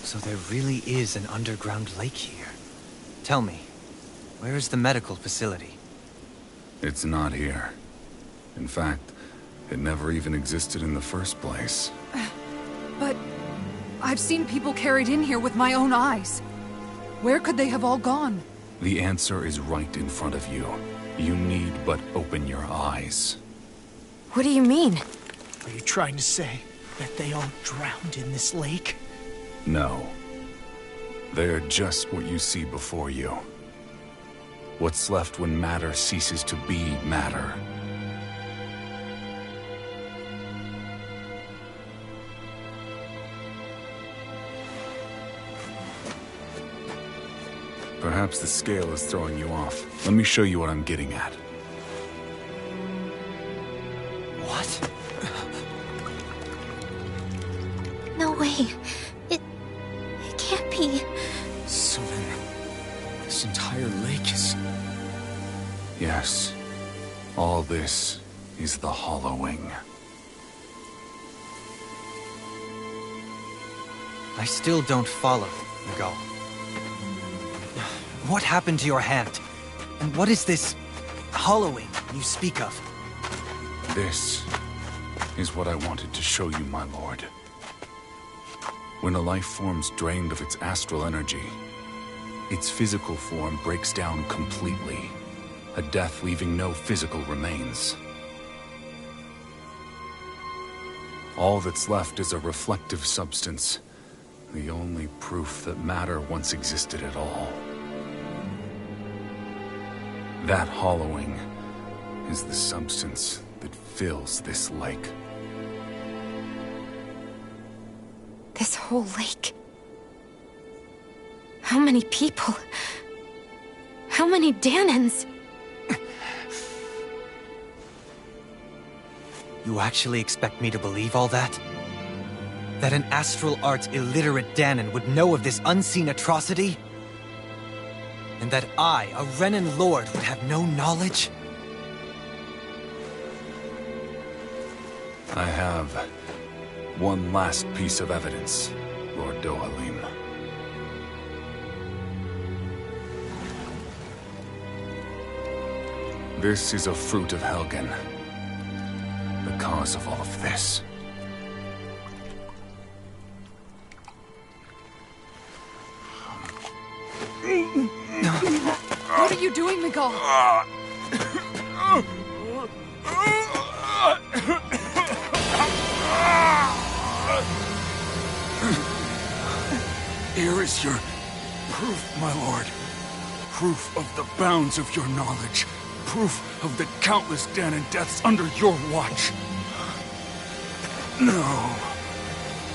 So there really is an underground lake here. Tell me, where is the medical facility? It's not here. In fact, it never even existed in the first place. But I've seen people carried in here with my own eyes. Where could they have all gone? The answer is right in front of you. You need but open your eyes. What do you mean? Are you trying to say that they all drowned in this lake? No. They're just what you see before you. What's left when matter ceases to be matter. Perhaps the scale is throwing you off. Let me show you what I'm getting at. What? No way. It can't be. So then, this entire lake is... Yes. All this is the hollowing. I still don't follow, Miguel. What happened to your hand? And what is this hollowing you speak of? This is what I wanted to show you, my lord. When a life form's drained of its astral energy, its physical form breaks down completely, a death leaving no physical remains. All that's left is a reflective substance, the only proof that matter once existed at all. That hollowing is the substance that fills this lake. This whole lake. How many people? How many Dahnans? You actually expect me to believe all that? That an astral arts illiterate Dahnan would know of this unseen atrocity? And that I, a Renan lord, would have no knowledge? I have one last piece of evidence, Lord Dohalim. This is a fruit of Helgen. The cause of all of this. What are you doing, Miguel? Here is your proof, my lord. Proof of the bounds of your knowledge. Proof of the countless Dahnan deaths under your watch. No,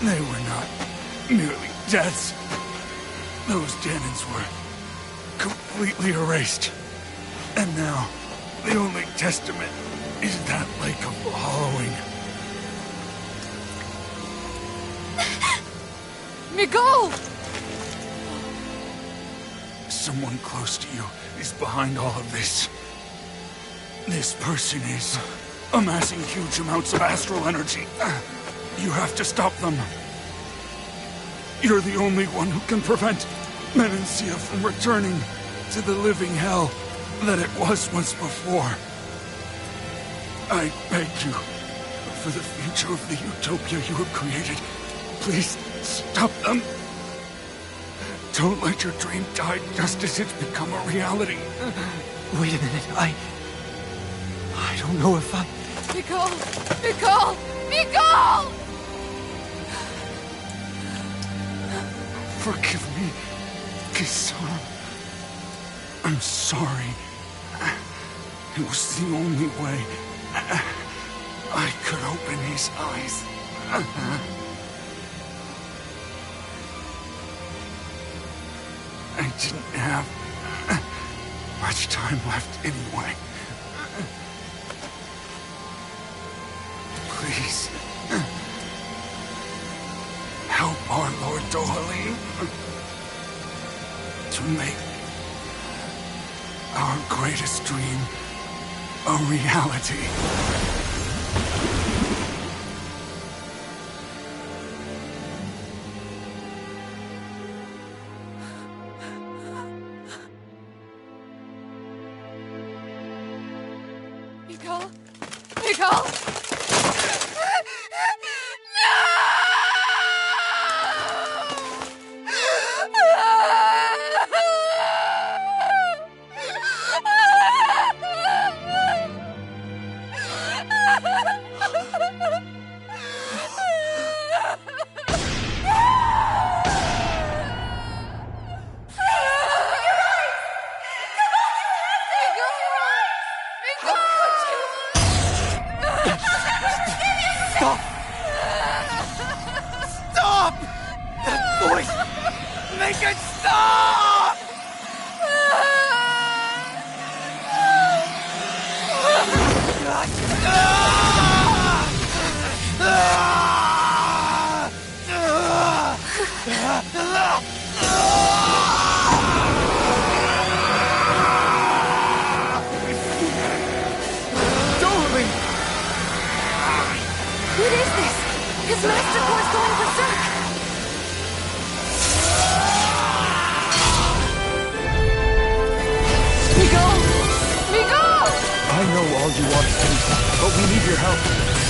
they were not merely deaths. Those Dahnans were completely erased. And now, the only testament is that lake of hollowing. Miguel! Someone close to you is behind all of this. This person is amassing huge amounts of astral energy. You have to stop them. You're the only one who can prevent Menancia from returning to the living hell that it was once before. I beg you, for the future of the utopia you have created, please stop them. Don't let your dream die just as it's become a reality. Wait a minute, I don't know if I... Nicole! Nicole! Nicole! Forgive me, Kisara. I'm sorry. It was the only way I could open his eyes. I didn't have much time left anyway. Please, help our Lord Dohalim to make our greatest dream a reality. Nicole? Nicole? Stop! Stop! That voice! Make it stop! What is this? His Master Core's going berserk! Nicole! Nicole! I know all you want to do, but we need your help.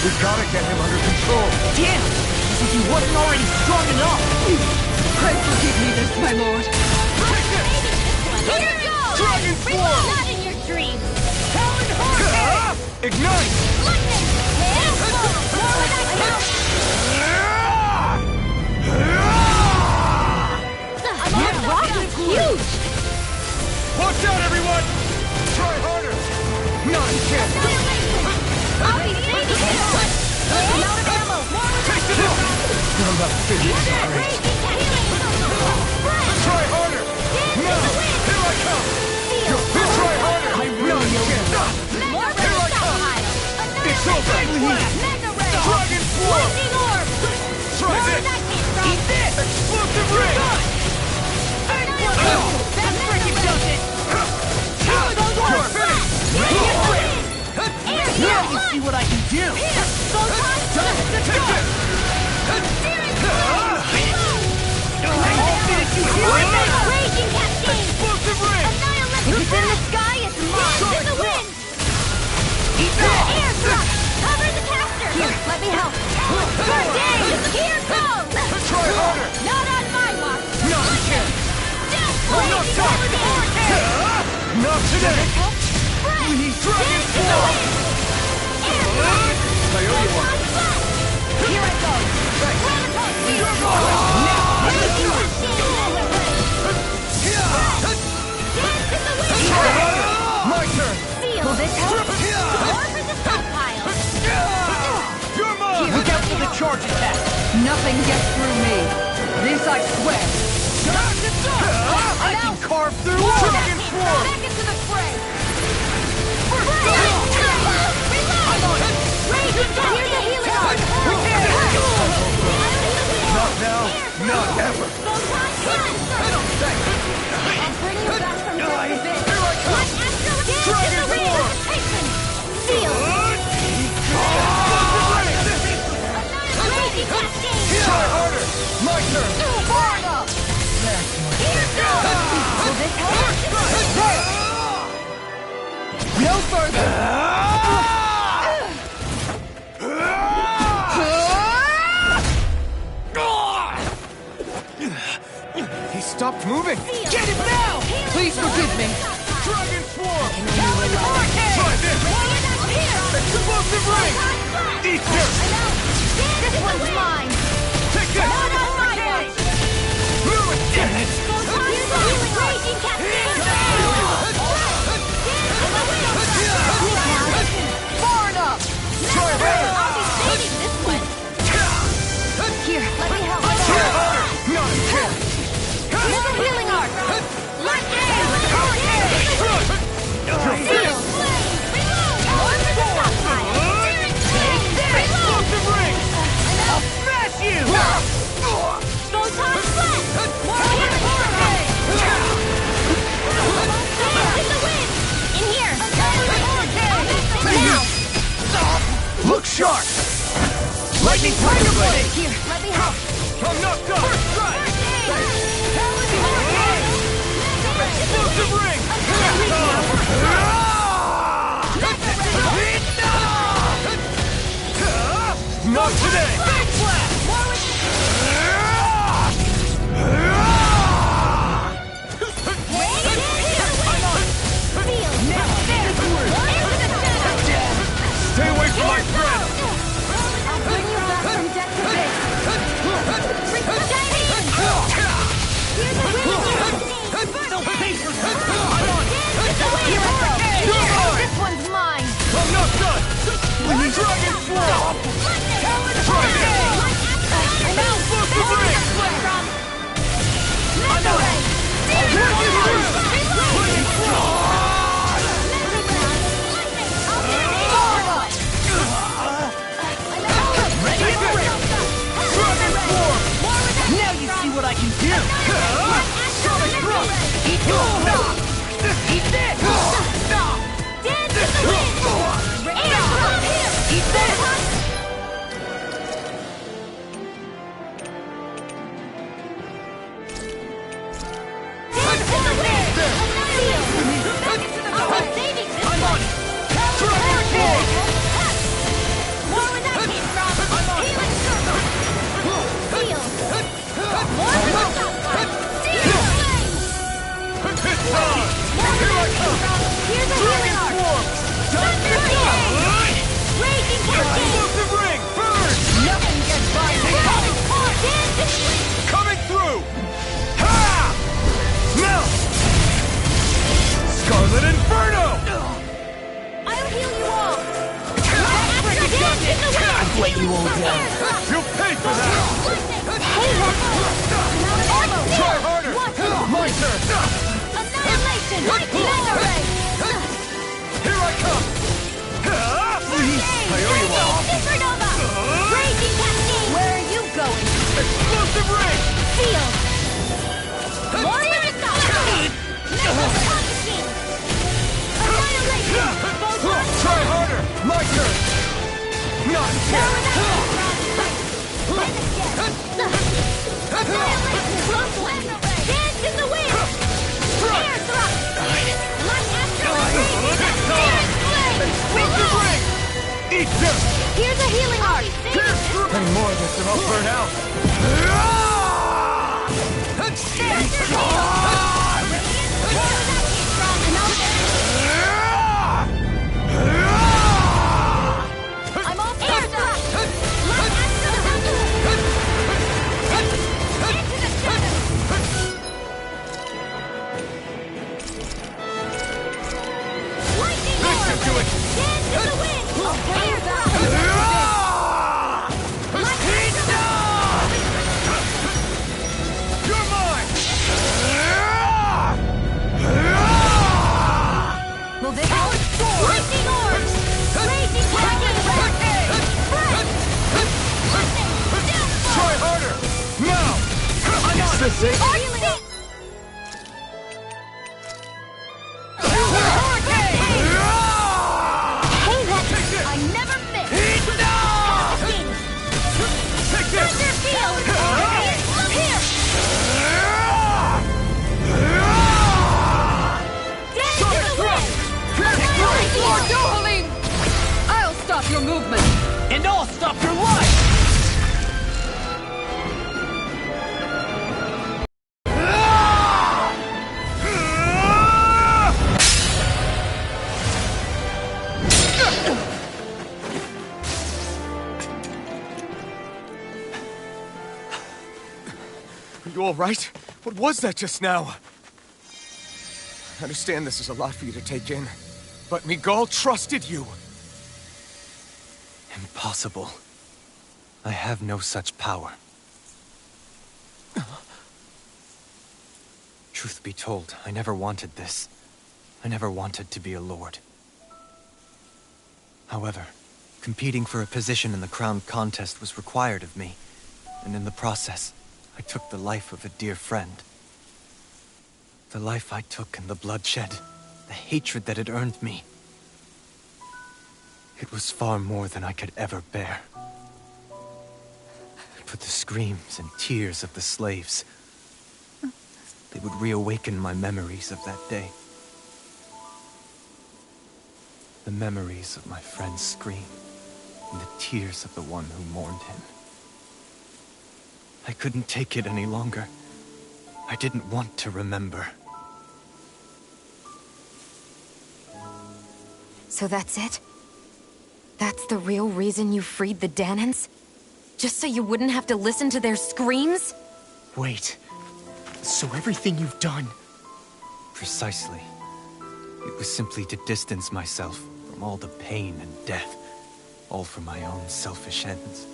We've got to get him under control. Damn! As if he wasn't already strong enough! Pray forgive me this, my lord. Here it goes! Dragon Form! Not in your dreams! Talon Hurricane! Ignite! Lightning! Hailstorm! More with that count! That rock is huge! Watch out, everyone! Try harder! Not a chance! I'll be saving this one! I'm out of ammo! More with that count! I'm not finished, sorry. Try harder! No! Here I come! Try harder! I really can't! More Here I come! It's over! Mega Ray! Dragon Form! Lightning Orb! Try this! Eat this! Explosive Ray! That freaking does it! You're finished! Now you see what I can do! Raging Cascade! Explosive Ray! If it's in the sky, it's mine! In the wind! Eat that! Air thrust! Cover the caster! Here, let me help! Grenade! Here goes! Try harder! Not on my watch! Not a chance! Death No time! Not today! Please, Dragon Form! I owe you one. Here I go! My turn! Will this help? Or for the stockpile? You're mine! Look out for the charge attack! Nothing gets through me. This I swear. I can carve through Dragon Form! Back into the fray! Here's the healing arm! Not now, not ever! I'll bring you back from Here I this. come! Dragon Form! Seal! Explosive Ray! Raging stopped moving. Get him now! Please forgive me. Dragon Swarm! Talon Hurricane! Try this! Explosive Ring! Eat this! This one's mine! Take this! Not on my watch! Damn it! Here's a healing raging cascade! Far enough! Try this! I'll be saving this one! Here, let me help. Not a chance! Here's a healing arc! Light Feel! Explosive Ring! I'll smash you! Photon Flash! More healing hurricane! In the wind! In here! Now! Look sharp! Lightning Tiger Blade! Here, let me help! I'm knocked up! First strike! Explosive Ring! Not today! Big Flash! Stay away from my friend! I'll bring you back from death to base! This one's mine! I'm not done! Dragon Swarm! Try this! Explosive Ring! Now you see what I can do! Sonic Thrust! Eat this! Dance in the wind! Air from here! Eat this! Dance in the wind! Back into the I'm saving this one! Dragon Swarm! More where that came from! Healing circle! Seal! More photon flash! Seal flame! It's time! Here I come! Here's a healing arc! Thunder Grenade! Raging cascade! Explosive Ring! Burn! Nothing gets by me! Dance in the wind! Coming through! Ha! Now! Scarlet Inferno! I'll heal you all! Freaking Dance in the wind! I've let you all down. You'll pay for that! Try harder! My turn! Annihilation! Mega Ray! Here I come! Please! I owe you all! Supernova! Raging cascade! Where are you going? Explosive Ring! Field! More Missile! Missile Machine! Annihilation! Photon! Try harder! My turn! Not a chance! Dance in the wind! Air thrust! Light asteroid! Explosive Ring! Eat this! Here's a healing arc! Any more of this and I'll burn out! I'm all air thrust! Light asteroid! Into the shadows! all right? What was that just now? I understand this is a lot for you to take in, but Miguel trusted you. Impossible. I have no such power. Truth be told, I never wanted this. I never wanted to be a lord. However, competing for a position in the crown contest was required of me, and in the process, I took the life of a dear friend. The life I took and the bloodshed, the hatred that it earned me. It was far more than I could ever bear. But the screams and tears of the slaves, they would reawaken my memories of that day. The memories of my friend's scream, and the tears of the one who mourned him. I couldn't take it any longer. I didn't want to remember. So that's it? That's the real reason you freed the Danans? Just so you wouldn't have to listen to their screams? Wait. So everything you've done... Precisely. It was simply to distance myself from all the pain and death, all for my own selfish ends.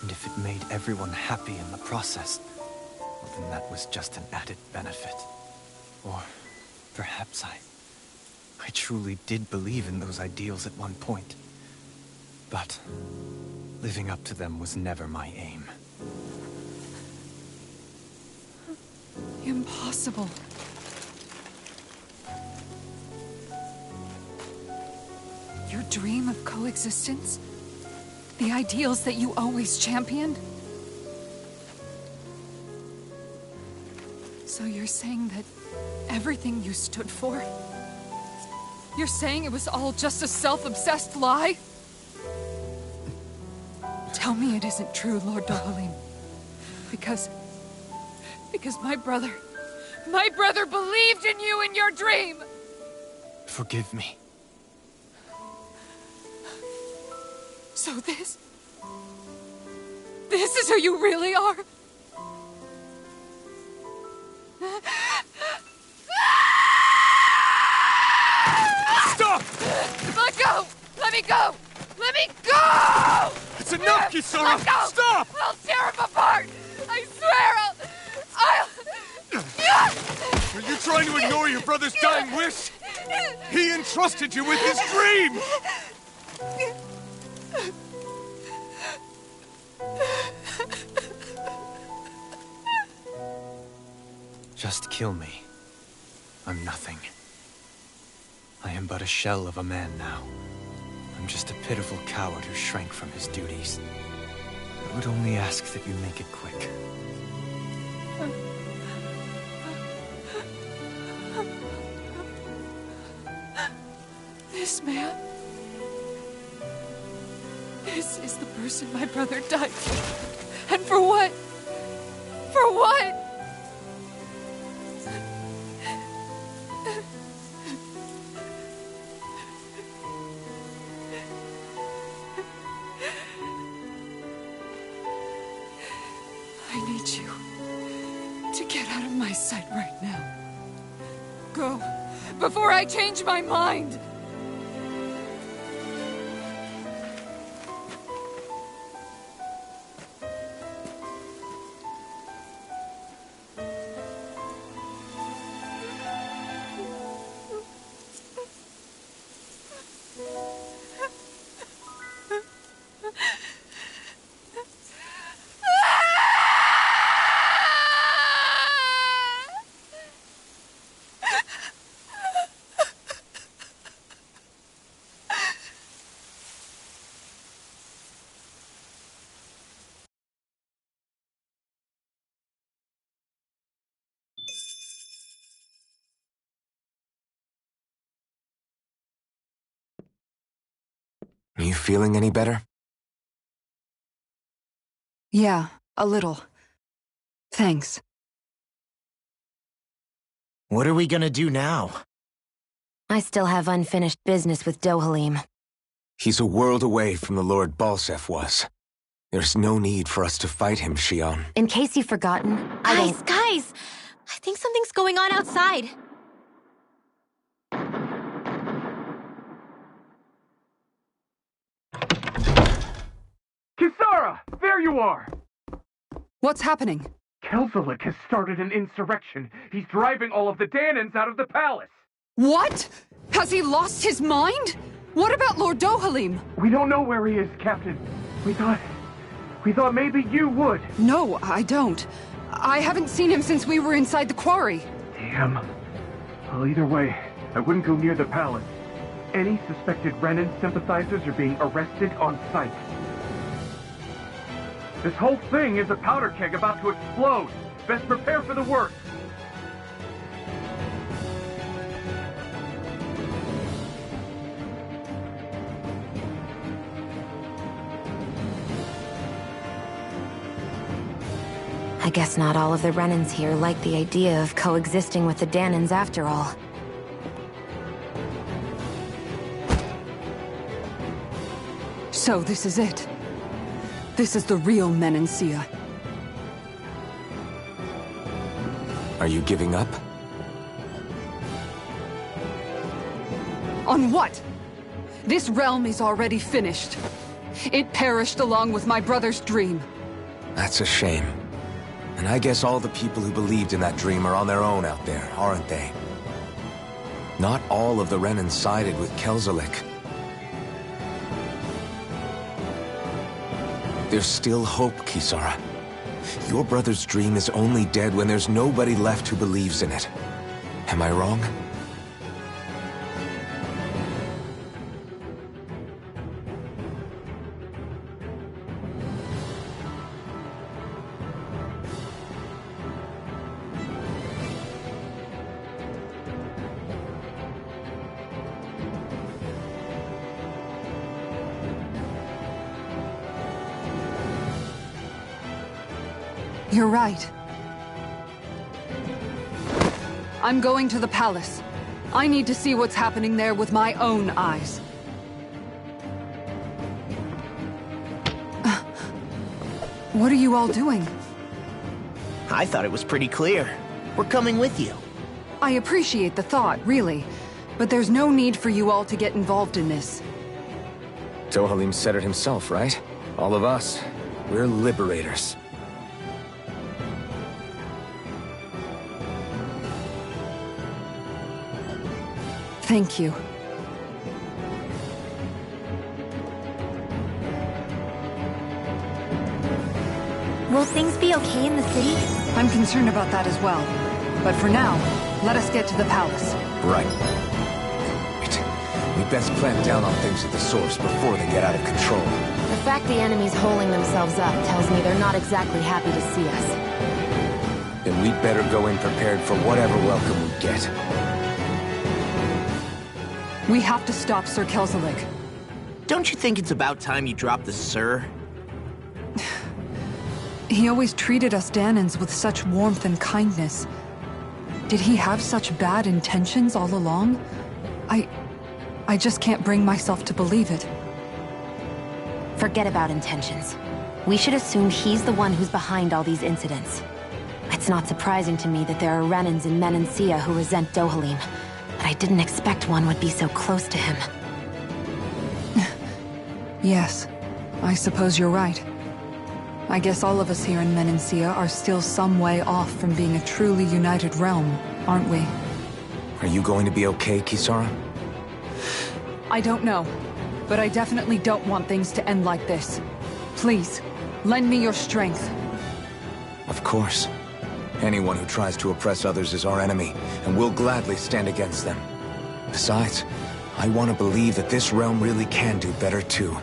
And if it made everyone happy in the process, well, then that was just an added benefit. Or perhaps I truly did believe in those ideals at one point. But living up to them was never my aim. Impossible. Your dream of coexistence? The ideals that you always championed? So you're saying that everything you stood for? You're saying it was all just a self-obsessed lie? Tell me it isn't true, Lord Dohalim. Because my brother believed in you in your dream! Forgive me. So this is who you really are? Stop! Let go! Let me go! Let me go! It's enough, Kisara! Let go! Stop! I'll tear him apart! I swear I'll... Are you trying to ignore your brother's dying wish? He entrusted you with his dream! Just kill me. I'm nothing. I am but a shell of a man now. I'm just a pitiful coward who shrank from his duties. I would only ask that you make it quick. This man... This is the person my brother died for. And for what? For what? I need you to get out of my sight right now. Go, before I change my mind! Are you feeling any better? Yeah, a little. Thanks. What are we gonna do now? I still have unfinished business with Dohalim. He's a world away from the Lord Balseph was. There's no need for us to fight him, Xion. In case you've forgotten, Guys! I think something's going on outside. Kisara! There you are! What's happening? Kelzelik has started an insurrection. He's driving all of the Danans out of the palace. What? Has he lost his mind? What about Lord Dohalim? We don't know where he is, Captain. We thought maybe you would. No, I don't. I haven't seen him since we were inside the quarry. Damn. Well, either way, I wouldn't go near the palace. Any suspected Renan sympathizers are being arrested on sight. This whole thing is a powder keg about to explode. Best prepare for the worst. I guess not all of the Renans here like the idea of coexisting with the Danans after all. So this is it. This is the real Menancia. Are you giving up? On what? This realm is already finished. It perished along with my brother's dream. That's a shame. And I guess all the people who believed in that dream are on their own out there, aren't they? Not all of the Renan sided with Kelzelik. There's still hope, Kisara. Your brother's dream is only dead when there's nobody left who believes in it. Am I wrong? You're right. I'm going to the palace. I need to see what's happening there with my own eyes. What are you all doing? I thought it was pretty clear. We're coming with you. I appreciate the thought, really. But there's no need for you all to get involved in this. Dohalim said it himself, right? All of us. We're liberators. Thank you. Will things be okay in the city? I'm concerned about that as well. But for now, let us get to the palace. Right. We best clamp down on things at the source before they get out of control. The fact the enemy's holding themselves up tells me they're not exactly happy to see us. Then we'd better go in prepared for whatever welcome we get. We have to stop Sir Kelzelik. Don't you think it's about time you dropped the Sir? He always treated us Danans with such warmth and kindness. Did he have such bad intentions all along? I just can't bring myself to believe it. Forget about intentions. We should assume he's the one who's behind all these incidents. It's not surprising to me that there are Renans in Menancia who resent Dohalim. But I didn't expect one would be so close to him. Yes, I suppose you're right. I guess all of us here in Menancia are still some way off from being a truly united realm, aren't we? Are you going to be okay, Kisara? I don't know, but I definitely don't want things to end like this. Please, lend me your strength. Of course. Anyone who tries to oppress others is our enemy, and we'll gladly stand against them. Besides, I want to believe that this realm really can do better too.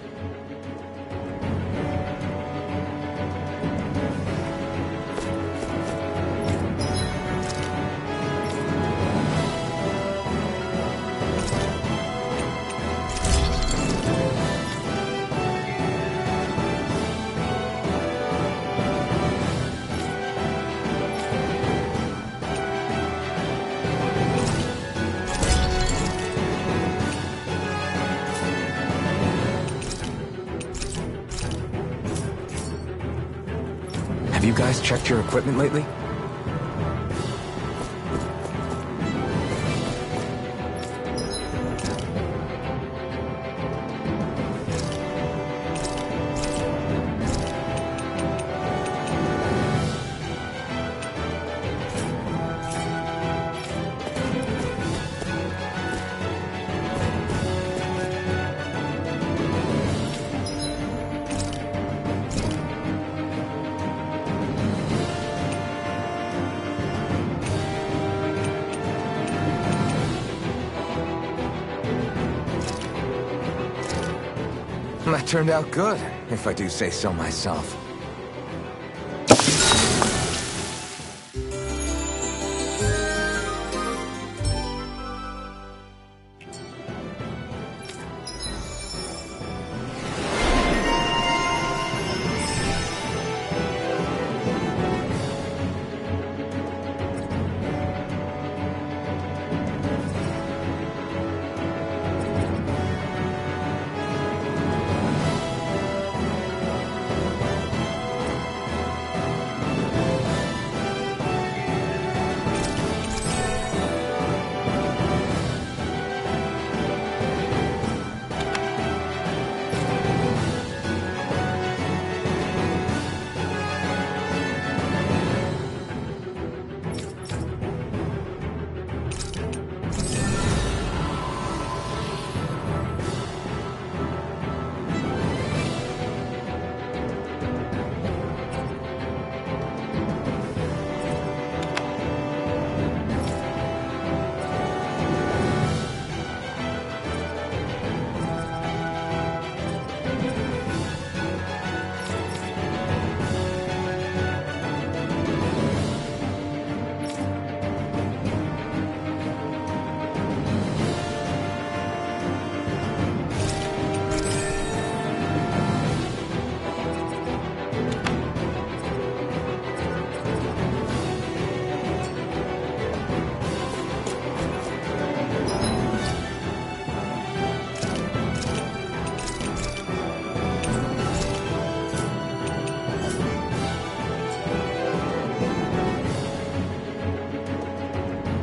you guys checked your equipment lately? That turned out good, if I do say so myself.